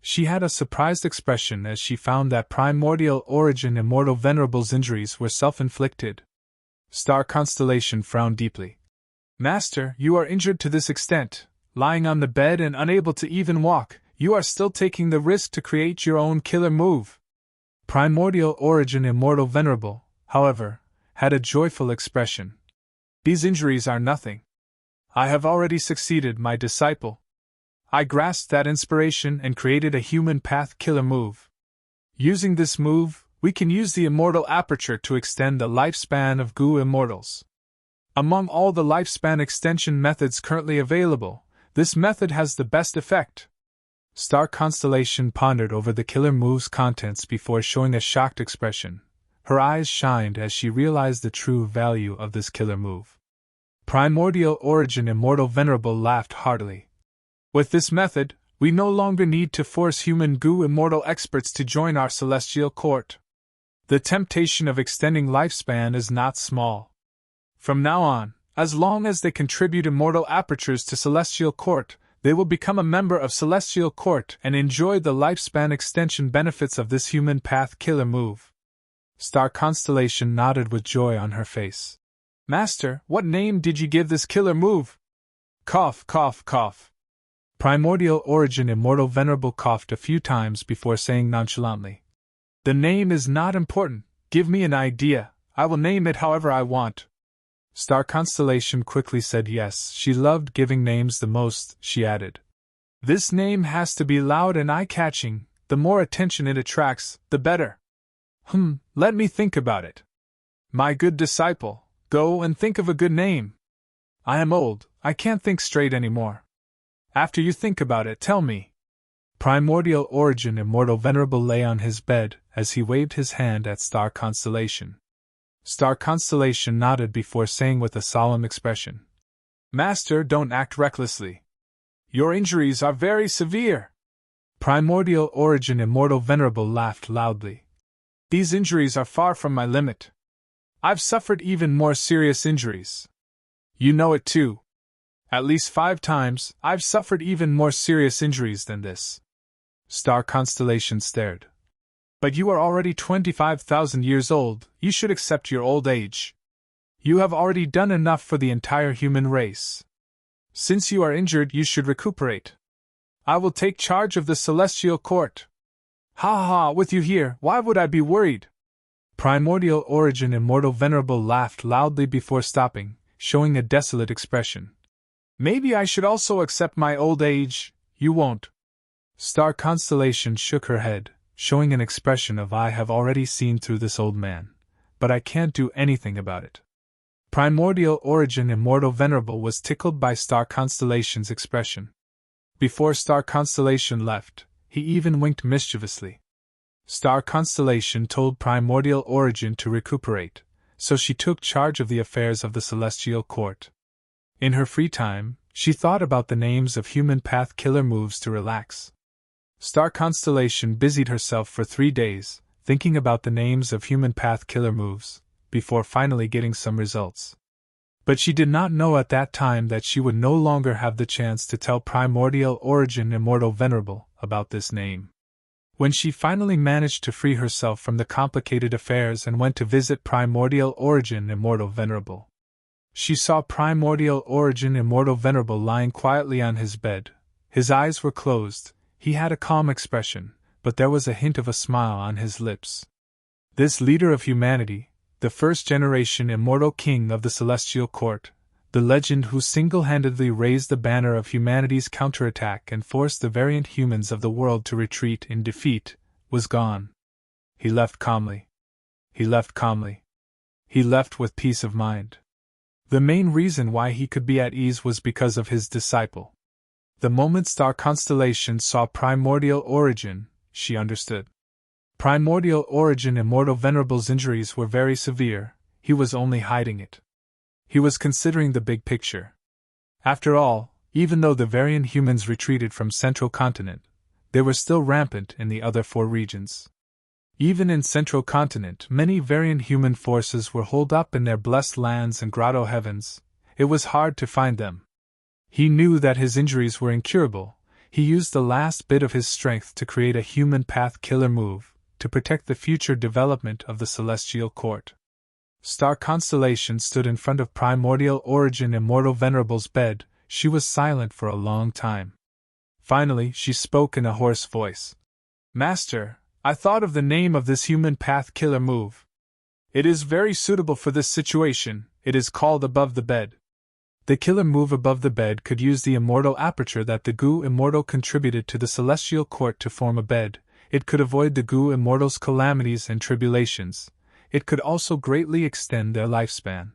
She had a surprised expression as she found that Primordial Origin Immortal Venerable's injuries were self-inflicted. Star Constellation frowned deeply. Master, you are injured to this extent, lying on the bed and unable to even walk. You are still taking the risk to create your own killer move. Primordial Origin Immortal Venerable, however, had a joyful expression. These injuries are nothing. I have already succeeded, my disciple. I grasped that inspiration and created a human path killer move. Using this move, we can use the immortal aperture to extend the lifespan of Gu immortals. Among all the lifespan extension methods currently available, this method has the best effect. Star Constellation pondered over the killer move's contents before showing a shocked expression. Her eyes shined as she realized the true value of this killer move. Primordial Origin Immortal Venerable laughed heartily. With this method, we no longer need to force human Gu immortal experts to join our celestial court. The temptation of extending lifespan is not small. From now on, as long as they contribute immortal apertures to Celestial Court, they will become a member of Celestial Court and enjoy the lifespan extension benefits of this human path killer move. Star Constellation nodded with joy on her face. Master, what name did you give this killer move? Cough, cough, cough. Primordial Origin Immortal Venerable coughed a few times before saying nonchalantly. The name is not important. Give me an idea. I will name it however I want. Star Constellation quickly said yes. She loved giving names the most, she added. This name has to be loud and eye-catching. The more attention it attracts, the better. Let me think about it. My good disciple, go and think of a good name. I am old, I can't think straight anymore. After you think about it, tell me. Primordial Origin Immortal Venerable lay on his bed as he waved his hand at Star Constellation. Star Constellation nodded before saying with a solemn expression. Master, don't act recklessly. Your injuries are very severe. Primordial Origin Immortal Venerable laughed loudly. These injuries are far from my limit. I've suffered even more serious injuries. You know it too. At least 5 times, I've suffered even more serious injuries than this. Star Constellation stared. But you are already 25,000 years old, you should accept your old age. You have already done enough for the entire human race. Since you are injured, you should recuperate. I will take charge of the celestial court. Ha ha ha, with you here, why would I be worried? Primordial Origin Immortal Venerable laughed loudly before stopping, showing a desolate expression. Maybe I should also accept my old age. You won't. Star Constellation shook her head, showing an expression of I have already seen through this old man, but I can't do anything about it. Primordial Origin Immortal Venerable was tickled by Star Constellation's expression. Before Star Constellation left, he even winked mischievously. Star Constellation told Primordial Origin to recuperate, so she took charge of the affairs of the Celestial Court. In her free time, she thought about the names of human path killer moves to relax. Star Constellation busied herself for 3 days, thinking about the names of human path killer moves, before finally getting some results. But she did not know at that time that she would no longer have the chance to tell Primordial Origin Immortal Venerable about this name. When she finally managed to free herself from the complicated affairs and went to visit Primordial Origin Immortal Venerable, she saw Primordial Origin Immortal Venerable lying quietly on his bed. His eyes were closed, he had a calm expression, but there was a hint of a smile on his lips. This leader of humanity, the first-generation immortal king of the Celestial Court, the legend who single-handedly raised the banner of humanity's counterattack and forced the variant humans of the world to retreat in defeat, was gone. He left calmly. He left calmly. He left with peace of mind. The main reason why he could be at ease was because of his disciple. The moment Star Constellation saw Primordial Origin, she understood. Primordial Origin Immortal Venerable's injuries were very severe, he was only hiding it. He was considering the big picture. After all, even though the Varian humans retreated from Central Continent, they were still rampant in the other 4 regions. Even in Central Continent, many Varian human forces were holed up in their blessed lands and grotto heavens. It was hard to find them. He knew that his injuries were incurable. He used the last bit of his strength to create a human path killer move, to protect the future development of the Celestial Court. Star Constellation stood in front of Primordial Origin Immortal Venerable's bed. She was silent for a long time. Finally, she spoke in a hoarse voice. Master, I thought of the name of this human path killer move. It is very suitable for this situation. It is called Above the Bed. The killer move above the bed could use the immortal aperture that the Gu Immortal contributed to the Celestial Court to form a bed. It could avoid the Gu Immortal's calamities and tribulations. It could also greatly extend their lifespan.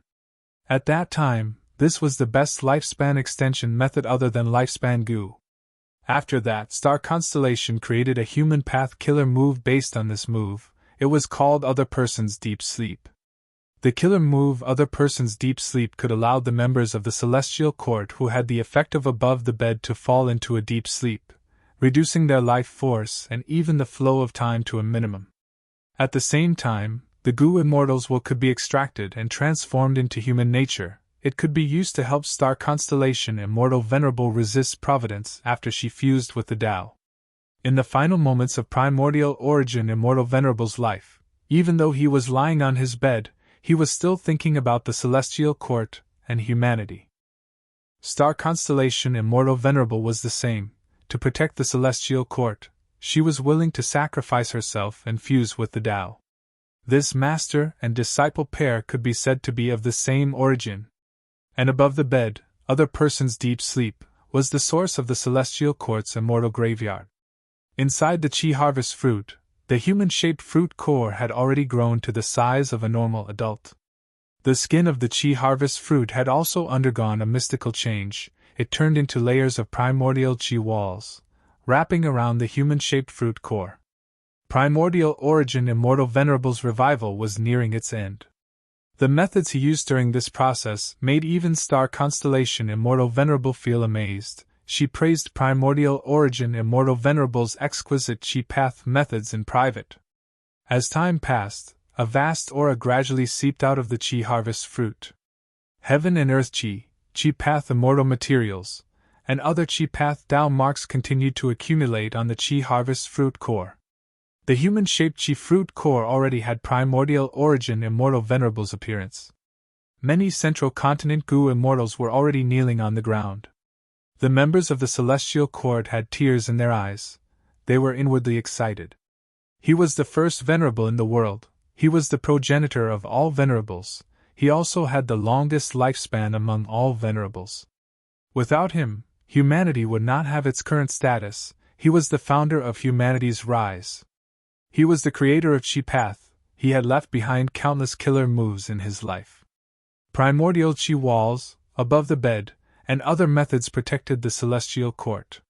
At that time, this was the best lifespan extension method other than lifespan Gu. After that, Star Constellation created a human path killer move based on this move. It was called Other Person's Deep Sleep. The killer move Other Person's Deep Sleep could allow the members of the Celestial Court who had the effect of above the bed to fall into a deep sleep, reducing their life force and even the flow of time to a minimum. At the same time, the Gu Immortals could be extracted and transformed into human nature. It could be used to help Star Constellation Immortal Venerable resist Providence after she fused with the Tao. In the final moments of Primordial Origin Immortal Venerable's life, even though he was lying on his bed, he was still thinking about the Celestial Court and humanity. Star Constellation Immortal Venerable was the same. To protect the Celestial Court, she was willing to sacrifice herself and fuse with the Tao. This master and disciple pair could be said to be of the same origin. And above the bed, Other Person's Deep Sleep, was the source of the Celestial Court's immortal graveyard. Inside the Chi Harvest fruit, the human-shaped fruit core had already grown to the size of a normal adult. The skin of the Chi Harvest fruit had also undergone a mystical change. It turned into layers of primordial Chi walls, wrapping around the human-shaped fruit core. Primordial Origin Immortal Venerable's revival was nearing its end. The methods he used during this process made even Star Constellation Immortal Venerable feel amazed. She praised Primordial Origin Immortal Venerable's exquisite Chi path methods in private. As time passed, a vast aura gradually seeped out of the Chi Harvest fruit. Heaven and Earth Chi, Chi Path immortal materials, and other Chi Path Dao marks continued to accumulate on the Chi Harvest fruit core. The human-shaped Chi fruit core already had primordial origin immortal venerables appearance. Many Central Continent Gu immortals were already kneeling on the ground. The members of the celestial court had tears in their eyes. They were inwardly excited. He was the first venerable in the world. He was the progenitor of all venerables. He also had the longest lifespan among all venerables. Without him, humanity would not have its current status. He was the founder of humanity's rise. He was the creator of Chi Path. He had left behind countless killer moves in his life. Primordial Chi walls, above the bed, and other methods protected the celestial court.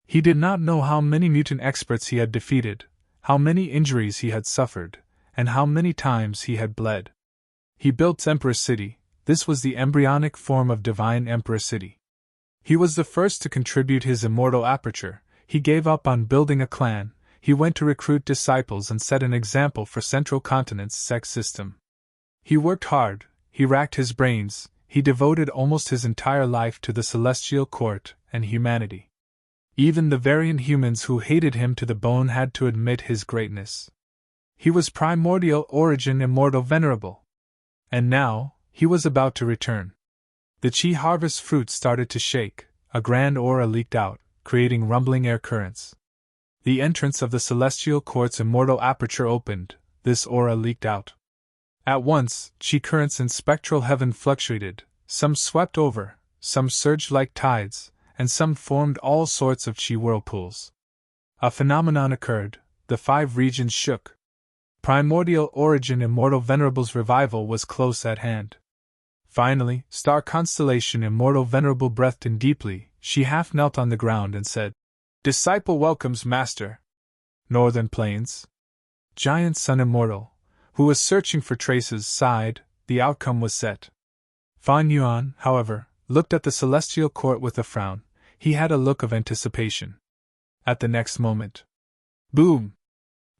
He did not know how many mutant experts he had defeated, how many injuries he had suffered, and how many times he had bled. He built Emperor City. This was the embryonic form of divine Emperor City. He was the first to contribute his immortal aperture. He gave up on building a clan. He went to recruit disciples and set an example for Central Continent's sex system. He worked hard. He racked his brains. He devoted almost his entire life to the celestial court and humanity. Even the very inhumans who hated him to the bone had to admit his greatness. He was primordial origin immortal venerable. And now, he was about to return. The Chi harvest fruit started to shake, a grand aura leaked out, creating rumbling air currents. The entrance of the celestial court's immortal aperture opened, this aura leaked out. At once, Chi currents in spectral heaven fluctuated, some swept over, some surged like tides, and some formed all sorts of Chi whirlpools. A phenomenon occurred, the 5 regions shook. Primordial origin immortal venerable's revival was close at hand. Finally, star constellation immortal venerable breathed in deeply. She half knelt on the ground and said, "Disciple welcomes master." Northern Plains. Giant Sun immortal, who was searching for traces, sighed. The outcome was set. Fan Yuan, however, looked at the celestial court with a frown. He had a look of anticipation. At the next moment, boom!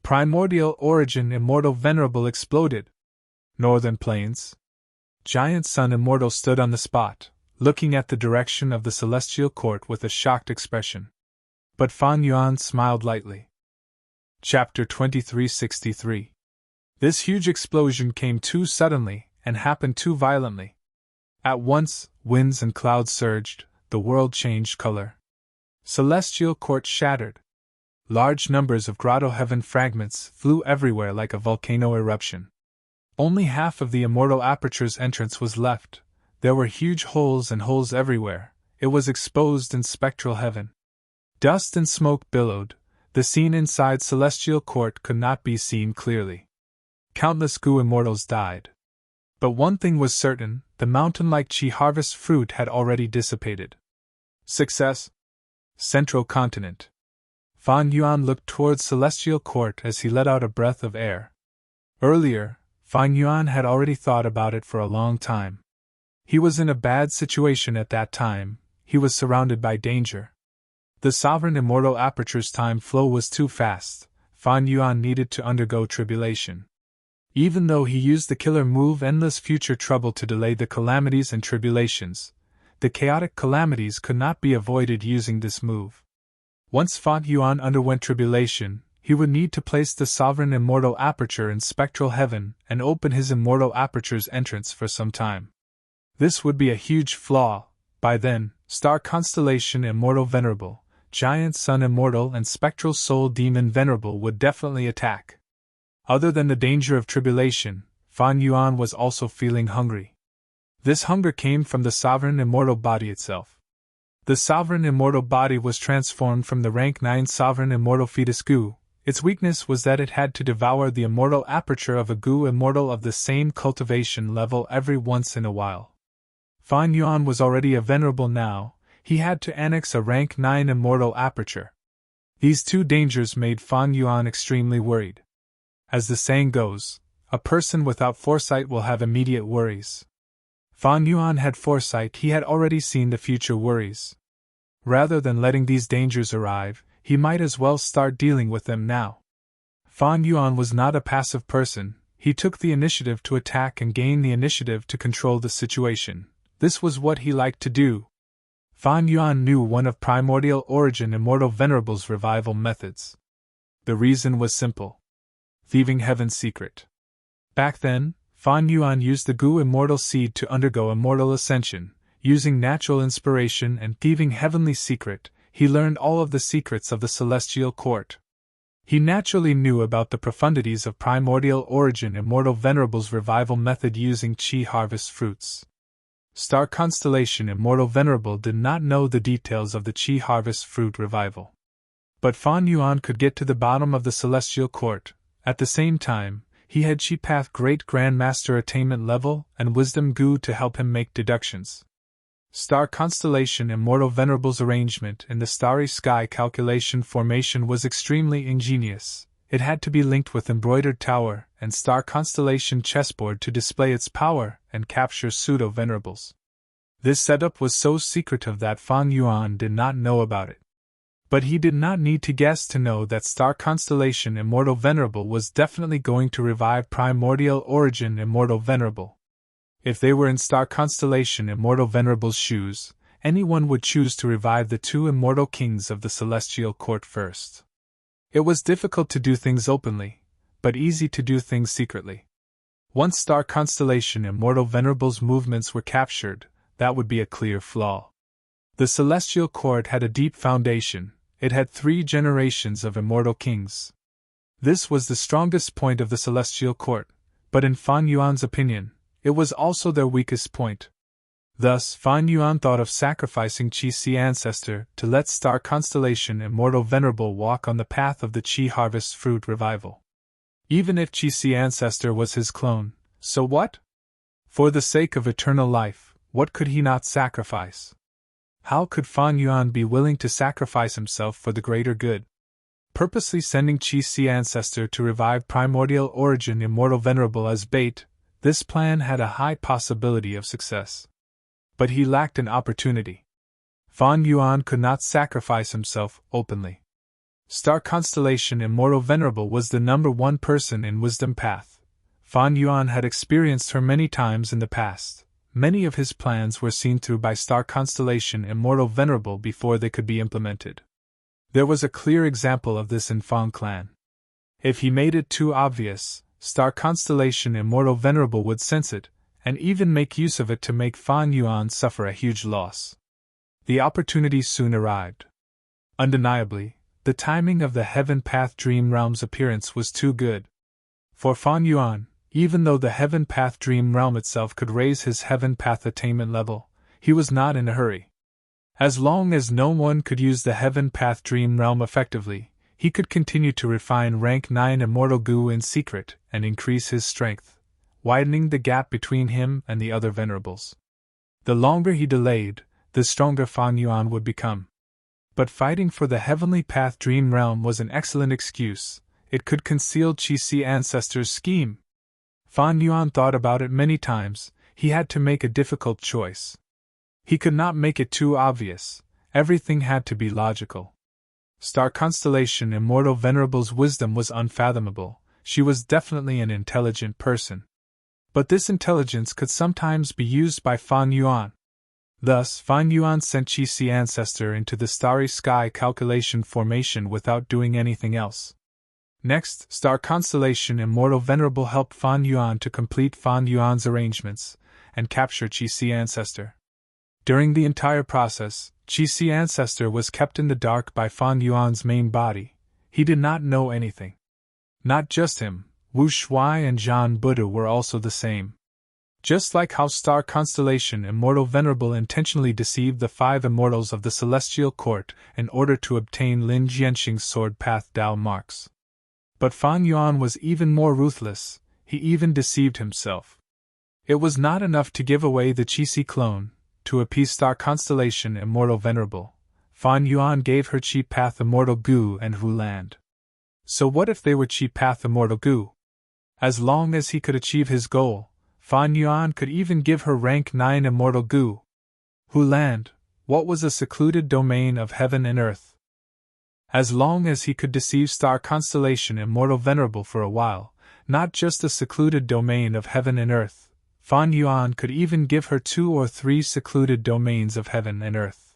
Primordial origin immortal venerable exploded. Northern Plains. Giant Sun immortal stood on the spot, looking at the direction of the celestial court with a shocked expression. But Fan Yuan smiled lightly. Chapter 2363. This huge explosion came too suddenly and happened too violently. At once, winds and clouds surged, the world changed color. Celestial court shattered. Large numbers of grotto heaven fragments flew everywhere like a volcano eruption. Only half of the immortal aperture's entrance was left. There were huge holes and holes everywhere. It was exposed in spectral heaven. Dust and smoke billowed. The scene inside celestial court could not be seen clearly. Countless Gu immortals died. But one thing was certain, the mountain-like Chi harvest fruit had already dissipated. Success. Central Continent. Fan Yuan looked towards celestial court as he let out a breath of air. Earlier, Fan Yuan had already thought about it for a long time. He was in a bad situation at that time. He was surrounded by danger. The sovereign immortal aperture's time flow was too fast. Fan Yuan needed to undergo tribulation. Even though he used the killer move endless future trouble to delay the calamities and tribulations, the chaotic calamities could not be avoided using this move. Once Fan Yuan underwent tribulation, he would need to place the sovereign immortal aperture in spectral heaven and open his immortal aperture's entrance for some time. This would be a huge flaw. By then, star constellation immortal venerable, giant sun immortal and spectral soul demon venerable would definitely attack. Other than the danger of tribulation, Fan Yuan was also feeling hungry. This hunger came from the sovereign immortal body itself. The sovereign immortal body was transformed from the rank 9 sovereign immortal fetus Gu. Its weakness was that it had to devour the immortal aperture of a Gu immortal of the same cultivation level every once in a while. Fan Yuan was already a venerable now. He had to annex a rank 9 immortal aperture. These two dangers made Fan Yuan extremely worried. As the saying goes, a person without foresight will have immediate worries. Fan Yuan had foresight. He had already seen the future worries. Rather than letting these dangers arrive, he might as well start dealing with them now. Fan Yuan was not a passive person. He took the initiative to attack and gain the initiative to control the situation. This was what he liked to do. Fan Yuan knew one of primordial origin Immortal Venerable's revival methods. The reason was simple: thieving heaven's secret. Back then, Fan Yuan used the Gu immortal seed to undergo immortal ascension. Using natural inspiration and thieving heavenly secret, he learned all of the secrets of the celestial court. He naturally knew about the profundities of primordial origin Immortal Venerable's revival method using Qi harvest fruits. Star constellation Immortal Venerable did not know the details of the Qi harvest fruit revival. But Fan Yuan could get to the bottom of the celestial court. At the same time, he had Qi Path Great Grand Master attainment level and Wisdom Gu to help him make deductions. Star constellation Immortal Venerable's arrangement in the starry sky calculation formation was extremely ingenious. It had to be linked with embroidered tower and star constellation chessboard to display its power and capture pseudo-venerables. This setup was so secretive that Fan Yuan did not know about it. But he did not need to guess to know that star constellation Immortal Venerable was definitely going to revive primordial origin Immortal Venerable. If they were in star constellation Immortal Venerable's shoes, anyone would choose to revive the two immortal kings of the celestial court first. It was difficult to do things openly, but easy to do things secretly. Once star constellation Immortal Venerable's movements were captured, that would be a clear flaw. The celestial court had a deep foundation. It had 3 generations of immortal kings. This was the strongest point of the celestial court, but in Fan Yuan's opinion, it was also their weakest point. Thus, Fan Yuan thought of sacrificing Qi ancestor to let star constellation Immortal Venerable walk on the path of the Qi harvest fruit revival. Even if Qi ancestor was his clone, so what? For the sake of eternal life, what could he not sacrifice? How could Fan Yuan be willing to sacrifice himself for the greater good? Purposely sending Qi ancestor to revive primordial origin Immortal Venerable as bait, this plan had a high possibility of success. But he lacked an opportunity. Fan Yuan could not sacrifice himself openly. Star constellation Immortal Venerable was the number 1 person in Wisdom Path. Fan Yuan had experienced her many times in the past. Many of his plans were seen through by star constellation Immortal Venerable before they could be implemented. There was a clear example of this in Fan clan. If he made it too obvious, star constellation Immortal Venerable would sense it, and even make use of it to make Fan Yuan suffer a huge loss. The opportunity soon arrived. Undeniably, the timing of the Heaven Path Dream Realm's appearance was too good. For Fan Yuan, even though the Heaven Path Dream Realm itself could raise his Heaven Path attainment level, he was not in a hurry. As long as no one could use the Heaven Path Dream Realm effectively, he could continue to refine rank 9 Immortal Gu in secret and increase his strength, widening the gap between him and the other Venerables. The longer he delayed, the stronger Fan Yuan would become. But fighting for the Heavenly Path Dream Realm was an excellent excuse. It could conceal Qi ancestor's scheme. Fan Yuan thought about it many times. He had to make a difficult choice. He could not make it too obvious. Everything had to be logical. Star constellation Immortal Venerable's wisdom was unfathomable. She was definitely an intelligent person. But this intelligence could sometimes be used by Fan Yuan. Thus, Fan Yuan sent Qi ancestor into the starry sky calculation formation without doing anything else. Next, star constellation Immortal Venerable helped Fan Yuan to complete Fan Yuan's arrangements and capture Qi ancestor. During the entire process, Qi ancestor was kept in the dark by Fan Yuan's main body. He did not know anything. Not just him, Wu Shuai and Zhan Buddha were also the same. Just like how star constellation Immortal Venerable intentionally deceived the 5 immortals of the celestial court in order to obtain Lin Jianxing's sword path Dao marks. But Fan Yuan was even more ruthless. He even deceived himself. It was not enough to give away the Qi clone. To appease star constellation Immortal Venerable, Fan Yuan gave her Qi Path Immortal Gu and Hu Land. So what if they were Qi Path Immortal Gu? As long as he could achieve his goal, Fan Yuan could even give her rank 9 Immortal Gu. Hu Land, what was a secluded domain of heaven and earth? As long as he could deceive star constellation Immortal Venerable for a while, not just a secluded domain of heaven and earth, Fan Yuan could even give her 2 or 3 secluded domains of heaven and earth.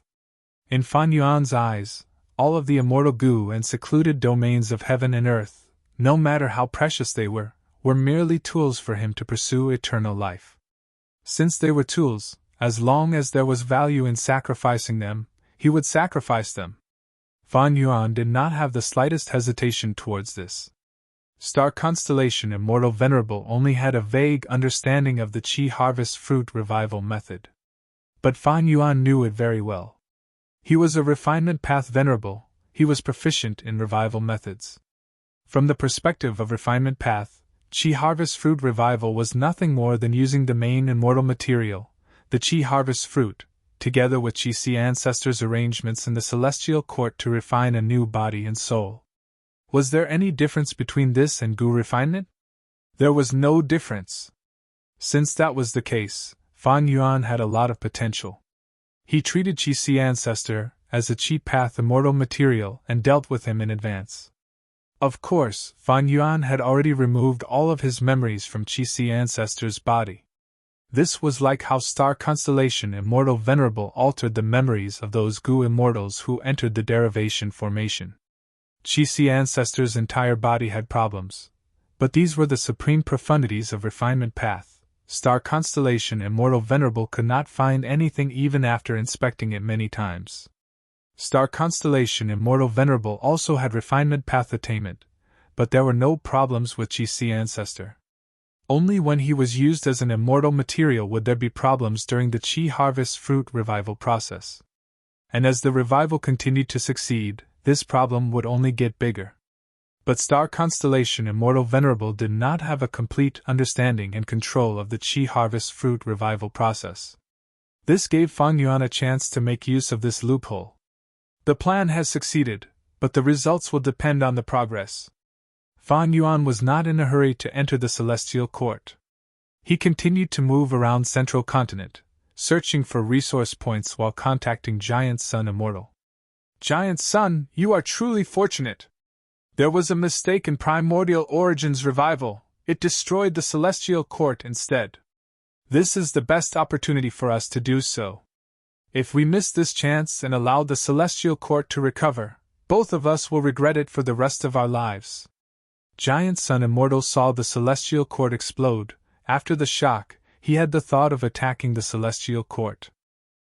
In Fan Yuan's eyes, all of the immortal goo and secluded domains of heaven and earth, no matter how precious they were merely tools for him to pursue eternal life. Since they were tools, as long as there was value in sacrificing them, he would sacrifice them. Fan Yuan did not have the slightest hesitation towards this. Star Constellation Immortal Venerable only had a vague understanding of the Qi Harvest Fruit Revival method. But Fan Yuan knew it very well. He was a Refinement Path Venerable, he was proficient in revival methods. From the perspective of Refinement Path, Qi Harvest Fruit Revival was nothing more than using the main immortal material, the Qi Harvest Fruit, together with Qi ancestors' arrangements in the celestial court to refine a new body and soul. Was there any difference between this and Gu refinement? There was no difference. Since that was the case, Fan Yuan had a lot of potential. He treated Qi ancestor as a Qi path immortal material and dealt with him in advance. Of course, Fan Yuan had already removed all of his memories from Qi ancestor's body. This was like how Star Constellation Immortal Venerable altered the memories of those Gu immortals who entered the derivation formation. Qi ancestor's entire body had problems, but these were the supreme profundities of Refinement Path. Star Constellation Immortal Venerable could not find anything even after inspecting it many times. Star Constellation Immortal Venerable also had Refinement Path attainment, but there were no problems with Qi ancestor. Only when he was used as an immortal material would there be problems during the Qi Harvest Fruit Revival process. And as the revival continued to succeed, this problem would only get bigger. But Star Constellation Immortal Venerable did not have a complete understanding and control of the Qi Harvest Fruit Revival process. This gave Fan Yuan a chance to make use of this loophole. The plan has succeeded, but the results will depend on the progress. Fan Yuan was not in a hurry to enter the celestial court. He continued to move around Central Continent, searching for resource points while contacting Giant Sun Immortal. Giant Sun, you are truly fortunate. There was a mistake in Primordial Origins Revival, it destroyed the celestial court instead. This is the best opportunity for us to do so. If we miss this chance and allow the celestial court to recover, both of us will regret it for the rest of our lives. Giant Sun Immortal saw the celestial court explode. After the shock, he had the thought of attacking the celestial court.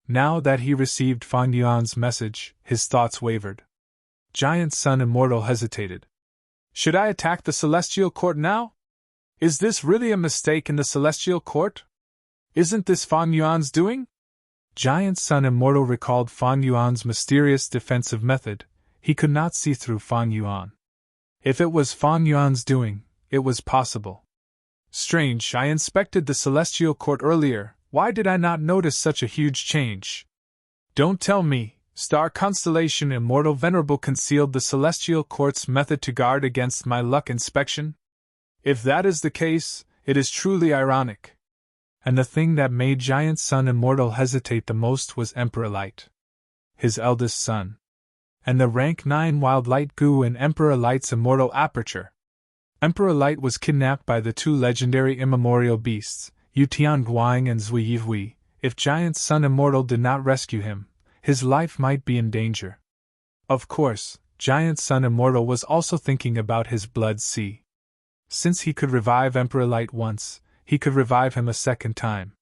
Now that he received Fan Yuan's message, his thoughts wavered. Giant Sun Immortal hesitated. Should I attack the celestial court now? Is this really a mistake in the celestial court? Isn't this Fan Yuan's doing? Giant Sun Immortal recalled Fan Yuan's mysterious defensive method. He could not see through Fan Yuan. If it was Fan Yuan's doing, it was possible. Strange, I inspected the celestial court earlier, why did I not notice such a huge change? Don't tell me, Star Constellation Immortal Venerable concealed the celestial court's method to guard against my luck inspection? If that is the case, it is truly ironic. And the thing that made Giant Sun Immortal hesitate the most was Emperor Light, his eldest son, and the rank 9 Wild Light Gu in Emperor Light's immortal aperture. Emperor Light was kidnapped by the 2 legendary immemorial beasts, Yutian Guang and Zui Yivui. If Giant Sun Immortal did not rescue him, his life might be in danger. Of course, Giant Sun Immortal was also thinking about his blood sea. Since he could revive Emperor Light once, he could revive him a second time.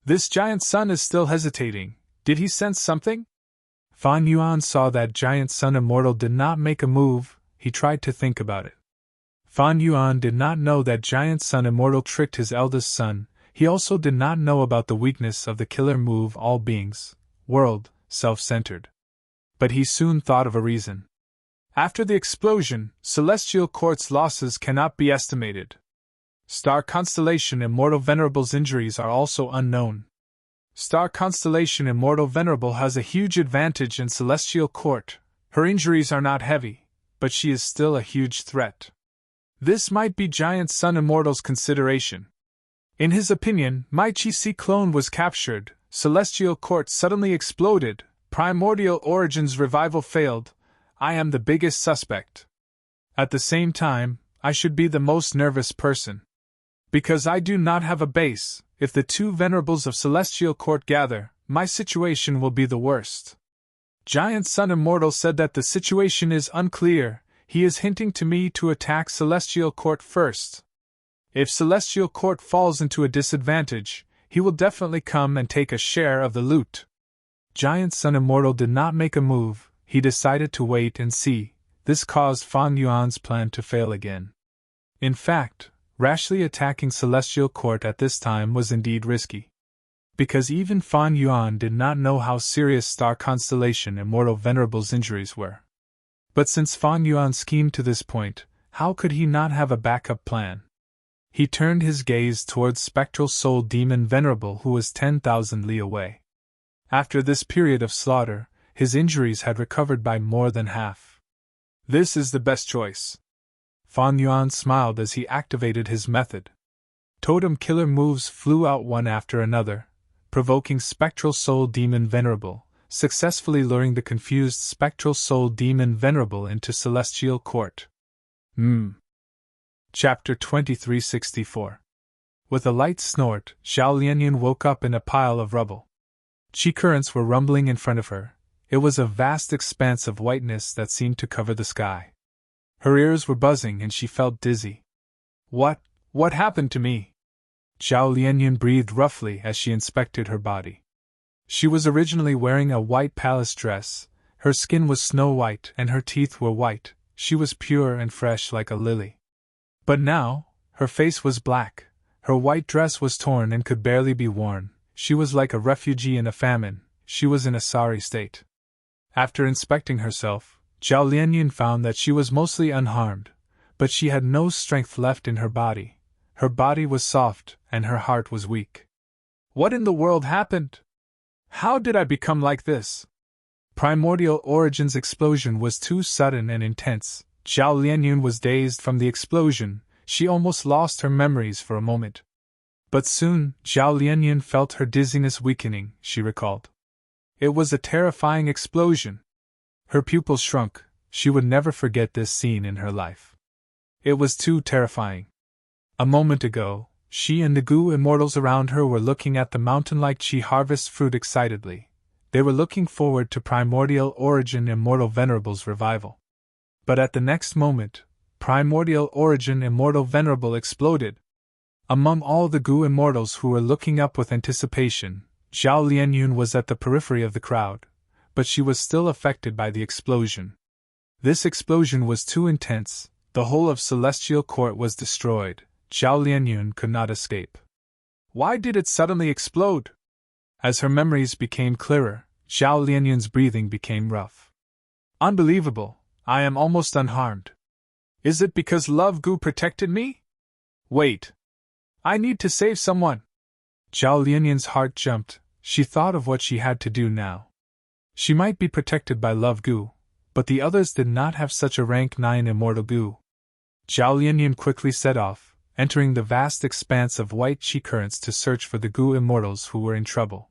This Giant Sun is still hesitating. Did he sense something? Fan Yuan saw that Giant Sun Immortal did not make a move. He tried to think about it. Fan Yuan did not know that Giant Sun Immortal tricked his eldest son. He also did not know about the weakness of the killer move all beings, world, self-centered. But he soon thought of a reason. After the explosion, Celestial Court's losses cannot be estimated. Star Constellation Immortal Venerable's injuries are also unknown. Star Constellation Immortal Venerable has a huge advantage in Celestial Court. Her injuries are not heavy, but she is still a huge threat. This might be Giant Sun Immortal's consideration. In his opinion, my Qi clone was captured, Celestial Court suddenly exploded, Primordial Origins Revival failed. I am the biggest suspect. At the same time, I should be the most nervous person. Because I do not have a base, If the two venerables of Celestial Court gather, my situation will be the worst. Giant Sun Immortal said that the situation is unclear. He is hinting to me to attack Celestial Court first. If Celestial Court falls into a disadvantage, he will definitely come and take a share of the loot. Giant Sun Immortal did not make a move. He decided to wait and see. This caused Fan Yuan's plan to fail again. In fact, rashly attacking Celestial Court at this time was indeed risky. Because even Fan Yuan did not know how serious Star Constellation Immortal Venerable's injuries were. But since Fan Yuan schemed to this point, how could he not have a backup plan? He turned his gaze towards Spectral Soul Demon Venerable, who was 10,000 li away. After this period of slaughter, his injuries had recovered by more than half. This is the best choice. Fan Yuan smiled as he activated his method. Totem killer moves flew out one after another, provoking Spectral Soul Demon Venerable, successfully luring the confused Spectral Soul Demon Venerable into Celestial Court. Chapter 2364. With a light snort, Zhao Lianyan woke up in a pile of rubble. Qi currents were rumbling in front of her. It was a vast expanse of whiteness that seemed to cover the sky. Her ears were buzzing and she felt dizzy. What happened to me? Zhao Lianyan breathed roughly as she inspected her body. She was originally wearing a white palace dress, her skin was snow white and her teeth were white, she was pure and fresh like a lily. But now, her face was black, her white dress was torn and could barely be worn, she was like a refugee in a famine, she was in a sorry state. After inspecting herself, Zhao Lianyan found that she was mostly unharmed, but she had no strength left in her body. Her body was soft, and her heart was weak. What in the world happened? How did I become like this? Primordial Origin's explosion was too sudden and intense. Zhao Lianyan was dazed from the explosion, she almost lost her memories for a moment. But soon, Zhao Lianyan felt her dizziness weakening, she recalled. It was a terrifying explosion. Her pupils shrunk, she would never forget this scene in her life. It was too terrifying. A moment ago, she and the Gu immortals around her were looking at the mountain-like Qi harvest fruit excitedly. They were looking forward to Primordial Origin Immortal Venerable's revival. But at the next moment, Primordial Origin Immortal Venerable exploded. Among all the Gu immortals who were looking up with anticipation, Zhao Lianyan was at the periphery of the crowd, but she was still affected by the explosion. This explosion was too intense, the whole of Celestial Court was destroyed. Zhao Lianyan could not escape. Why did it suddenly explode? As her memories became clearer, Zhao Lianyan's breathing became rough. Unbelievable, I am almost unharmed. Is it because Love Gu protected me? Wait. I need to save someone. Zhao Lianyan's heart jumped, she thought of what she had to do now. She might be protected by Love Gu, but the others did not have such a rank 9 immortal Gu. Zhao Lianyan quickly set off, entering the vast expanse of white Qi currents to search for the Gu immortals who were in trouble.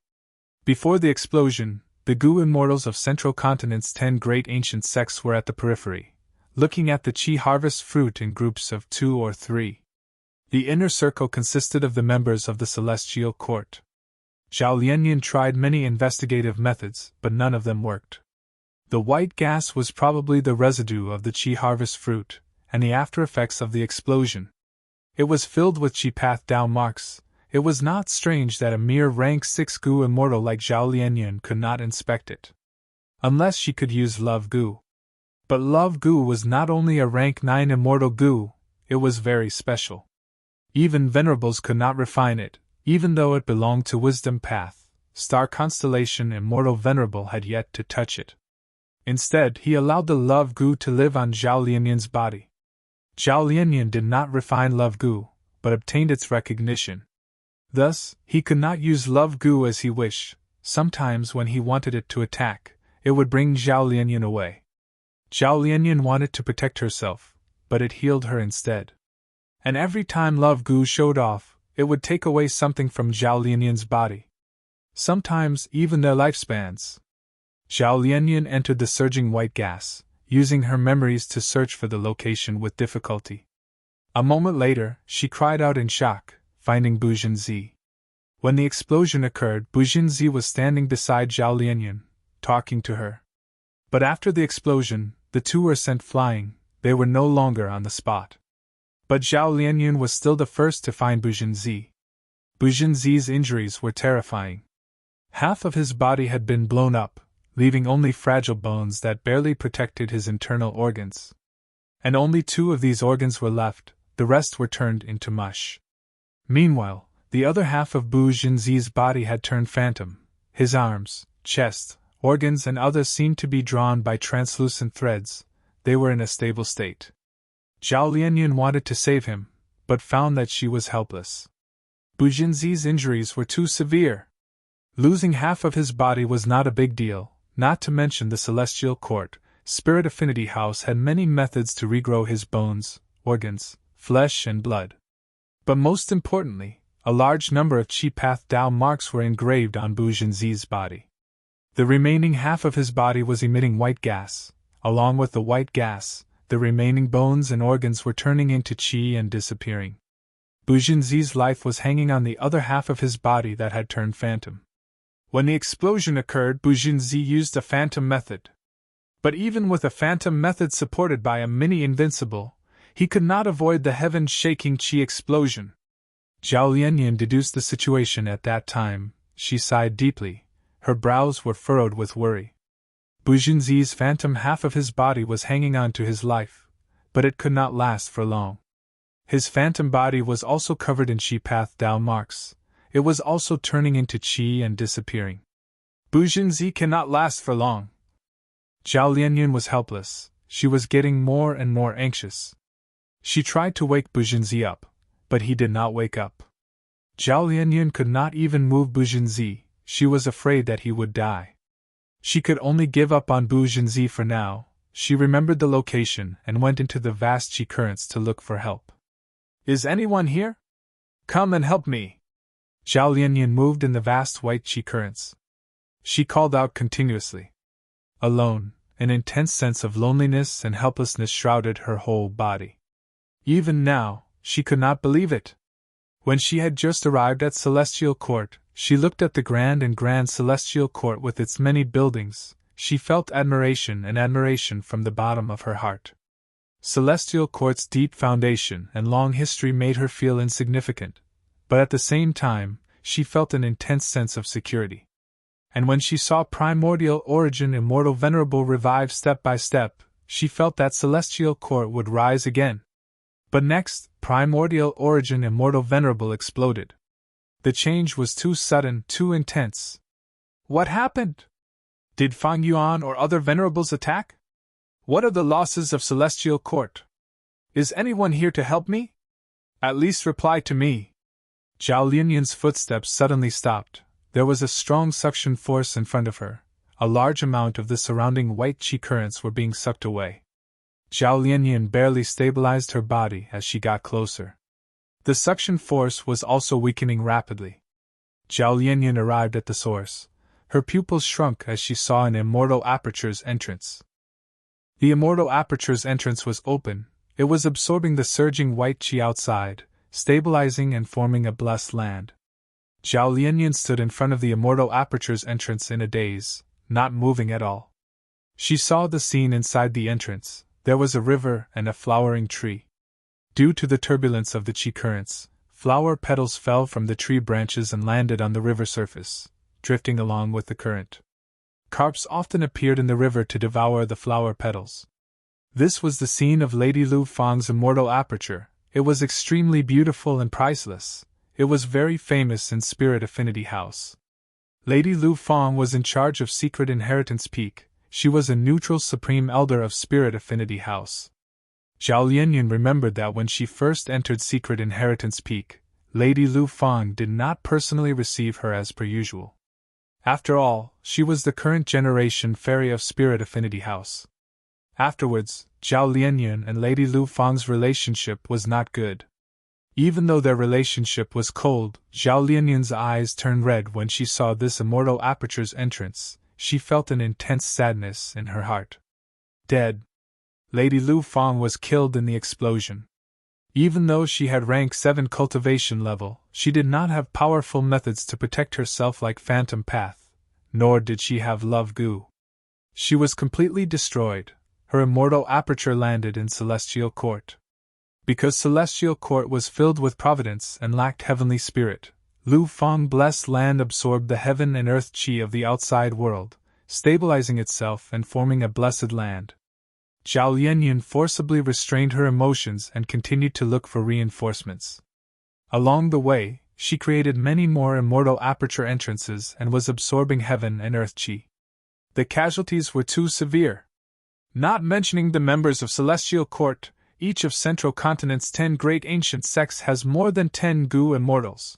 Before the explosion, the Gu immortals of Central Continent's 10 great ancient sects were at the periphery, looking at the Qi harvest fruit in groups of 2 or 3. The inner circle consisted of the members of the Celestial Court. Zhao Lianyan tried many investigative methods, but none of them worked. The white gas was probably the residue of the Qi harvest fruit, and the after effects of the explosion. It was filled with Qi Path Dao marks. It was not strange that a mere rank 6 Gu immortal like Zhao Lianyan could not inspect it. Unless she could use Love Gu. But Love Gu was not only a rank 9 immortal Gu, it was very special. Even Venerables could not refine it, even though it belonged to Wisdom Path. Star Constellation Immortal Venerable had yet to touch it. Instead, he allowed the Love Gu to live on Zhao Lianyan's body. Zhao Lianyan did not refine Love Gu, but obtained its recognition. Thus, he could not use Love Gu as he wished. Sometimes when he wanted it to attack, it would bring Zhao Lianyan away. Zhao Lianyan wanted to protect herself, but it healed her instead. And every time Love Gu showed off, it would take away something from Zhao Lianyan's body. Sometimes even their lifespans. Zhao Lianyan entered the surging white gas, using her memories to search for the location with difficulty. A moment later, she cried out in shock, finding Bujin Zi. When the explosion occurred, Bu Jinzi was standing beside Zhao Lianyun, talking to her. But after the explosion, the two were sent flying, they were no longer on the spot. But Zhao Lianyun was still the first to find Bu Jinzi. Bu Jinzi's injuries were terrifying. Half of his body had been blown up, leaving only fragile bones that barely protected his internal organs. And only 2 of these organs were left, the rest were turned into mush. Meanwhile, the other half of Bu Jinzi's body had turned phantom. His arms, chest, organs and others seemed to be drawn by translucent threads. They were in a stable state. Zhao Lianyun wanted to save him, but found that she was helpless. Bu Jinzi's injuries were too severe. Losing half of his body was not a big deal, not to mention the Celestial Court, Spirit Affinity House had many methods to regrow his bones, organs, flesh and blood. But most importantly, a large number of Qi Path Dao marks were engraved on Bu Jinzi's body. The remaining half of his body was emitting white gas. Along with the white gas, the remaining bones and organs were turning into qi and disappearing. Bu Jinzi's life was hanging on the other half of his body that had turned phantom. When the explosion occurred, Bu Jinzi used a phantom method. But even with a phantom method supported by a mini-invincible, he could not avoid the heaven-shaking qi explosion. Zhao Lianyun deduced the situation at that time. She sighed deeply. Her brows were furrowed with worry. Bu Jinzi's phantom half of his body was hanging on to his life, but it could not last for long. His phantom body was also covered in Qi Path Dao marks. It was also turning into qi and disappearing. Bu Jinzi cannot last for long. Zhao Lianyun was helpless. She was getting more and more anxious. She tried to wake Bu Jinzi up, but he did not wake up. Zhao Lianyun could not even move Bu Jinzi. She was afraid that he would die. She could only give up on Bu Jinzi for now. She remembered the location and went into the vast qi currents to look for help. Is anyone here? Come and help me. Zhao Lianyun moved in the vast white qi currents. She called out continuously. Alone, an intense sense of loneliness and helplessness shrouded her whole body. Even now, she could not believe it. When she had just arrived at Celestial Court, she looked at the grand Celestial Court with its many buildings. She felt admiration from the bottom of her heart. Celestial Court's deep foundation and long history made her feel insignificant, but at the same time, she felt an intense sense of security. And when she saw Primordial Origin Immortal Venerable revive step by step, she felt that Celestial Court would rise again. But next, Primordial Origin Immortal Venerable exploded. The change was too sudden, too intense. What happened? Did Fang Yuan or other venerables attack? What are the losses of Celestial Court? Is anyone here to help me? At least reply to me. Zhao Lianyun's footsteps suddenly stopped. There was a strong suction force in front of her. A large amount of the surrounding white qi currents were being sucked away. Zhao Lianyun barely stabilized her body as she got closer. The suction force was also weakening rapidly. Zhao Lianyun arrived at the source. Her pupils shrunk as she saw an Immortal Aperture's entrance. The Immortal Aperture's entrance was open. It was absorbing the surging white qi outside, stabilizing and forming a blessed land. Zhao Lianyun stood in front of the Immortal Aperture's entrance in a daze, not moving at all. She saw the scene inside the entrance. There was a river and a flowering tree. Due to the turbulence of the qi currents, flower petals fell from the tree branches and landed on the river surface, drifting along with the current. Carps often appeared in the river to devour the flower petals. This was the scene of Lady Lu Fang's Immortal Aperture. It was extremely beautiful and priceless. It was very famous in Spirit Affinity House. Lady Lu Fang was in charge of Secret Inheritance Peak. She was a neutral supreme elder of Spirit Affinity House. Zhao Lianyun remembered that when she first entered Secret Inheritance Peak, Lady Lu Fang did not personally receive her as per usual. After all, she was the current generation fairy of Spirit Affinity House. Afterwards, Zhao Lianyun and Lady Lu Fang's relationship was not good. Even though their relationship was cold, Zhao Lianyun's eyes turned red when she saw this Immortal Aperture's entrance. She felt an intense sadness in her heart. Dead. Lady Lu Fang was killed in the explosion. Even though she had rank 7 cultivation level, she did not have powerful methods to protect herself like Phantom Path, nor did she have Love Goo. She was completely destroyed. Her immortal aperture landed in Celestial Court. Because Celestial Court was filled with providence and lacked heavenly spirit, Lu Fang blessed land absorbed the heaven and earth chi of the outside world, stabilizing itself and forming a blessed land. Zhao Lianyun forcibly restrained her emotions and continued to look for reinforcements. Along the way, she created many more immortal aperture entrances and was absorbing heaven and earth chi. The casualties were too severe. Not mentioning the members of Celestial Court, each of Central Continent's 10 great ancient sects has more than 10 Gu immortals.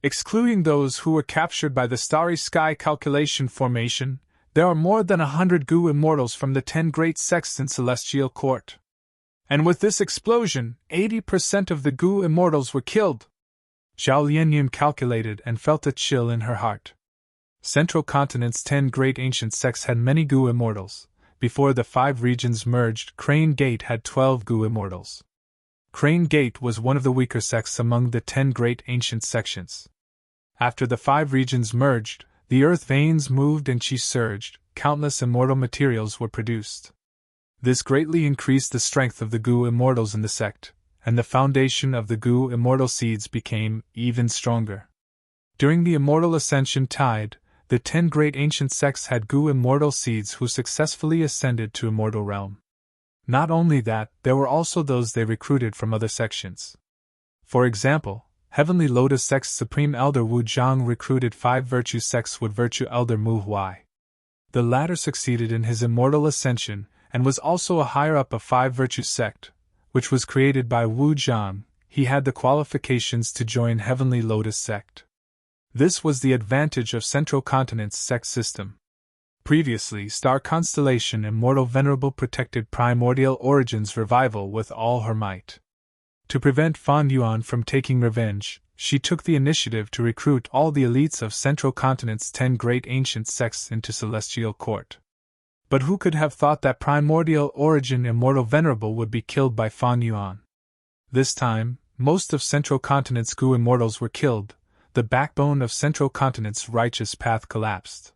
Excluding those who were captured by the Starry Sky calculation formation, there are more than 100 Gu immortals from the 10 great sects in Celestial Court. And with this explosion, 80% of the Gu immortals were killed. Zhao Lianyun calculated and felt a chill in her heart. Central Continent's 10 great ancient sects had many Gu immortals. Before the 5 regions merged, Crane Gate had 12 Gu immortals. Crane Gate was one of the weaker sects among the 10 great ancient sections. After the 5 regions merged, the earth veins moved and chi surged, countless immortal materials were produced. This greatly increased the strength of the Gu immortals in the sect, and the foundation of the Gu immortal seeds became even stronger. During the immortal ascension tide, the 10 great ancient sects had Gu immortal seeds who successfully ascended to immortal realm. Not only that, there were also those they recruited from other sections. For example, Heavenly Lotus Sect's Supreme Elder Wu Zhang recruited 5 Virtue Sects with Virtue Elder Mu Huai. The latter succeeded in his immortal ascension and was also a higher-up of 5 Virtue Sect, which was created by Wu Zhang. He had the qualifications to join Heavenly Lotus Sect. This was the advantage of Central Continent's sect system. Previously, Star Constellation Immortal Venerable protected Primordial Origin's revival with all her might. To prevent Fan Yuan from taking revenge, she took the initiative to recruit all the elites of Central Continent's 10 great ancient sects into Celestial Court. But who could have thought that Primordial Origin Immortal Venerable would be killed by Fan Yuan? This time, most of Central Continent's Gu immortals were killed. The backbone of Central Continent's righteous path collapsed.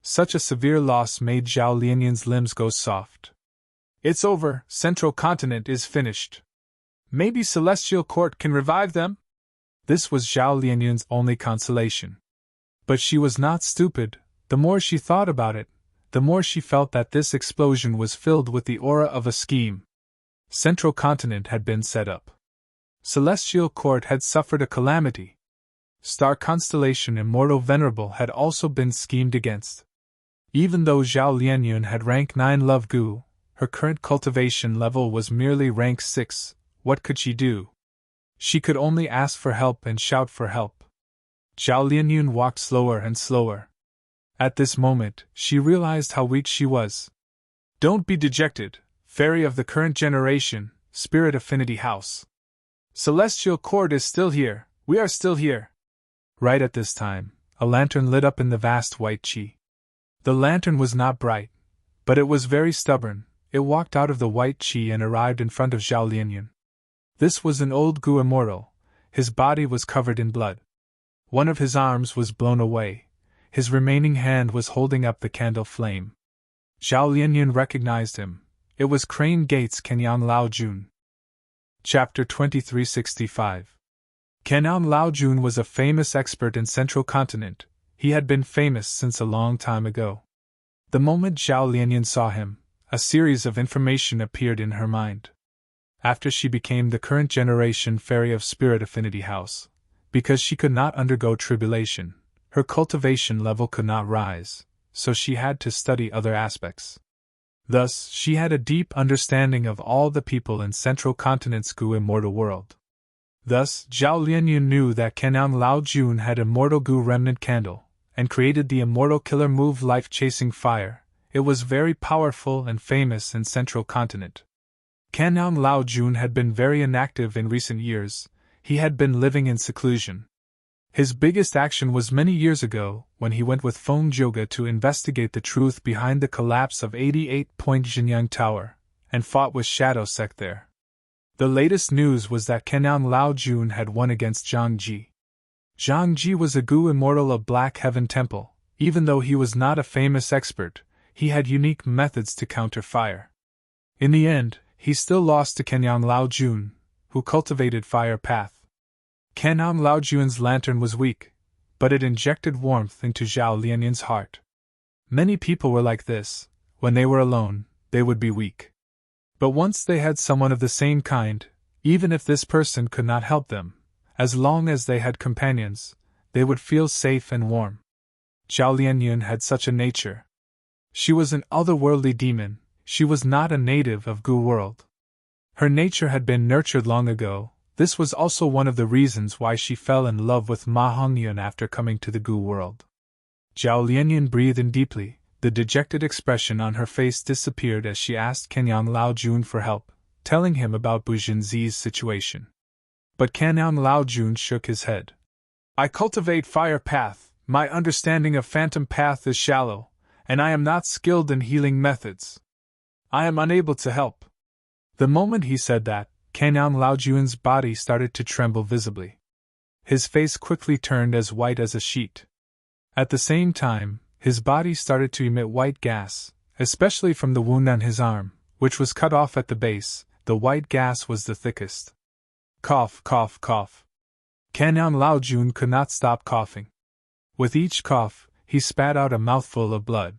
Such a severe loss made Zhao Lianyun's limbs go soft. It's over, Central Continent is finished. Maybe Celestial Court can revive them? This was Zhao Lianyun's only consolation. But she was not stupid. The more she thought about it, the more she felt that this explosion was filled with the aura of a scheme. Central Continent had been set up. Celestial Court had suffered a calamity. Star Constellation Immortal Venerable had also been schemed against. Even though Zhao Lianyun had rank 9 Love Gu, her current cultivation level was merely rank 6. What could she do? She could only ask for help and shout for help. Zhao Lianyun walked slower and slower. At this moment, she realized how weak she was. Don't be dejected, fairy of the current generation, Spirit Affinity House. Celestial Court is still here, we are still here. Right at this time, a lantern lit up in the vast white chi. The lantern was not bright, but it was very stubborn. It walked out of the white chi and arrived in front of Zhao Lianyun. This was an old Gu immortal. His body was covered in blood. One of his arms was blown away. His remaining hand was holding up the candle flame. Zhao Lianyun recognized him. It was Crane Gate's Kenyang Laojun. Chapter 2365. Kenyang Laojun was a famous expert in Central Continent. He had been famous since a long time ago. The moment Zhao Lianyun saw him, a series of information appeared in her mind. After she became the current generation fairy of Spirit Affinity House, because she could not undergo tribulation, her cultivation level could not rise, so she had to study other aspects. Thus, she had a deep understanding of all the people in Central Continent's Gu immortal world. Thus, Zhao Lianyun knew that Kenyang Laojun had immortal Gu remnant candle, and created the immortal killer move life-chasing fire. It was very powerful and famous in Central Continent. Kenyang Laojun had been very inactive in recent years. He had been living in seclusion. His biggest action was many years ago, when he went with Feng Jioge to investigate the truth behind the collapse of 88 Point Jinyang Tower, and fought with Shadow Sect there. The latest news was that Kenyang Lao Jun had won against Zhang Ji. Zhang Ji was a Gu immortal of Black Heaven Temple. Even though he was not a famous expert, he had unique methods to counter fire. In the end, he still lost to Kenyang Lao Jun, who cultivated fire path. Kenyang Lao Jun's lantern was weak, but it injected warmth into Zhao Lianyan's heart. Many people were like this: when they were alone, they would be weak. But once they had someone of the same kind, even if this person could not help them, as long as they had companions, they would feel safe and warm. Zhao Lianyan had such a nature. She was an otherworldly demon. She was not a native of Gu world. Her nature had been nurtured long ago. This was also one of the reasons why she fell in love with Ma Hongyun after coming to the Gu world. Zhao Lianyan breathed in deeply. The dejected expression on her face disappeared as she asked Kenyang Lao Jun for help, telling him about Bu Jinzi's situation. But Kenyang Lao Jun shook his head. I cultivate fire path. My understanding of phantom path is shallow, and I am not skilled in healing methods. I am unable to help. The moment he said that, Kenyang Lao Jun's body started to tremble visibly. His face quickly turned as white as a sheet. At the same time, his body started to emit white gas, especially from the wound on his arm, which was cut off at the base. The white gas was the thickest. Cough, cough, cough. Kenyang Lao Jun could not stop coughing. With each cough, he spat out a mouthful of blood.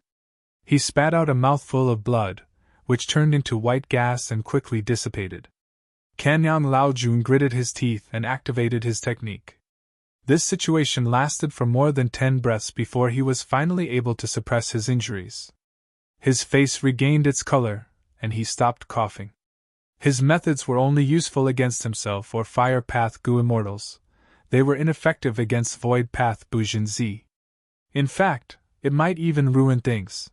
He spat out a mouthful of blood, which turned into white gas and quickly dissipated. Kenyang Lao Jun gritted his teeth and activated his technique. This situation lasted for more than 10 breaths before he was finally able to suppress his injuries. His face regained its color, and he stopped coughing. His methods were only useful against himself or fire path Gu immortals. They were ineffective against void path Bu Jinzi. In fact, it might even ruin things.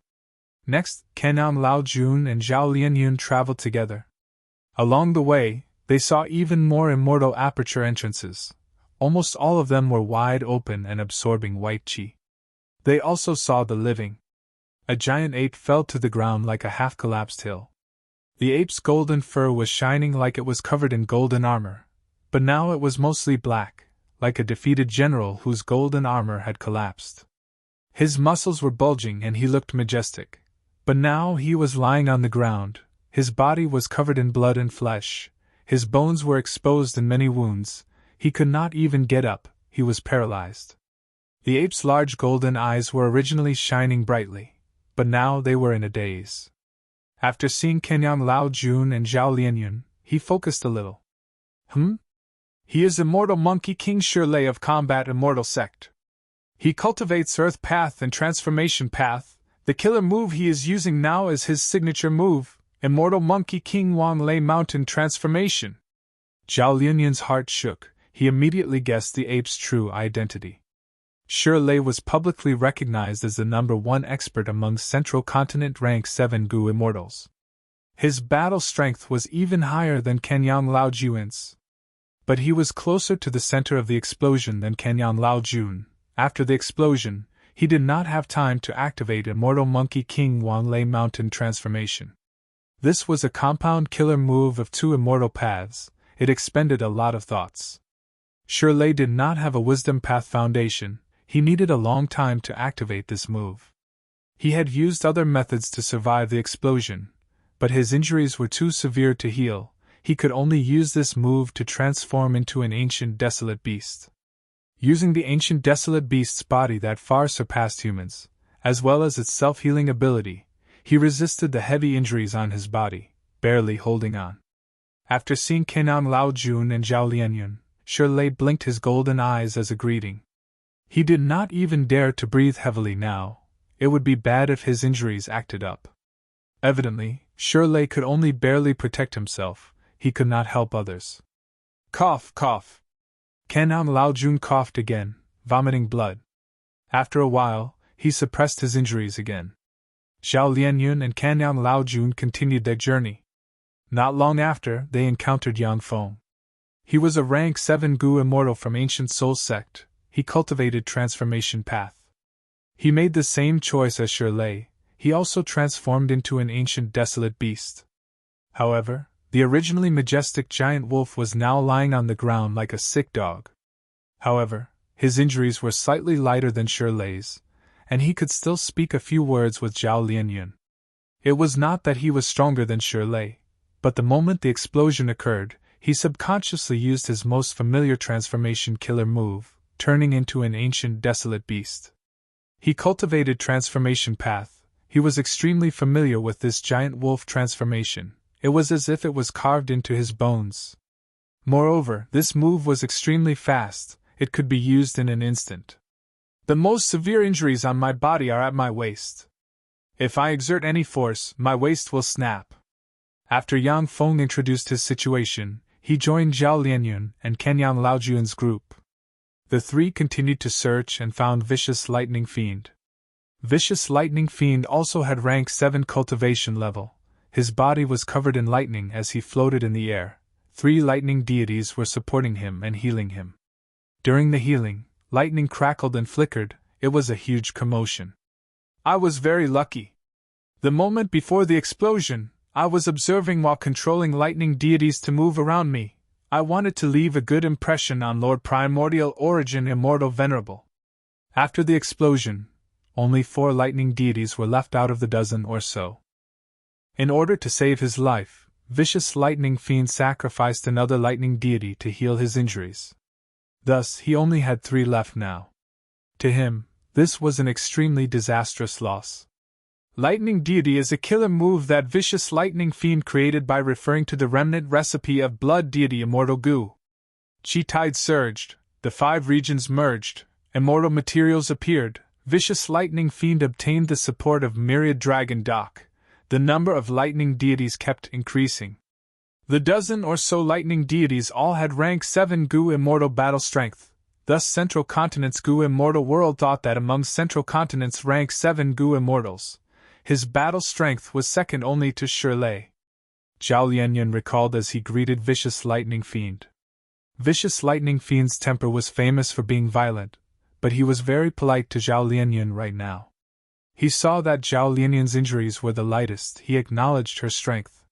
Next, Kenyang Lao Jun and Zhao Lianyan traveled together. Along the way, they saw even more immortal aperture entrances. Almost all of them were wide open and absorbing white qi. They also saw the living. A giant ape fell to the ground like a half-collapsed hill. The ape's golden fur was shining like it was covered in golden armor, but now it was mostly black, like a defeated general whose golden armor had collapsed. His muscles were bulging and he looked majestic, but now he was lying on the ground. His body was covered in blood and flesh. His bones were exposed in many wounds. He could not even get up. He was paralyzed. The ape's large golden eyes were originally shining brightly, but now they were in a daze. After seeing Kenyang Lao Jun and Zhao Lianyan, he focused a little. He is Immortal Monkey King Shirley of Combat Immortal Sect. He cultivates Earth Path and Transformation Path. The killer move he is using now is his signature move, Immortal Monkey King Wang Lei Mountain Transformation. Zhao Lianyan's heart shook. He immediately guessed the ape's true identity. Shirley was publicly recognized as the #1 expert among Central Continent Rank 7 Gu immortals. His battle strength was even higher than Kenyang Lao Jun's. But he was closer to the center of the explosion than Kenyang Lao Jun. After the explosion, he did not have time to activate Immortal Monkey King Wang Lei Mountain Transformation. This was a compound killer move of 2 immortal paths. It expended a lot of thoughts. Shirley did not have a wisdom path foundation. He needed a long time to activate this move. He had used other methods to survive the explosion, but his injuries were too severe to heal. He could only use this move to transform into an ancient desolate beast. Using the ancient desolate beast's body that far surpassed humans, as well as its self-healing ability, he resisted the heavy injuries on his body, barely holding on. After seeing Kenyang Lao Jun and Zhao Lianyan, Shirley blinked his golden eyes as a greeting. He did not even dare to breathe heavily now. It would be bad if his injuries acted up. Evidently, Shirley could only barely protect himself. He could not help others. Cough, cough. Kenyang Lao Jun coughed again, vomiting blood. After a while, he suppressed his injuries again. Zhao Lianyan and Kenyang Lao Jun continued their journey. Not long after, they encountered Yang Feng. He was a rank 7 Gu immortal from Ancient Soul Sect. He cultivated Transformation Path. He made the same choice as Shirley. He also transformed into an ancient desolate beast. However, the The originally majestic giant wolf was now lying on the ground like a sick dog. However, his injuries were slightly lighter than Shirley's, and he could still speak a few words with Zhao Lianyun. It was not that he was stronger than Shirley, but the moment the explosion occurred, he subconsciously used his most familiar transformation killer move, turning into an ancient desolate beast. He cultivated transformation path. He was extremely familiar with this giant wolf transformation. It was as if it was carved into his bones. Moreover, this move was extremely fast. It could be used in an instant. The most severe injuries on my body are at my waist. If I exert any force, my waist will snap. After Yang Feng introduced his situation, he joined Zhao Lianyun and Kenyang Laojuan's group. The three continued to search and found Vicious Lightning Fiend. Vicious Lightning Fiend also had rank 7 cultivation level. His body was covered in lightning as he floated in the air. 3 lightning deities were supporting him and healing him. During the healing, lightning crackled and flickered. It was a huge commotion. I was very lucky. The moment before the explosion, I was observing while controlling lightning deities to move around me. I wanted to leave a good impression on Lord Primordial Origin Immortal Venerable. After the explosion, only 4 lightning deities were left out of the dozen or so. In order to save his life, Vicious Lightning Fiend sacrificed another lightning deity to heal his injuries. Thus, he only had 3 left now. To him, this was an extremely disastrous loss. Lightning Deity is a killer move that Vicious Lightning Fiend created by referring to the remnant recipe of Blood Deity Immortal Goo. Chi tide surged, the 5 regions merged, immortal materials appeared, Vicious Lightning Fiend obtained the support of Myriad Dragon Dock. The number of lightning deities kept increasing. The dozen or so lightning deities all had rank 7 Goo Immortal Battle Strength. Thus Central Continent's Goo Immortal World thought that among Central Continent's rank 7 Goo Immortals, his battle strength was second only to Shirley. Zhao Lianyun recalled as he greeted Vicious Lightning Fiend. Vicious Lightning Fiend's temper was famous for being violent, but he was very polite to Zhao Lianyun right now. He saw that Zhao Lianyun's injuries were the lightest. He acknowledged her strength.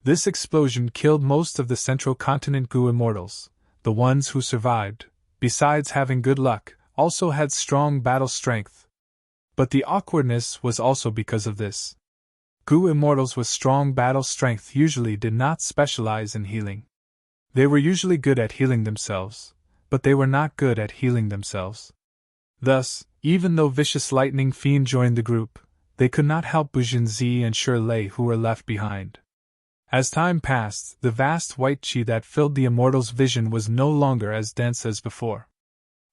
This explosion killed most of the Central Continent Goo Immortals. The ones who survived, besides having good luck, also had strong battle strength. But the awkwardness was also because of this. Goo Immortals with strong battle strength usually did not specialize in healing. They were usually good at healing themselves, but they were not good at healing themselves. Thus, even though Vicious Lightning Fiend joined the group, they could not help Bujinzi and Shirley who were left behind. As time passed, the vast white chi that filled the immortals' vision was no longer as dense as before.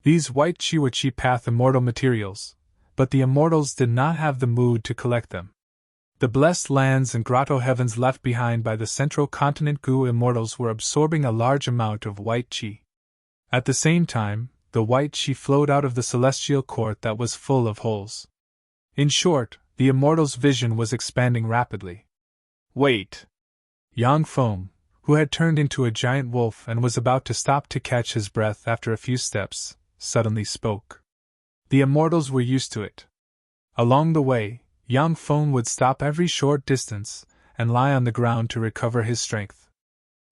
These white chi were chi path immortal materials, but the immortals did not have the mood to collect them. The blessed lands and grotto heavens left behind by the Central Continent Goo Immortals were absorbing a large amount of white chi. At the same time, the white chi flowed out of the celestial court that was full of holes. In short, the immortal's vision was expanding rapidly. Wait! Yang Feng, who had turned into a giant wolf and was about to stop to catch his breath after a few steps, suddenly spoke. The immortals were used to it. Along the way, Yang Feng would stop every short distance and lie on the ground to recover his strength.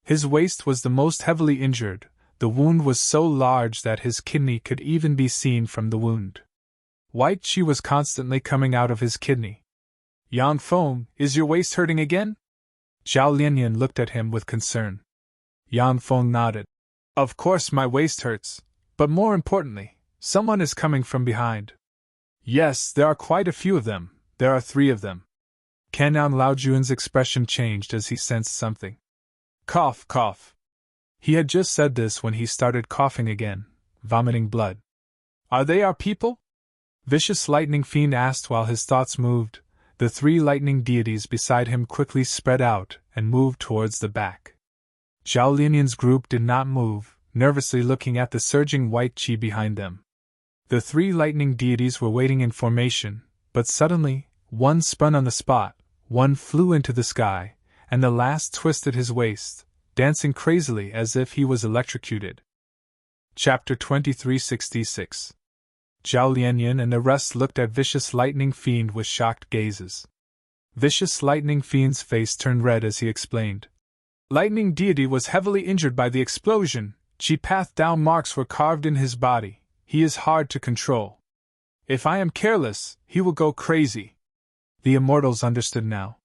His waist was the most heavily injured. The wound was so large that his kidney could even be seen from the wound. White chi was constantly coming out of his kidney. Yang Feng, is your waist hurting again? Zhao Lianyun looked at him with concern. Yang Feng nodded. Of course my waist hurts, but more importantly, someone is coming from behind. Yes, there are quite a few of them. There are 3 of them. Kenyang Laojuan's expression changed as he sensed something. Cough, cough. He had just said this when he started coughing again, vomiting blood. Are they our people? Vicious Lightning Fiend asked while his thoughts moved. The 3 lightning deities beside him quickly spread out and moved towards the back. Zhao Lianyun's group did not move, nervously looking at the surging white chi behind them. The 3 lightning deities were waiting in formation, but suddenly, one spun on the spot, one flew into the sky, and the last twisted his waist, dancing crazily as if he was electrocuted. Chapter 2366. Zhao Lianyun and the rest looked at Vicious Lightning Fiend with shocked gazes. Vicious Lightning Fiend's face turned red as he explained. Lightning deity was heavily injured by the explosion. Chi path Dao marks were carved in his body. He is hard to control. If I am careless, he will go crazy. The immortals understood now.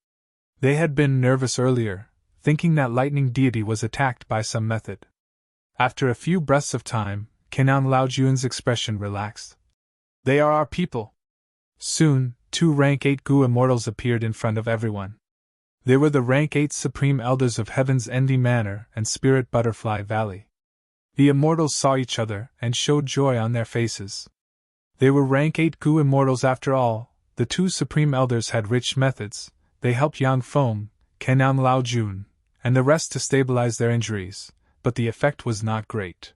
They had been nervous earlier, thinking that lightning deity was attacked by some method. After a few breaths of time, Kenan Lao Juan's expression relaxed. They are our people. Soon, 2 rank 8 Gu immortals appeared in front of everyone. They were the rank 8 supreme elders of Heaven's Ending Manor and Spirit Butterfly Valley. The immortals saw each other and showed joy on their faces. They were rank 8 Gu immortals after all. The 2 supreme elders had rich methods. They helped Yang Feng, Kenan Lao Jun, and the rest to stabilize their injuries, but the effect was not great.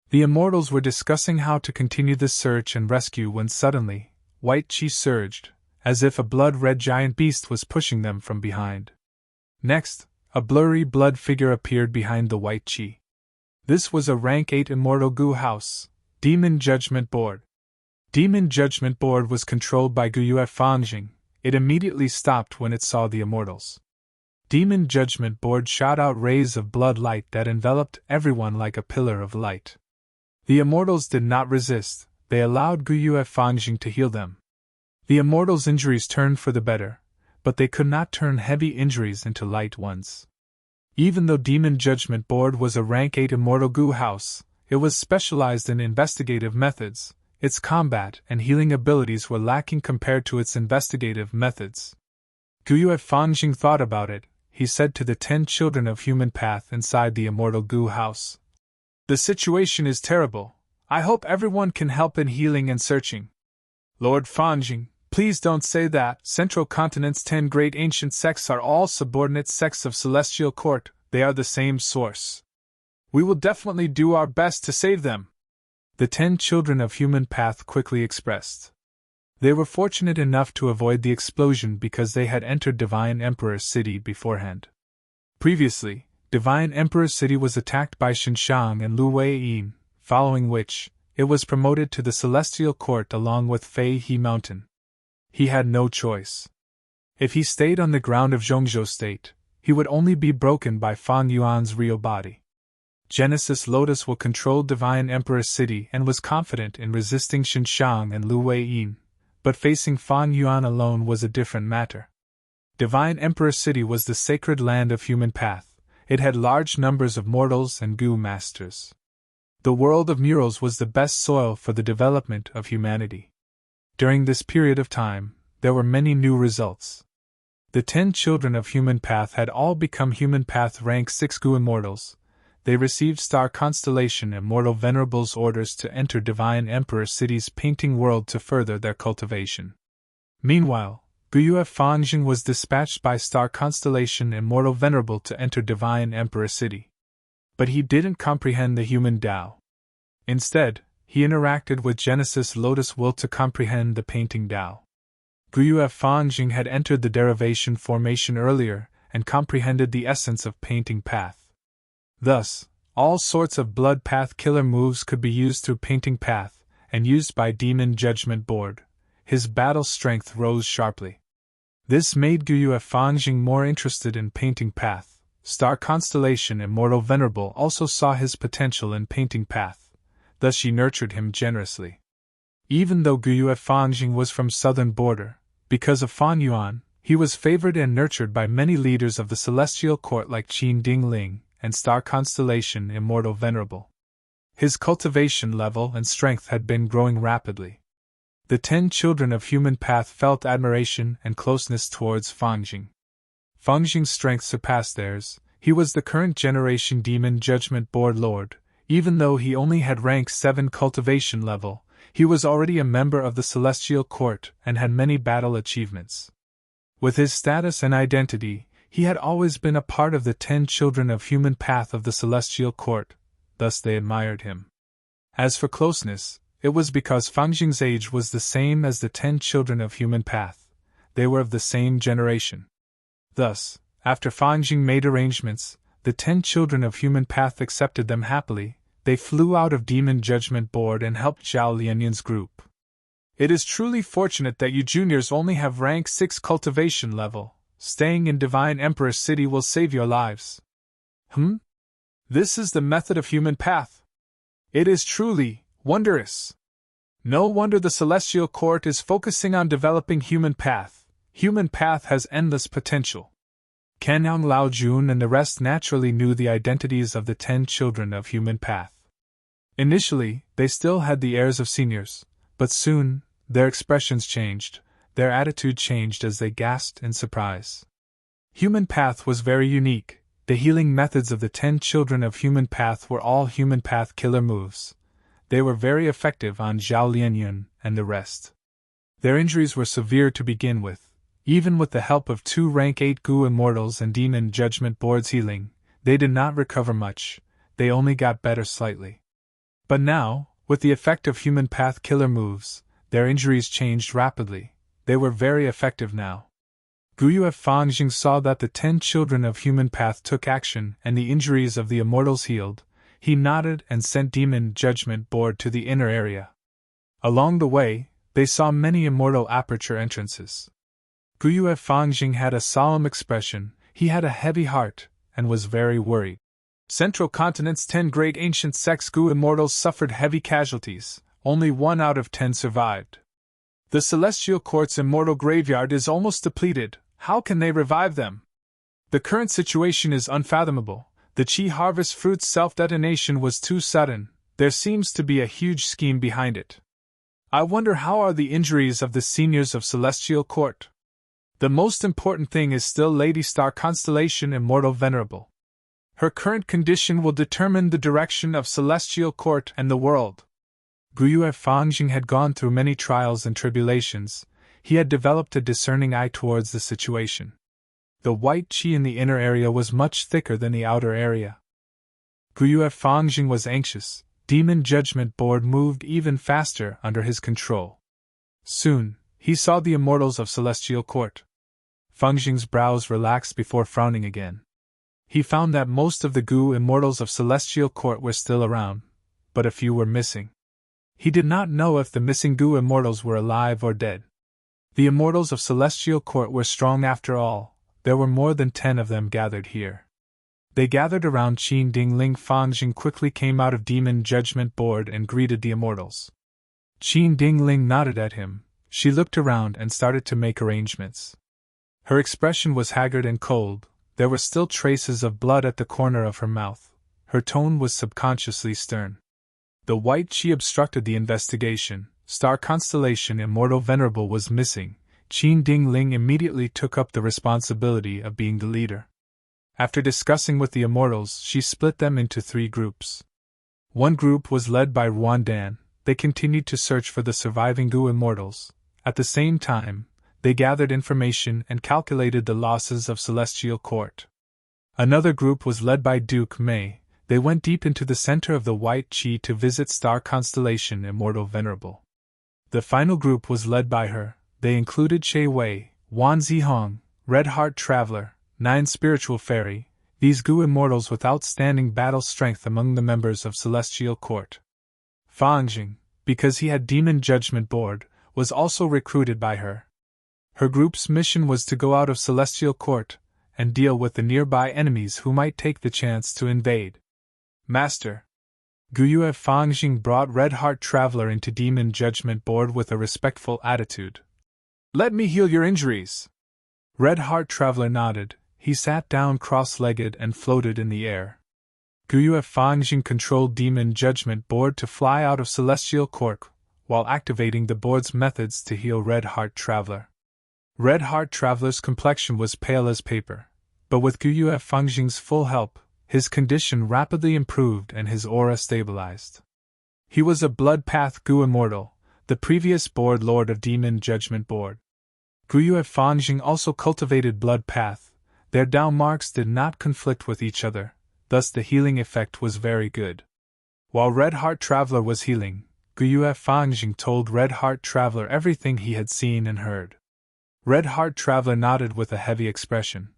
The immortals were discussing how to continue the search and rescue when suddenly, white chi surged, as if a blood-red giant beast was pushing them from behind. Next, a blurry blood figure appeared behind the white chi. This was a rank 8 immortal Gu house, Demon Judgment Board. Demon Judgment Board was controlled by Guyue Fangjing. It immediately stopped when it saw the immortals. Demon Judgment Board shot out rays of blood light that enveloped everyone like a pillar of light. The immortals did not resist. They allowed Guyue Fangjing to heal them. The immortals' injuries turned for the better, but they could not turn heavy injuries into light ones. Even though Demon Judgment Board was a rank 8 immortal Gu house, it was specialized in investigative methods. Its combat and healing abilities were lacking compared to its investigative methods. Guyue Fangjing thought about it. He said to the 10 children of human path inside the immortal Gu house. The situation is terrible. I hope everyone can help in healing and searching. Lord Fangjing, please don't say that. Central Continent's 10 great ancient sects are all subordinate sects of Celestial Court. They are the same source. We will definitely do our best to save them. The 10 children of human path quickly expressed. They were fortunate enough to avoid the explosion because they had entered Divine Emperor City beforehand. Previously, Divine Emperor City was attacked by Xinshang and Lu Weiyin, following which, it was promoted to the Celestial Court along with Fei He Mountain. He had no choice. If he stayed on the ground of Zhongzhou State, he would only be broken by Fang Yuan's real body. Genesis Lotus will control Divine Emperor City and was confident in resisting Xinshang and Lu Weiyin, but facing Fang Yuan alone was a different matter. Divine Emperor City was the sacred land of human path. It had large numbers of mortals and Gu masters. The world of murals was the best soil for the development of humanity. During this period of time, there were many new results. The 10 children of human path had all become human path rank 6 Gu immortals. They received Star Constellation Immortal Venerables orders to enter Divine Emperor City's painting world to further their cultivation. Meanwhile, Guyue Fangjing was dispatched by Star Constellation Immortal Venerable to enter Divine Emperor City. But he didn't comprehend the human Tao. Instead, he interacted with Genesis Lotus Will to comprehend the painting Tao. Guyue Fangjing had entered the derivation formation earlier and comprehended the essence of painting path. Thus, all sorts of blood path killer moves could be used through painting path, and used by Demon Judgment Board. His battle strength rose sharply. This made Guyue Fangjing more interested in painting path. Star Constellation Immortal Venerable also saw his potential in painting path, thus she nurtured him generously. Even though Guyue Fangjing was from southern border, because of Fan Yuan, he was favored and nurtured by many leaders of the Celestial Court like Qin Dingling and Star Constellation Immortal Venerable. His cultivation level and strength had been growing rapidly. The 10 children of human path felt admiration and closeness towards Fangjing. Fangjing's strength surpassed theirs. He was the current generation Demon Judgment Board Lord. Even though he only had rank 7 cultivation level, he was already a member of the Celestial Court and had many battle achievements. With his status and identity, he had always been a part of the 10 children of human path of the Celestial Court, thus they admired him. As for closeness, it was because Fangjing's age was the same as the 10 children of human path. They were of the same generation. Thus, after Fangjing made arrangements, the 10 children of human path accepted them happily. They flew out of Demon Judgment Board and helped Zhao Lianyan's group. It is truly fortunate that you juniors only have rank 6 cultivation level. Staying in Divine Emperor City will save your lives. This is the method of human path. It is truly wondrous. No wonder the celestial court is focusing on developing human path. Human path has endless potential. Kenyang Lao Jun and the rest naturally knew the identities of the 10 children of human path. Initially, they still had the airs of seniors, but soon, their expressions changed, their attitude changed as they gasped in surprise. Human path was very unique. The healing methods of the 10 children of human path were all human path killer moves. They were very effective on Zhao Lianyun and the rest. Their injuries were severe to begin with. Even with the help of 2 rank 8 Gu Immortals and Demon Judgment Board's healing, they did not recover much, they only got better slightly. But now, with the effect of human path killer moves, their injuries changed rapidly. They were very effective now. Guyue Fangjing saw that the 10 children of human path took action and the injuries of the immortals healed. He nodded and sent Demon Judgment Board to the inner area. Along the way, they saw many immortal aperture entrances. Guyue Fangjing had a solemn expression, he had a heavy heart, and was very worried. Central Continent's 10 great ancient sects Gu immortals suffered heavy casualties, only 1 out of 10 survived. The Celestial Court's immortal graveyard is almost depleted, how can they revive them? The current situation is unfathomable, the Qi harvest fruit's self-detonation was too sudden, there seems to be a huge scheme behind it. I wonder how are the injuries of the seniors of Celestial Court? The most important thing is still Lady Star Constellation Immortal Venerable. Her current condition will determine the direction of Celestial Court and the world. Guyue Fangjing had gone through many trials and tribulations, he had developed a discerning eye towards the situation. The white qi in the inner area was much thicker than the outer area. Guyue Fangjing was anxious, Demon Judgment Board moved even faster under his control. Soon, he saw the immortals of Celestial Court. Fangjing's brows relaxed before frowning again. He found that most of the Gu immortals of Celestial Court were still around, but a few were missing. He did not know if the missing Gu immortals were alive or dead. The immortals of Celestial Court were strong after all, there were more than 10 of them gathered here. They gathered around Qin Dingling. Fangjing quickly came out of Demon Judgment Board and greeted the immortals. Qin Dingling nodded at him, she looked around and started to make arrangements. Her expression was haggard and cold, there were still traces of blood at the corner of her mouth, her tone was subconsciously stern. The white qi obstructed the investigation, Star Constellation Immortal Venerable was missing, Qin Dingling immediately took up the responsibility of being the leader. After discussing with the immortals, she split them into 3 groups. One group was led by Ruan Dan, they continued to search for the surviving Gu immortals. At the same time, they gathered information and calculated the losses of Celestial Court. Another group was led by Duke Mei, they went deep into the center of the white qi to visit Star Constellation Immortal Venerable. The final group was led by her, they included Che Wei, Wan Zihong, Red Heart Traveler, 9 Spiritual Fairy, these Gu immortals with outstanding battle strength among the members of Celestial Court. Fangjing, because he had Demon Judgment Board, was also recruited by her. Her group's mission was to go out of Celestial Court and deal with the nearby enemies who might take the chance to invade. Master. Guyue Fangjing brought Red Heart Traveler into Demon Judgment Board with a respectful attitude. Let me heal your injuries. Red Heart Traveler nodded, he sat down cross-legged and floated in the air. Guyue Fangjing controlled Demon Judgment Board to fly out of Celestial Court, while activating the board's methods to heal Red Heart Traveler. Red Heart Traveler's complexion was pale as paper, but with Guyue Fangjing's full help, his condition rapidly improved and his aura stabilized. He was a Blood Path Gu Immortal, the previous Board Lord of Demon Judgment Board. Guyue Fangjing also cultivated Blood Path, their Dao marks did not conflict with each other, thus the healing effect was very good. While Red Heart Traveler was healing, Guyue Fangjing told Red Heart Traveler everything he had seen and heard. Red Heart Traveler nodded with a heavy expression.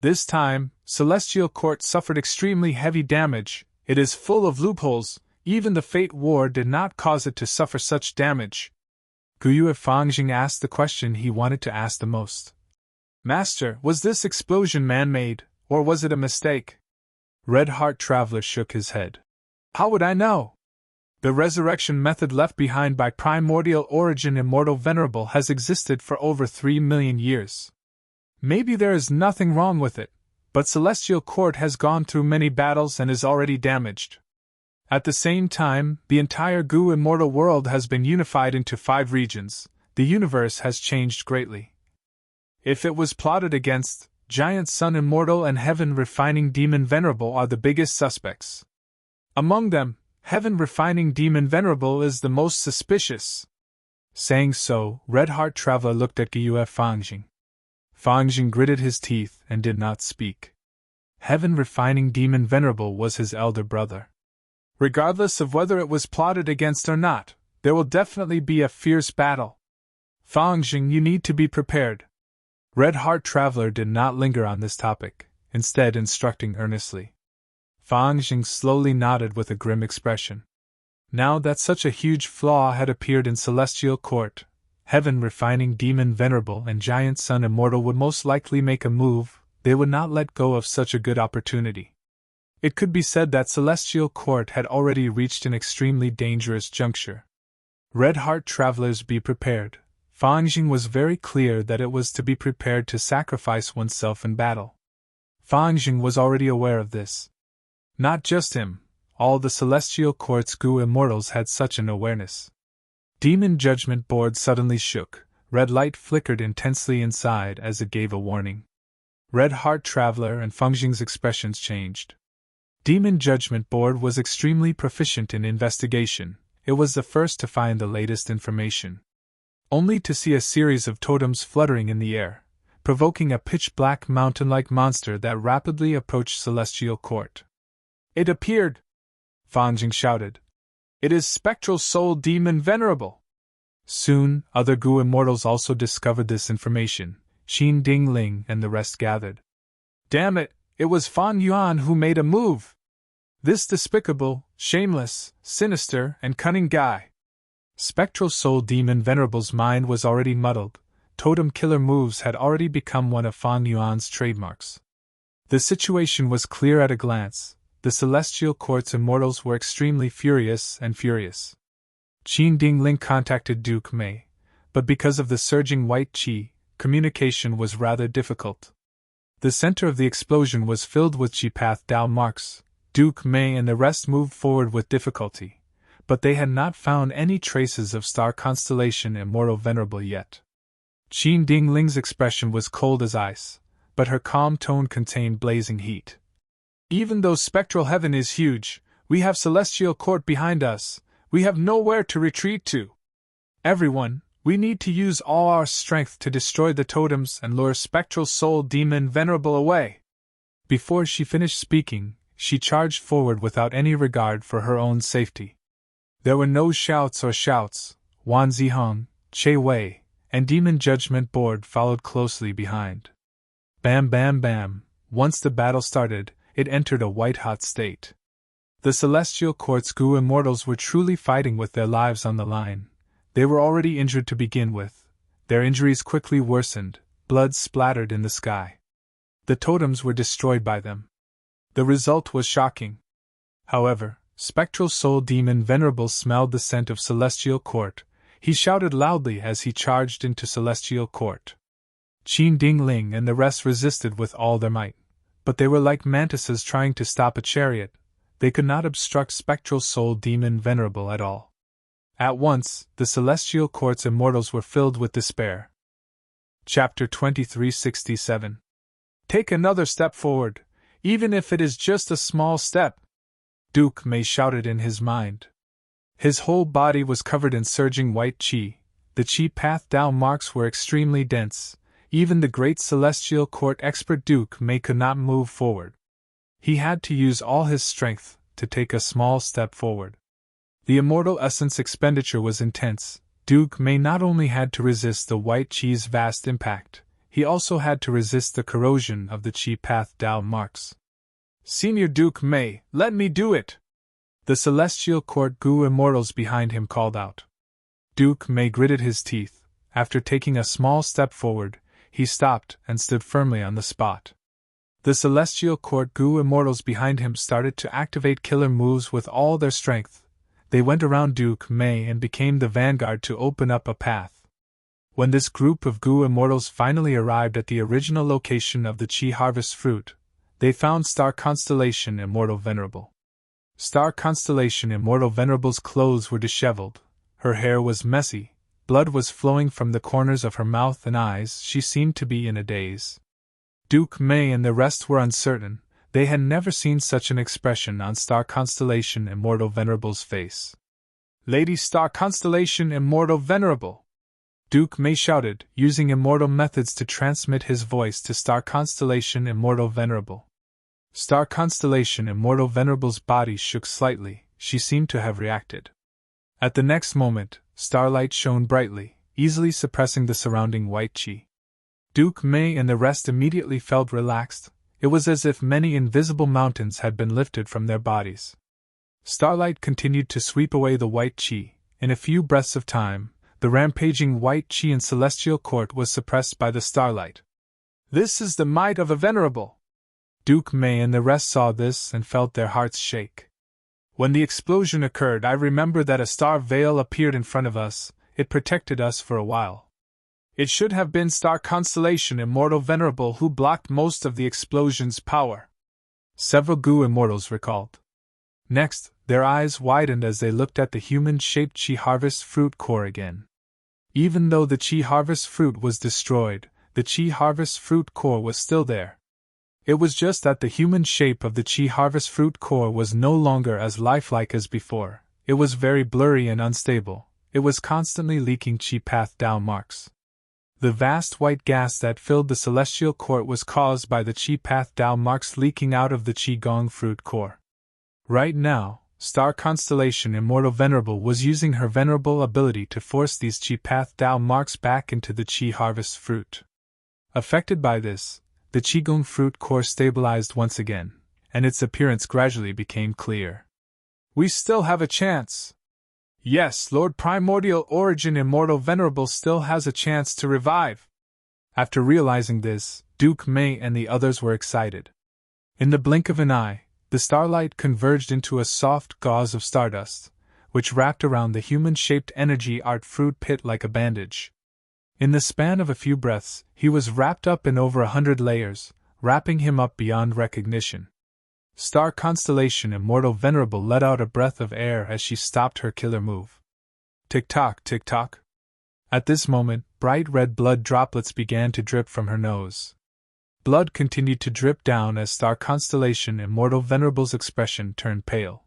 This time, Celestial Court suffered extremely heavy damage, it is full of loopholes, even the Fate War did not cause it to suffer such damage. Guyue Fangjing asked the question he wanted to ask the most. Master, was this explosion man-made, or was it a mistake? Red Heart Traveler shook his head. How would I know? The resurrection method left behind by primordial origin Immortal Venerable has existed for over 3 million years. Maybe there is nothing wrong with it, but Celestial Court has gone through many battles and is already damaged. At the same time, the entire Gu Immortal world has been unified into 5 regions. The universe has changed greatly. If it was plotted against, Giant Sun Immortal and Heaven Refining Demon Venerable are the biggest suspects. Among them, Heaven Refining Demon Venerable is the most suspicious. Saying so, Red Heart Traveler looked at Gyue Fangjing. Fangjing gritted his teeth and did not speak. Heaven Refining Demon Venerable was his elder brother. Regardless of whether it was plotted against or not, there will definitely be a fierce battle. Fangjing, you need to be prepared. Red Heart Traveler did not linger on this topic, instead instructing earnestly. Fangjing slowly nodded with a grim expression. Now that such a huge flaw had appeared in Celestial Court, Heaven Refining Demon Venerable and Giant Sun Immortal would most likely make a move. They would not let go of such a good opportunity. It could be said that Celestial Court had already reached an extremely dangerous juncture. Red Heart Travelers, be prepared. Fangjing was very clear that it was to be prepared to sacrifice oneself in battle. Fangjing was already aware of this. Not just him, all the Celestial Court's Gu Immortals had such an awareness. Demon Judgment Board suddenly shook, red light flickered intensely inside as it gave a warning. Red Heart Traveler and Fangjing's expressions changed. Demon Judgment Board was extremely proficient in investigation. It was the first to find the latest information. Only to see a series of totems fluttering in the air, provoking a pitch-black mountain-like monster that rapidly approached Celestial Court. It appeared! Fangjing shouted. It is Spectral Soul Demon Venerable! Soon, other Gu Immortals also discovered this information. Qin Ding Ling and the rest gathered. Damn it, it was Fan Yuan who made a move! This despicable, shameless, sinister, and cunning guy! Spectral Soul Demon Venerable's mind was already muddled. Totem killer moves had already become one of Fan Yuan's trademarks. The situation was clear at a glance. The Celestial Court's immortals were extremely furious. Qin Ding Ling contacted Duke Mei, but because of the surging white qi, communication was rather difficult. The center of the explosion was filled with qi path Dao marks. Duke Mei and the rest moved forward with difficulty, but they had not found any traces of star constellation Immortal Venerable yet. Qin Ding Ling's expression was cold as ice, but her calm tone contained blazing heat. Even though Spectral Heaven is huge, we have Celestial Court behind us. We have nowhere to retreat to. Everyone, we need to use all our strength to destroy the totems and lure Spectral Soul Demon Venerable away. Before she finished speaking, she charged forward without any regard for her own safety. There were no shouts. Wan Zihong, Che Wei, and Demon Judgment Board followed closely behind. Bam bam bam, once the battle started, it entered a white-hot state. The Celestial Court's Gu Immortals were truly fighting with their lives on the line. They were already injured to begin with. Their injuries quickly worsened, blood splattered in the sky. The totems were destroyed by them. The result was shocking. However, Spectral Soul Demon Venerable smelled the scent of Celestial Court. He shouted loudly as he charged into Celestial Court. Qin Ding Ling and the rest resisted with all their might. But they were like mantises trying to stop a chariot. They could not obstruct Spectral Soul Demon Venerable at all. At once, the Celestial Court's immortals were filled with despair. Chapter 2367. Take another step forward, even if it is just a small step, Duke Mei shouted in his mind. His whole body was covered in surging white qi. The qi path Dao marks were extremely dense. Even the great Celestial Court expert Duke Mei could not move forward. He had to use all his strength to take a small step forward. The immortal essence expenditure was intense. Duke Mei not only had to resist the white qi's vast impact, he also had to resist the corrosion of the qi path Dao marks. Senior Duke Mei, let me do it! The Celestial Court Gu Immortals behind him called out. Duke Mei gritted his teeth. After taking a small step forward, he stopped and stood firmly on the spot. The The celestial court Gu immortals behind him started to activate killer moves with all their strength. They went around Duke Mei and became the vanguard to open up a path. When this group of Gu immortals finally arrived at the original location of the Qi harvest fruit, they found Star Constellation Immortal Venerable. Star Constellation Immortal Venerable's clothes were disheveled, her hair was messy, blood was flowing from the corners of her mouth and eyes, she seemed to be in a daze. Duke Mei and the rest were uncertain, they had never seen such an expression on Star Constellation Immortal Venerable's face. Lady Star Constellation Immortal Venerable! Duke Mei shouted, using immortal methods to transmit his voice to Star Constellation Immortal Venerable. Star Constellation Immortal Venerable's body shook slightly, she seemed to have reacted. At the next moment, starlight shone brightly, easily suppressing the surrounding white qi. Duke Mei and the rest immediately felt relaxed, it was as if many invisible mountains had been lifted from their bodies. Starlight continued to sweep away the white qi. In a few breaths of time, the rampaging white qi in Celestial Court was suppressed by the starlight. This is the might of a venerable! Duke Mei and the rest saw this and felt their hearts shake. When the explosion occurred, I remember that a star veil appeared in front of us, it protected us for a while. It should have been Star Constellation Immortal Venerable who blocked most of the explosion's power. Several Gu immortals recalled. Next, their eyes widened as they looked at the human-shaped Qi Harvest Fruit core again. Even though the Qi Harvest Fruit was destroyed, the Qi Harvest Fruit core was still there. It was just that the human shape of the Qi Harvest Fruit core was no longer as lifelike as before, it was very blurry and unstable, it was constantly leaking Qi Path Dao marks. The vast white gas that filled the celestial court was caused by the Qi Path Dao marks leaking out of the Qi Gong Fruit core. Right now, Star Constellation Immortal Venerable was using her venerable ability to force these Qi Path Dao marks back into the Qi Harvest Fruit. Affected by this, the Qigong Fruit core stabilized once again, and its appearance gradually became clear. We still have a chance. Yes, Lord Primordial Origin Immortal Venerable still has a chance to revive. After realizing this, Duke Mei and the others were excited. In the blink of an eye, the starlight converged into a soft gauze of stardust, which wrapped around the human-shaped energy art fruit pit like a bandage. In the span of a few breaths, he was wrapped up in over 100 layers, wrapping him up beyond recognition. Star Constellation Immortal Venerable let out a breath of air as she stopped her killer move. Tick-tock, tick-tock. At this moment, bright red blood droplets began to drip from her nose. Blood continued to drip down as Star Constellation Immortal Venerable's expression turned pale.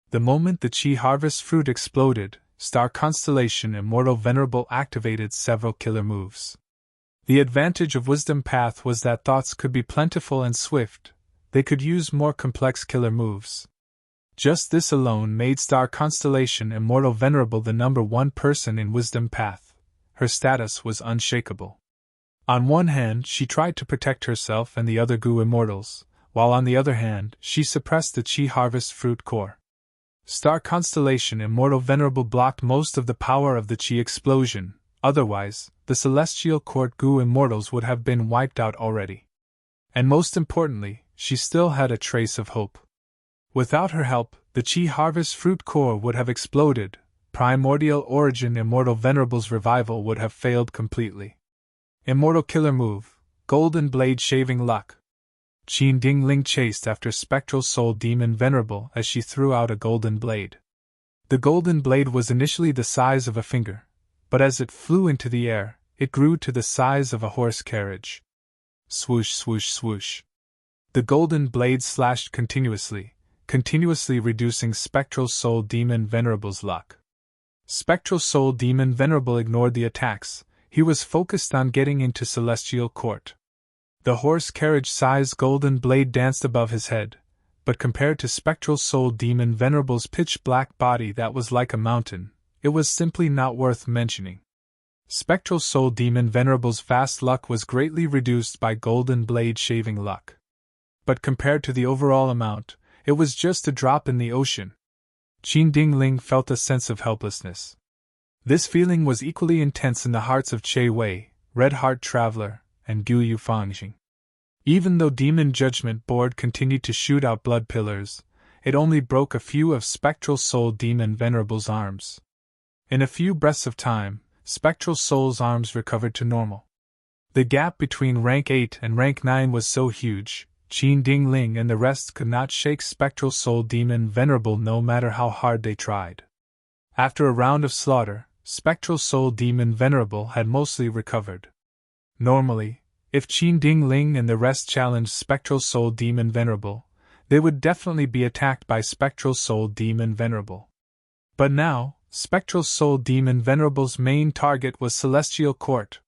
The moment the Qi Harvest Fruit exploded, Star Constellation Immortal Venerable activated several killer moves. The advantage of Wisdom Path was that thoughts could be plentiful and swift, they could use more complex killer moves. Just this alone made Star Constellation Immortal Venerable the #1 person in Wisdom Path. Her status was unshakable. On one hand, she tried to protect herself and the other Gu immortals, while on the other hand, she suppressed the Qi Harvest Fruit core. Star Constellation Immortal Venerable blocked most of the power of the Qi explosion, otherwise, the Celestial Court Gu immortals would have been wiped out already. And most importantly, she still had a trace of hope. Without her help, the Qi Harvest Fruit core would have exploded, Primordial Origin Immortal Venerable's revival would have failed completely. Immortal Killer Move, Golden Blade Shaving Luck. Qin Dingling chased after Spectral Soul Demon Venerable as she threw out a golden blade. The golden blade was initially the size of a finger, but as it flew into the air, it grew to the size of a horse carriage. Swoosh, swoosh, swoosh. The golden blade slashed continuously reducing Spectral Soul Demon Venerable's luck. Spectral Soul Demon Venerable ignored the attacks, he was focused on getting into Celestial Court. The horse carriage-sized golden blade danced above his head, but compared to Spectral Soul Demon Venerable's pitch-black body that was like a mountain, it was simply not worth mentioning. Spectral Soul Demon Venerable's vast luck was greatly reduced by golden blade shaving luck. But compared to the overall amount, it was just a drop in the ocean. Qin Dingling felt a sense of helplessness. This feeling was equally intense in the hearts of Che Wei, Red Heart Traveler, and Gu Yufangjing. Even though Demon Judgment Board continued to shoot out blood pillars, it only broke a few of Spectral Soul Demon Venerable's arms. In a few breaths of time, Spectral Soul's arms recovered to normal. The gap between rank 8 and rank 9 was so huge, Qin Ding Ling and the rest could not shake Spectral Soul Demon Venerable no matter how hard they tried. After a round of slaughter, Spectral Soul Demon Venerable had mostly recovered. Normally, if Qin Ding Ling and the rest challenged Spectral Soul Demon Venerable, they would definitely be attacked by Spectral Soul Demon Venerable. But now, Spectral Soul Demon Venerable's main target was Celestial Court.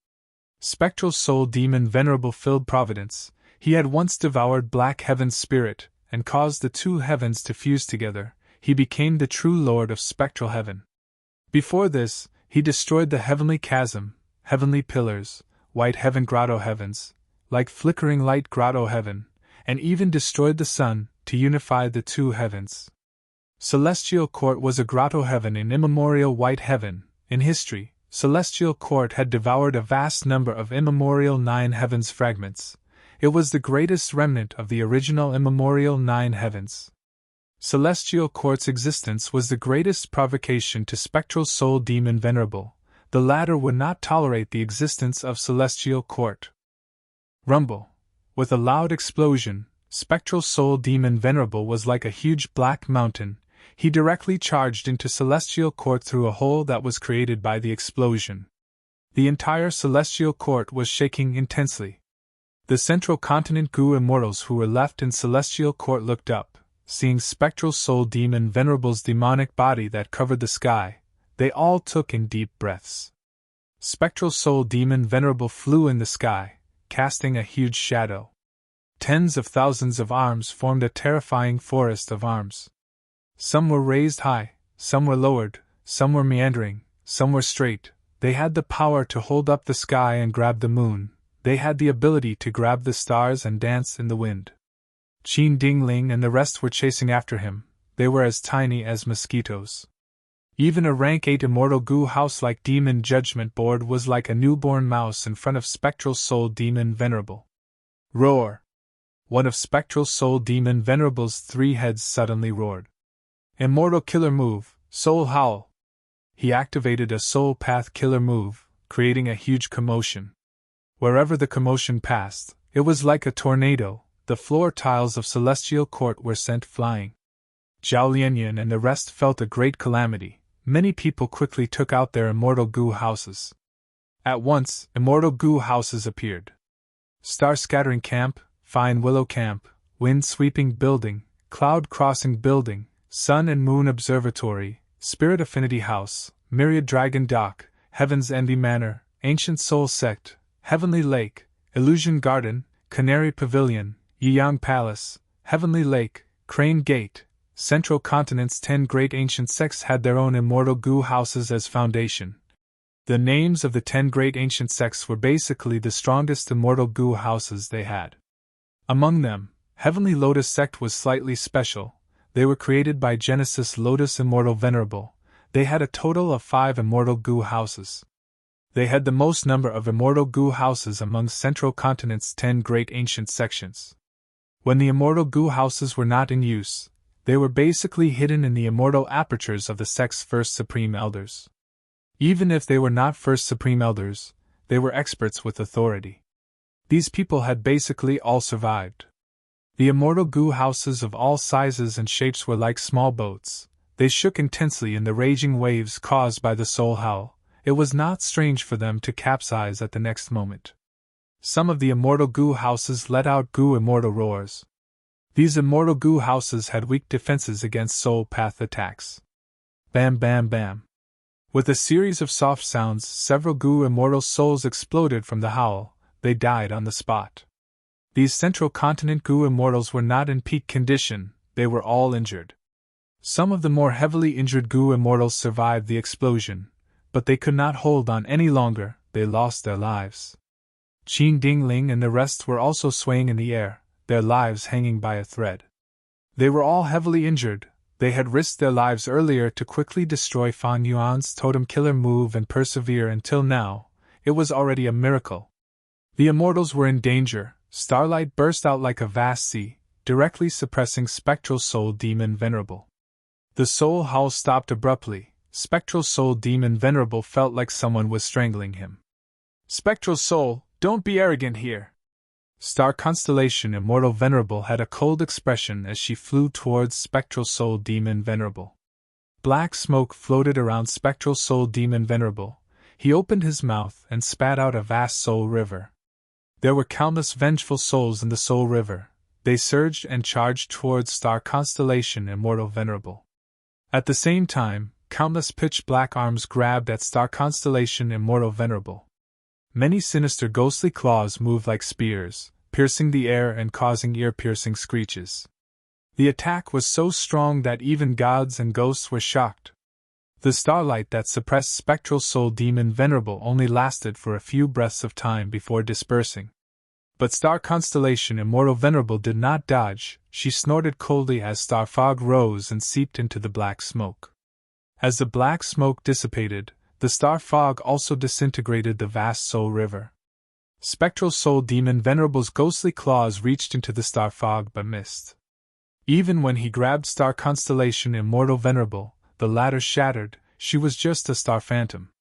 Spectral Soul Demon Venerable filled Providence. He had once devoured Black Heaven's spirit and caused the two heavens to fuse together. He became the true lord of Spectral Heaven. Before this, he destroyed the Heavenly Chasm, Heavenly Pillars, White Heaven Grotto Heavens, like flickering light Grotto Heaven, and even destroyed the sun to unify the two heavens. Celestial Court was a Grotto Heaven in immemorial White Heaven. In history, Celestial Court had devoured a vast number of immemorial Nine Heavens fragments. It was the greatest remnant of the original immemorial Nine Heavens. Celestial Court's existence was the greatest provocation to Spectral Soul Demon Venerable. The latter would not tolerate the existence of Celestial Court. Rumble. With a loud explosion, Spectral Soul Demon Venerable was like a huge black mountain. He directly charged into Celestial Court through a hole that was created by the explosion. The entire Celestial Court was shaking intensely. The Central Continent Gu immortals who were left in Celestial Court looked up, seeing Spectral Soul Demon Venerable's demonic body that covered the sky. They all took in deep breaths. Spectral Soul Demon Venerable flew in the sky, casting a huge shadow. Tens of thousands of arms formed a terrifying forest of arms. Some were raised high, some were lowered, some were meandering, some were straight. They had the power to hold up the sky and grab the moon. They had the ability to grab the stars and dance in the wind. Qin Ding Ling and the rest were chasing after him. They were as tiny as mosquitoes. Even a rank 8 immortal Gu house like Demon Judgment Board was like a newborn mouse in front of Spectral Soul Demon Venerable. Roar! One of Spectral Soul Demon Venerable's 3 heads suddenly roared. Immortal Killer Move, Soul Howl! He activated a Soul Path Killer Move, creating a huge commotion. Wherever the commotion passed, it was like a tornado. The floor tiles of Celestial Court were sent flying. Zhao Lianyan and the rest felt a great calamity. Many people quickly took out their immortal Gu houses. At once, immortal Gu houses appeared. Star Scattering Camp, Fine Willow Camp, Wind Sweeping Building, Cloud Crossing Building, Sun and Moon Observatory, Spirit Affinity House, Myriad Dragon Dock, Heaven's Envy Manor, Ancient Soul Sect, Heavenly Lake, Illusion Garden, Canary Pavilion, Yiyang Palace, Heavenly Lake, Crane Gate. Central Continent's 10 great ancient sects had their own immortal Gu houses as foundation. The names of the 10 great ancient sects were basically the strongest immortal Gu houses they had. Among them, Heavenly Lotus Sect was slightly special. They were created by Genesis Lotus Immortal Venerable. They had a total of 5 immortal Gu houses. They had the most number of immortal Gu houses among Central Continent's 10 great ancient sections. When the immortal Gu houses were not in use, they were basically hidden in the immortal apertures of the sect's first Supreme Elders. Even if they were not first Supreme Elders, they were experts with authority. These people had basically all survived. The immortal Gu houses of all sizes and shapes were like small boats. They shook intensely in the raging waves caused by the soul howl. It was not strange for them to capsize at the next moment. Some of the immortal Gu houses let out Gu immortal roars. These immortal Gu houses had weak defenses against soul path attacks. Bam bam bam. With a series of soft sounds, several Gu immortal souls exploded from the howl. They died on the spot. These Central Continent Gu immortals were not in peak condition, they were all injured. Some of the more heavily injured Gu immortals survived the explosion, but they could not hold on any longer, they lost their lives. Qin Ding Ling and the rest were also swaying in the air, their lives hanging by a thread. They were all heavily injured. They had risked their lives earlier to quickly destroy Fan Yuan's totem killer move and persevere until now. It was already a miracle. The immortals were in danger. starlight burst out like a vast sea, directly suppressing spectral soul demon Venerable. The soul howl stopped abruptly. Spectral soul demon Venerable felt like someone was strangling him. Spectral soul, don't be arrogant here. Star constellation Immortal Venerable had a cold expression as she flew towards spectral soul demon Venerable. Black smoke floated around spectral soul demon Venerable. He opened his mouth and spat out a vast soul river. There were countless vengeful souls in the soul river. They surged and charged towards star constellation Immortal Venerable. At the same time, countless pitch-black arms grabbed at star constellation Immortal Venerable. Many sinister ghostly claws moved like spears, piercing the air and causing ear-piercing screeches. The attack was so strong that even gods and ghosts were shocked. The starlight that suppressed spectral soul demon Venerable only lasted for a few breaths of time before dispersing. But star constellation Immortal Venerable did not dodge. She snorted coldly as star fog rose and seeped into the black smoke. As the black smoke dissipated, the star fog also disintegrated the vast soul river. Spectral soul demon Venerable's ghostly claws reached into the star fog but missed. Even when he grabbed star constellation Immortal Venerable, the latter shattered. She was just a star phantom.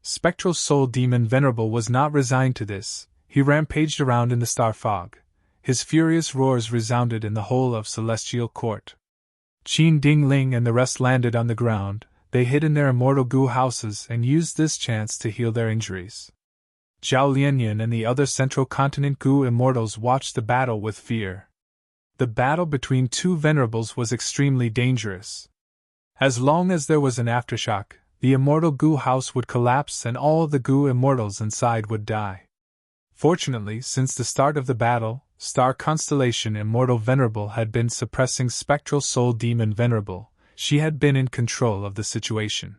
Spectral soul demon Venerable was not resigned to this. He rampaged around in the star fog. His furious roars resounded in the whole of Celestial Court. Qin Ding Ling and the rest landed on the ground. They hid in their immortal goo houses and used this chance to heal their injuries. Zhao Lianyan and the other Central Continent goo immortals watched the battle with fear. The battle between two venerables was extremely dangerous. As long as there was an aftershock, the immortal goo house would collapse and all the goo immortals inside would die. Fortunately, since the start of the battle, star constellation Immortal Venerable had been suppressing spectral soul demon Venerable. She had been in control of the situation.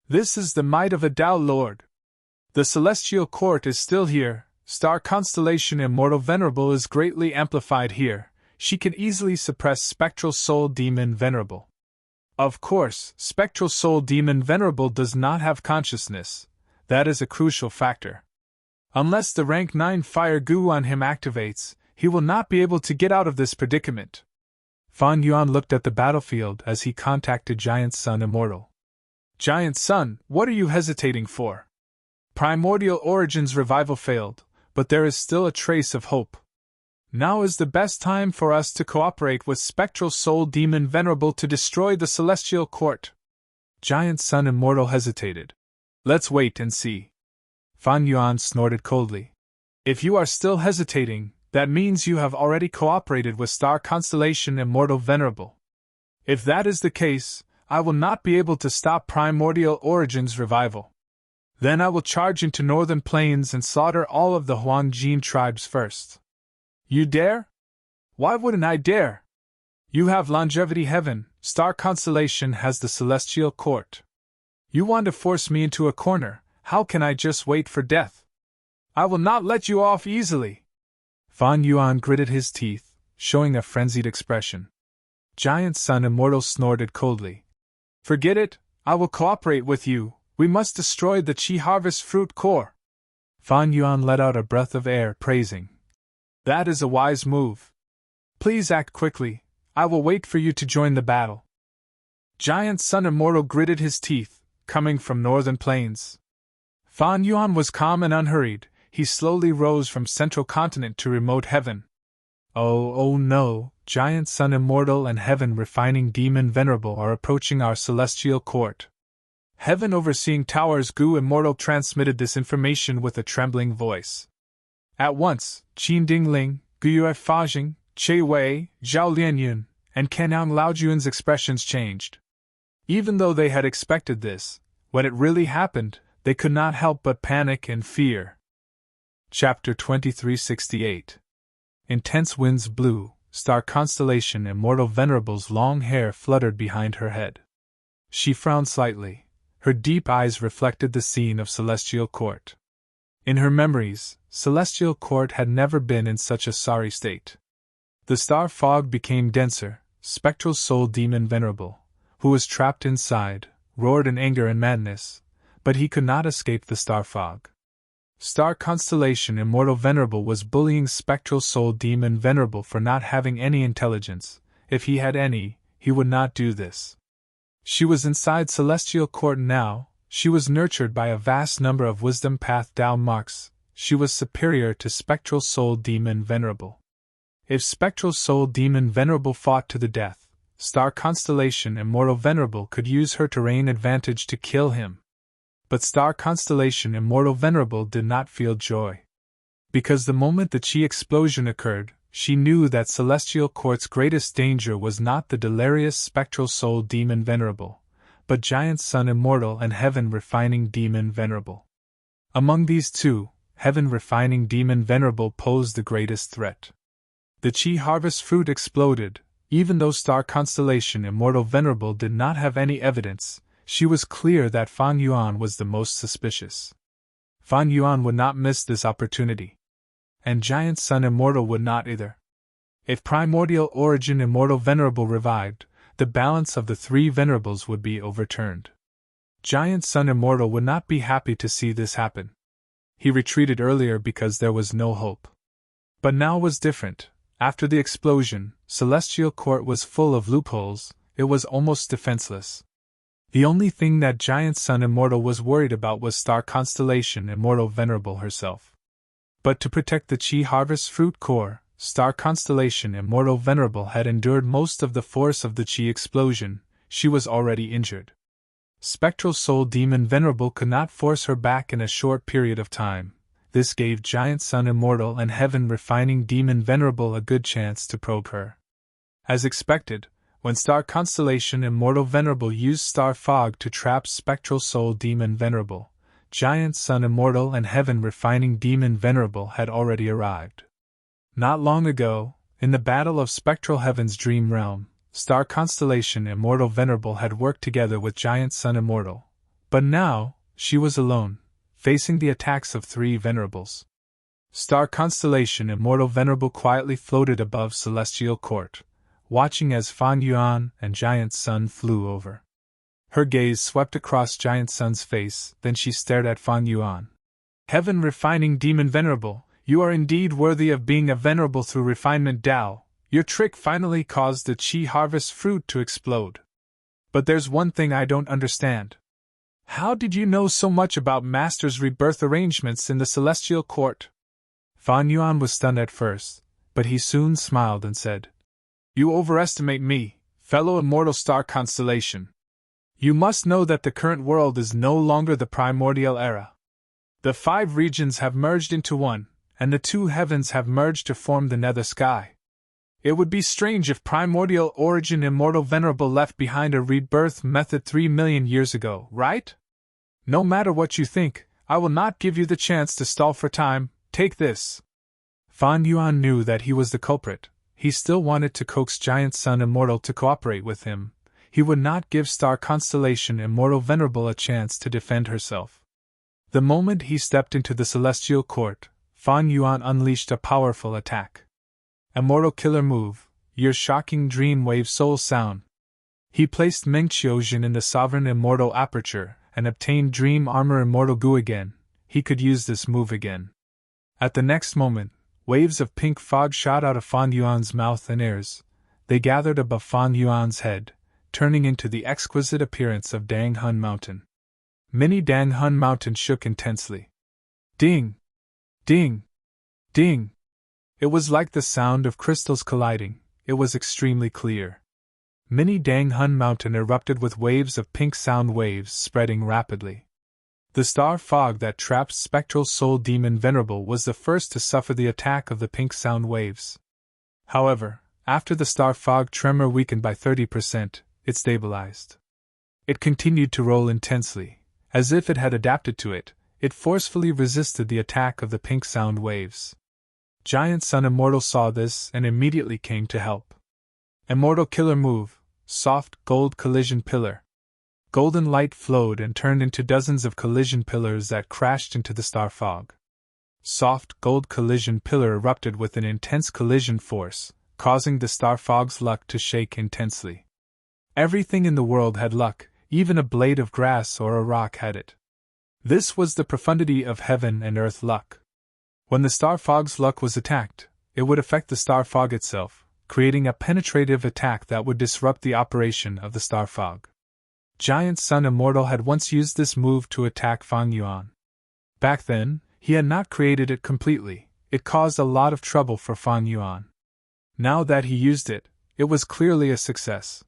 This is the might of a Tao Lord. The Celestial Court is still here. Star constellation Immortal Venerable is greatly amplified here. She can easily suppress spectral soul demon Venerable. Of course, spectral soul demon Venerable does not have consciousness. That is a crucial factor. Unless the rank 9 fire goo on him activates, he will not be able to get out of this predicament. Fan Yuan looked at the battlefield as he contacted Giant Sun Immortal. Giant Sun, what are you hesitating for? Primordial Origins revival failed, but there is still a trace of hope. Now is the best time for us to cooperate with Spectral Soul Demon Venerable to destroy the Celestial Court. Giant Sun Immortal hesitated. Let's wait and see. Fan Yuan snorted coldly. If you are still hesitating, that means you have already cooperated with Star Constellation Immortal Venerable. If that is the case, I will not be able to stop Primordial Origins revival. Then I will charge into Northern Plains and slaughter all of the Huangjin tribes first. You dare? Why wouldn't I dare? You have longevity heaven, Star Constellation has the Celestial Court. You want to force me into a corner, how can I just wait for death? I will not let you off easily. Fan Yuan gritted his teeth, showing a frenzied expression. Giant Sun Immortal snorted coldly. Forget it, I will cooperate with you, we must destroy the Qi Harvest Fruit Core. Fan Yuan let out a breath of air, praising. That is a wise move. Please act quickly, I will wait for you to join the battle. Giant Sun Immortal gritted his teeth, coming from Northern Plains. Fan Yuan was calm and unhurried, he slowly rose from Central Continent to Remote Heaven. Oh no, Giant Sun Immortal and Heaven Refining Demon Venerable are approaching our Celestial Court. Heaven Overseeing Towers Gu Immortal transmitted this information with a trembling voice. At once, Qin Dingling, Guyue Fajing, Che Wei, Zhao Lianyun, and Kenang Laojuan's expressions changed. Even though they had expected this, when it really happened, they could not help but panic and fear. Chapter 2368. Intense winds blew, Star Constellation Immortal Venerable's long hair fluttered behind her head. She frowned slightly. Her deep eyes reflected the scene of Celestial Court. In her memories, Celestial Court had never been in such a sorry state. The star fog became denser. Spectral Soul Demon Venerable, who was trapped inside, roared in anger and madness, but he could not escape the star fog. Star Constellation Immortal Venerable was bullying Spectral Soul Demon Venerable for not having any intelligence. If he had any, he would not do this. She was inside Celestial Court now. She was nurtured by a vast number of Wisdom Path Tao marks. She was superior to Spectral Soul Demon Venerable. If Spectral Soul Demon Venerable fought to the death, Star Constellation Immortal Venerable could use her terrain advantage to kill him. But Star Constellation Immortal Venerable did not feel joy. Because the moment the Chi explosion occurred, she knew that Celestial Court's greatest danger was not the delirious Spectral Soul Demon Venerable, but Giant Sun Immortal and Heaven Refining Demon Venerable. Among these two, Heaven Refining Demon Venerable posed the greatest threat. The Chi Harvest Fruit exploded. Even though Star Constellation Immortal Venerable did not have any evidence, she was clear that Fan Yuan was the most suspicious. Fan Yuan would not miss this opportunity. And Giant Sun Immortal would not either. If Primordial Origin Immortal Venerable revived, the balance of the three Venerables would be overturned. Giant Sun Immortal would not be happy to see this happen. He retreated earlier because there was no hope. But now was different. After the explosion, Celestial Court was full of loopholes. It was almost defenseless. The only thing that Giant Sun Immortal was worried about was Star Constellation Immortal Venerable herself. But to protect the Chi Harvest Fruit Core, Star Constellation Immortal Venerable had endured most of the force of the Chi explosion. She was already injured. Spectral Soul Demon Venerable could not force her back in a short period of time. This gave Giant Sun Immortal and Heaven Refining Demon Venerable a good chance to probe her. As expected, when Star Constellation Immortal Venerable used Star Fog to trap Spectral Soul Demon Venerable, Giant Sun Immortal and Heaven Refining Demon Venerable had already arrived. Not long ago, in the Battle of Spectral Heaven's Dream Realm, Star Constellation Immortal Venerable had worked together with Giant Sun Immortal. But now, she was alone, facing the attacks of three Venerables. Star Constellation Immortal Venerable quietly floated above Celestial Court, watching as Fan Yuan and Giant Sun flew over. Her gaze swept across Giant Sun's face, then she stared at Fan Yuan. Heaven Refining Demon Venerable, you are indeed worthy of being a venerable through refinement Tao. Your trick finally caused the Chi Harvest Fruit to explode. But there's one thing I don't understand. How did you know so much about Master's rebirth arrangements in the Celestial Court? Fan Yuan was stunned at first, but he soon smiled and said, You overestimate me, fellow immortal Star Constellation. You must know that the current world is no longer the primordial era. The 5 regions have merged into one, and the 2 heavens have merged to form the nether sky. It would be strange if Primordial Origin Immortal Venerable left behind a rebirth method 3 million years ago, right? No matter what you think, I will not give you the chance to stall for time. Take this. Fan Yuan knew that he was the culprit. He still wanted to coax Giant Sun Immortal to cooperate with him. He would not give Star Constellation Immortal Venerable a chance to defend herself. The moment he stepped into the Celestial Court, Fan Yuan unleashed a powerful attack. Immortal Killer Move, your shocking Dream Wave Soul Sound. He placed Mengqiujin in the Sovereign Immortal Aperture and obtained Dream Armor Immortal Gu again. He could use this move again. At the next moment, waves of pink fog shot out of Fan Yuan's mouth and ears. They gathered above Fan Yuan's head, turning into the exquisite appearance of Dang Hun Mountain. Mini Dang Hun Mountain shook intensely. Ding! Ding! Ding! It was like the sound of crystals colliding. It was extremely clear. Mini Dang Hun Mountain erupted with waves of pink sound waves spreading rapidly. The star fog that trapped Spectral Soul Demon Venerable was the first to suffer the attack of the pink sound waves. However, after the star fog tremor weakened by 30%, it stabilized. It continued to roll intensely. As if it had adapted to it, it forcefully resisted the attack of the pink sound waves. Giant Sun Immortal saw this and immediately came to help. Immortal Killer Move, Soft Gold Collision Pillar. Golden light flowed and turned into dozens of collision pillars that crashed into the star fog. Soft Gold Collision Pillar erupted with an intense collision force, causing the star fog's luck to shake intensely. Everything in the world had luck, even a blade of grass or a rock had it. This was the profundity of heaven and earth luck. When the star fog's luck was attacked, it would affect the star fog itself, creating a penetrative attack that would disrupt the operation of the star fog. Giant Sun Immortal had once used this move to attack Fang Yuan. Back then, he had not created it completely. It caused a lot of trouble for Fang Yuan. Now that he used it, it was clearly a success.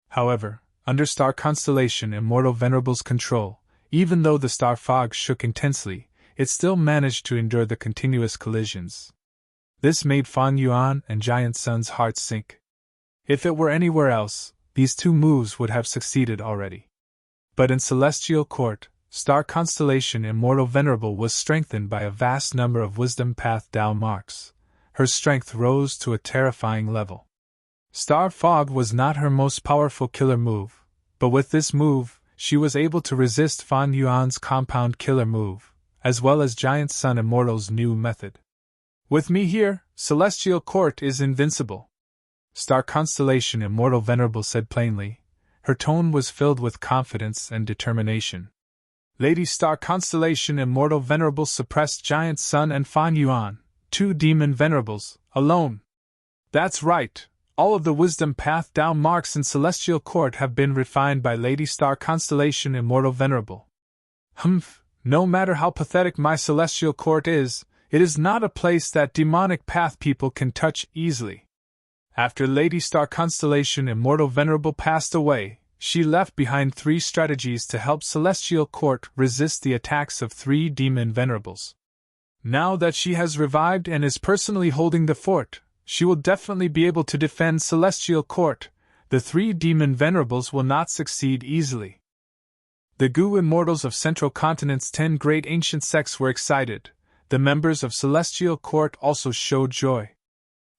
However, under Star Constellation Immortal Venerable's control, even though the star fog shook intensely, it still managed to endure the continuous collisions. This made Fang Yuan and Giant Sun's hearts sink. If it were anywhere else, these two moves would have succeeded already. But in Celestial Court, Star Constellation Immortal Venerable was strengthened by a vast number of Wisdom Path Dao marks. Her strength rose to a terrifying level. Star Fog was not her most powerful killer move, but with this move, she was able to resist Fang Yuan's compound killer move, as well as Giant Sun Immortal's new method. With me here, Celestial Court is invincible, Star Constellation Immortal Venerable said plainly. Her tone was filled with confidence and determination. Lady Star Constellation Immortal Venerable suppressed Giant Sun and Fang Yuan, two demon venerables, alone. That's right. All of the Wisdom Path Dao marks in Celestial Court have been refined by Lady Star Constellation Immortal Venerable. Humph, no matter how pathetic my Celestial Court is, it is not a place that demonic path people can touch easily. After Lady Star Constellation Immortal Venerable passed away, she left behind 3 strategies to help Celestial Court resist the attacks of 3 demon venerables. Now that she has revived and is personally holding the fort, she will definitely be able to defend Celestial Court. The 3 demon venerables will not succeed easily. The Gu Immortals of Central Continent's 10 great ancient sects were excited. The members of Celestial Court also showed joy.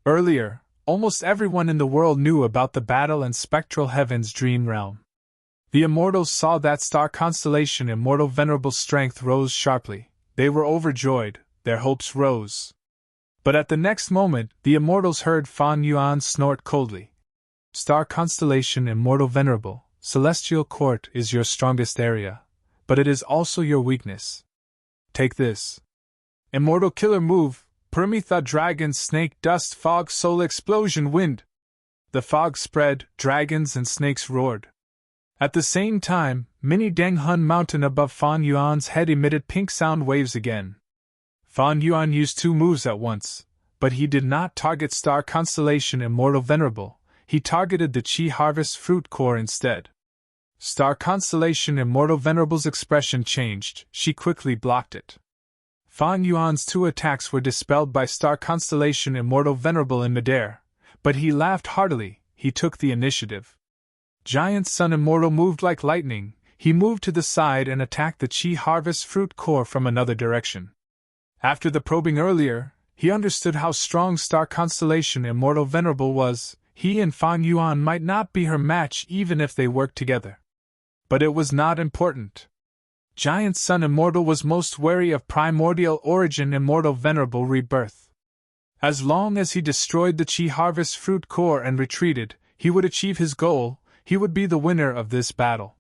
Earlier, almost everyone in the world knew about the battle in Spectral Heaven's dream realm. The Immortals saw that Star Constellation Immortal Venerable's strength rose sharply. They were overjoyed, their hopes rose. But at the next moment, the Immortals heard Fang Yuan snort coldly. Star Constellation Immortal Venerable, Celestial Court is your strongest area, but it is also your weakness. Take this. Immortal Killer Move, Permitha Dragon Snake Dust Fog Soul Explosion Wind. The fog spread, dragons and snakes roared. At the same time, Mini Danghun Mountain above Fang Yuan's head emitted pink sound waves again. Fang Yuan used 2 moves at once, but he did not target Star Constellation Immortal Venerable, he targeted the Chi Harvest Fruit Core instead. Star Constellation Immortal Venerable's expression changed, she quickly blocked it. Fang Yuan's 2 attacks were dispelled by Star Constellation Immortal Venerable in midair, but he laughed heartily, he took the initiative. Giant Sun Immortal moved like lightning, he moved to the side and attacked the Chi Harvest Fruit Core from another direction. After the probing earlier, he understood how strong Star Constellation Immortal Venerable was. He and Fang Yuan might not be her match even if they worked together. But it was not important. Giant Sun Immortal was most wary of Primordial Origin Immortal Venerable Rebirth. As long as he destroyed the Chi Harvest Fruit Core and retreated, he would achieve his goal, he would be the winner of this battle.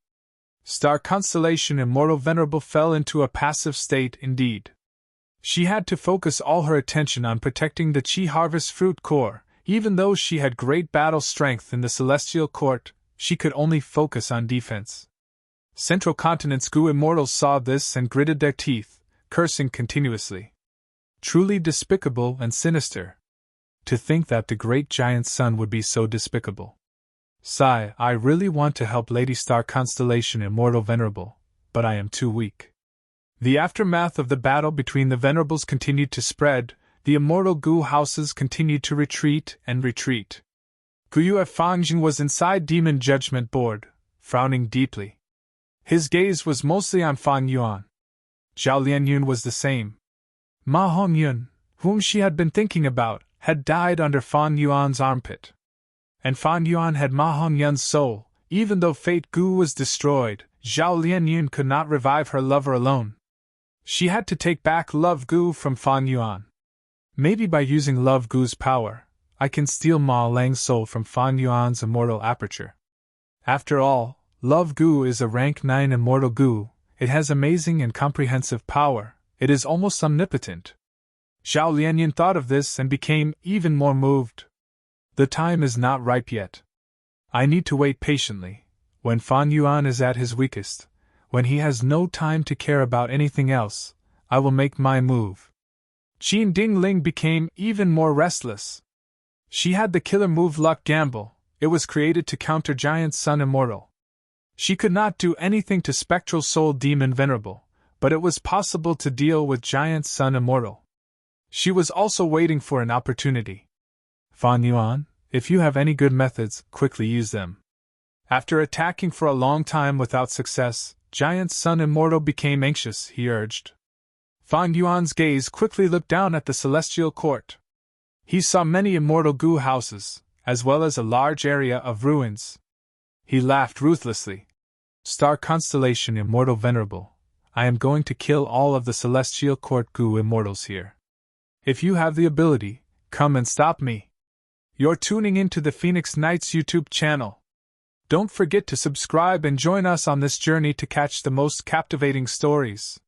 Star Constellation Immortal Venerable fell into a passive state indeed. She had to focus all her attention on protecting the Chi Harvest Fruit Core. Even though she had great battle strength in the Celestial Court, she could only focus on defense. Central Continent's Gu Immortals saw this and gritted their teeth, cursing continuously. Truly despicable and sinister. To think that the great giant sun would be so despicable. Sigh, I really want to help Lady Star Constellation Immortal Venerable, but I am too weak. The aftermath of the battle between the Venerables continued to spread. The immortal Gu houses continued to retreat and retreat. Guyue Fangjing was inside Demon Judgment Board, frowning deeply. His gaze was mostly on Fang Yuan. Zhao Lianyun was the same. Ma Hongyun, whom she had been thinking about, had died under Fang Yuan's armpit. And Fang Yuan had Ma Hongyun's soul. Even though Fate Gu was destroyed, Zhao Lianyun could not revive her lover alone. She had to take back Love Gu from Fang Yuan. Maybe by using Love Gu's power, I can steal Ma Lang's soul from Fang Yuan's immortal aperture. After all, Love Gu is a rank 9 immortal Gu, It has amazing and comprehensive power, it is almost omnipotent. Zhao Lianyan thought of this and became even more moved. The time is not ripe yet. I need to wait patiently, when Fan Yuan is at his weakest, when he has no time to care about anything else, I will make my move. Qin Dingling became even more restless. She had the killer move Luck Gamble, it was created to counter Giant Sun Immortal. She could not do anything to Spectral Soul Demon Venerable, but it was possible to deal with Giant Sun Immortal. She was also waiting for an opportunity. Fan Yuan, if you have any good methods, quickly use them. After attacking for a long time without success, Giant Sun Immortal became anxious, he urged. Fan Yuan's gaze quickly looked down at the celestial court. He saw many immortal goo houses, as well as a large area of ruins. He laughed ruthlessly. Star Constellation Immortal Venerable, I am going to kill all of the celestial court goo immortals here. If you have the ability, come and stop me. You're tuning into the Phoenix Knights YouTube channel. Don't forget to subscribe and join us on this journey to catch the most captivating stories.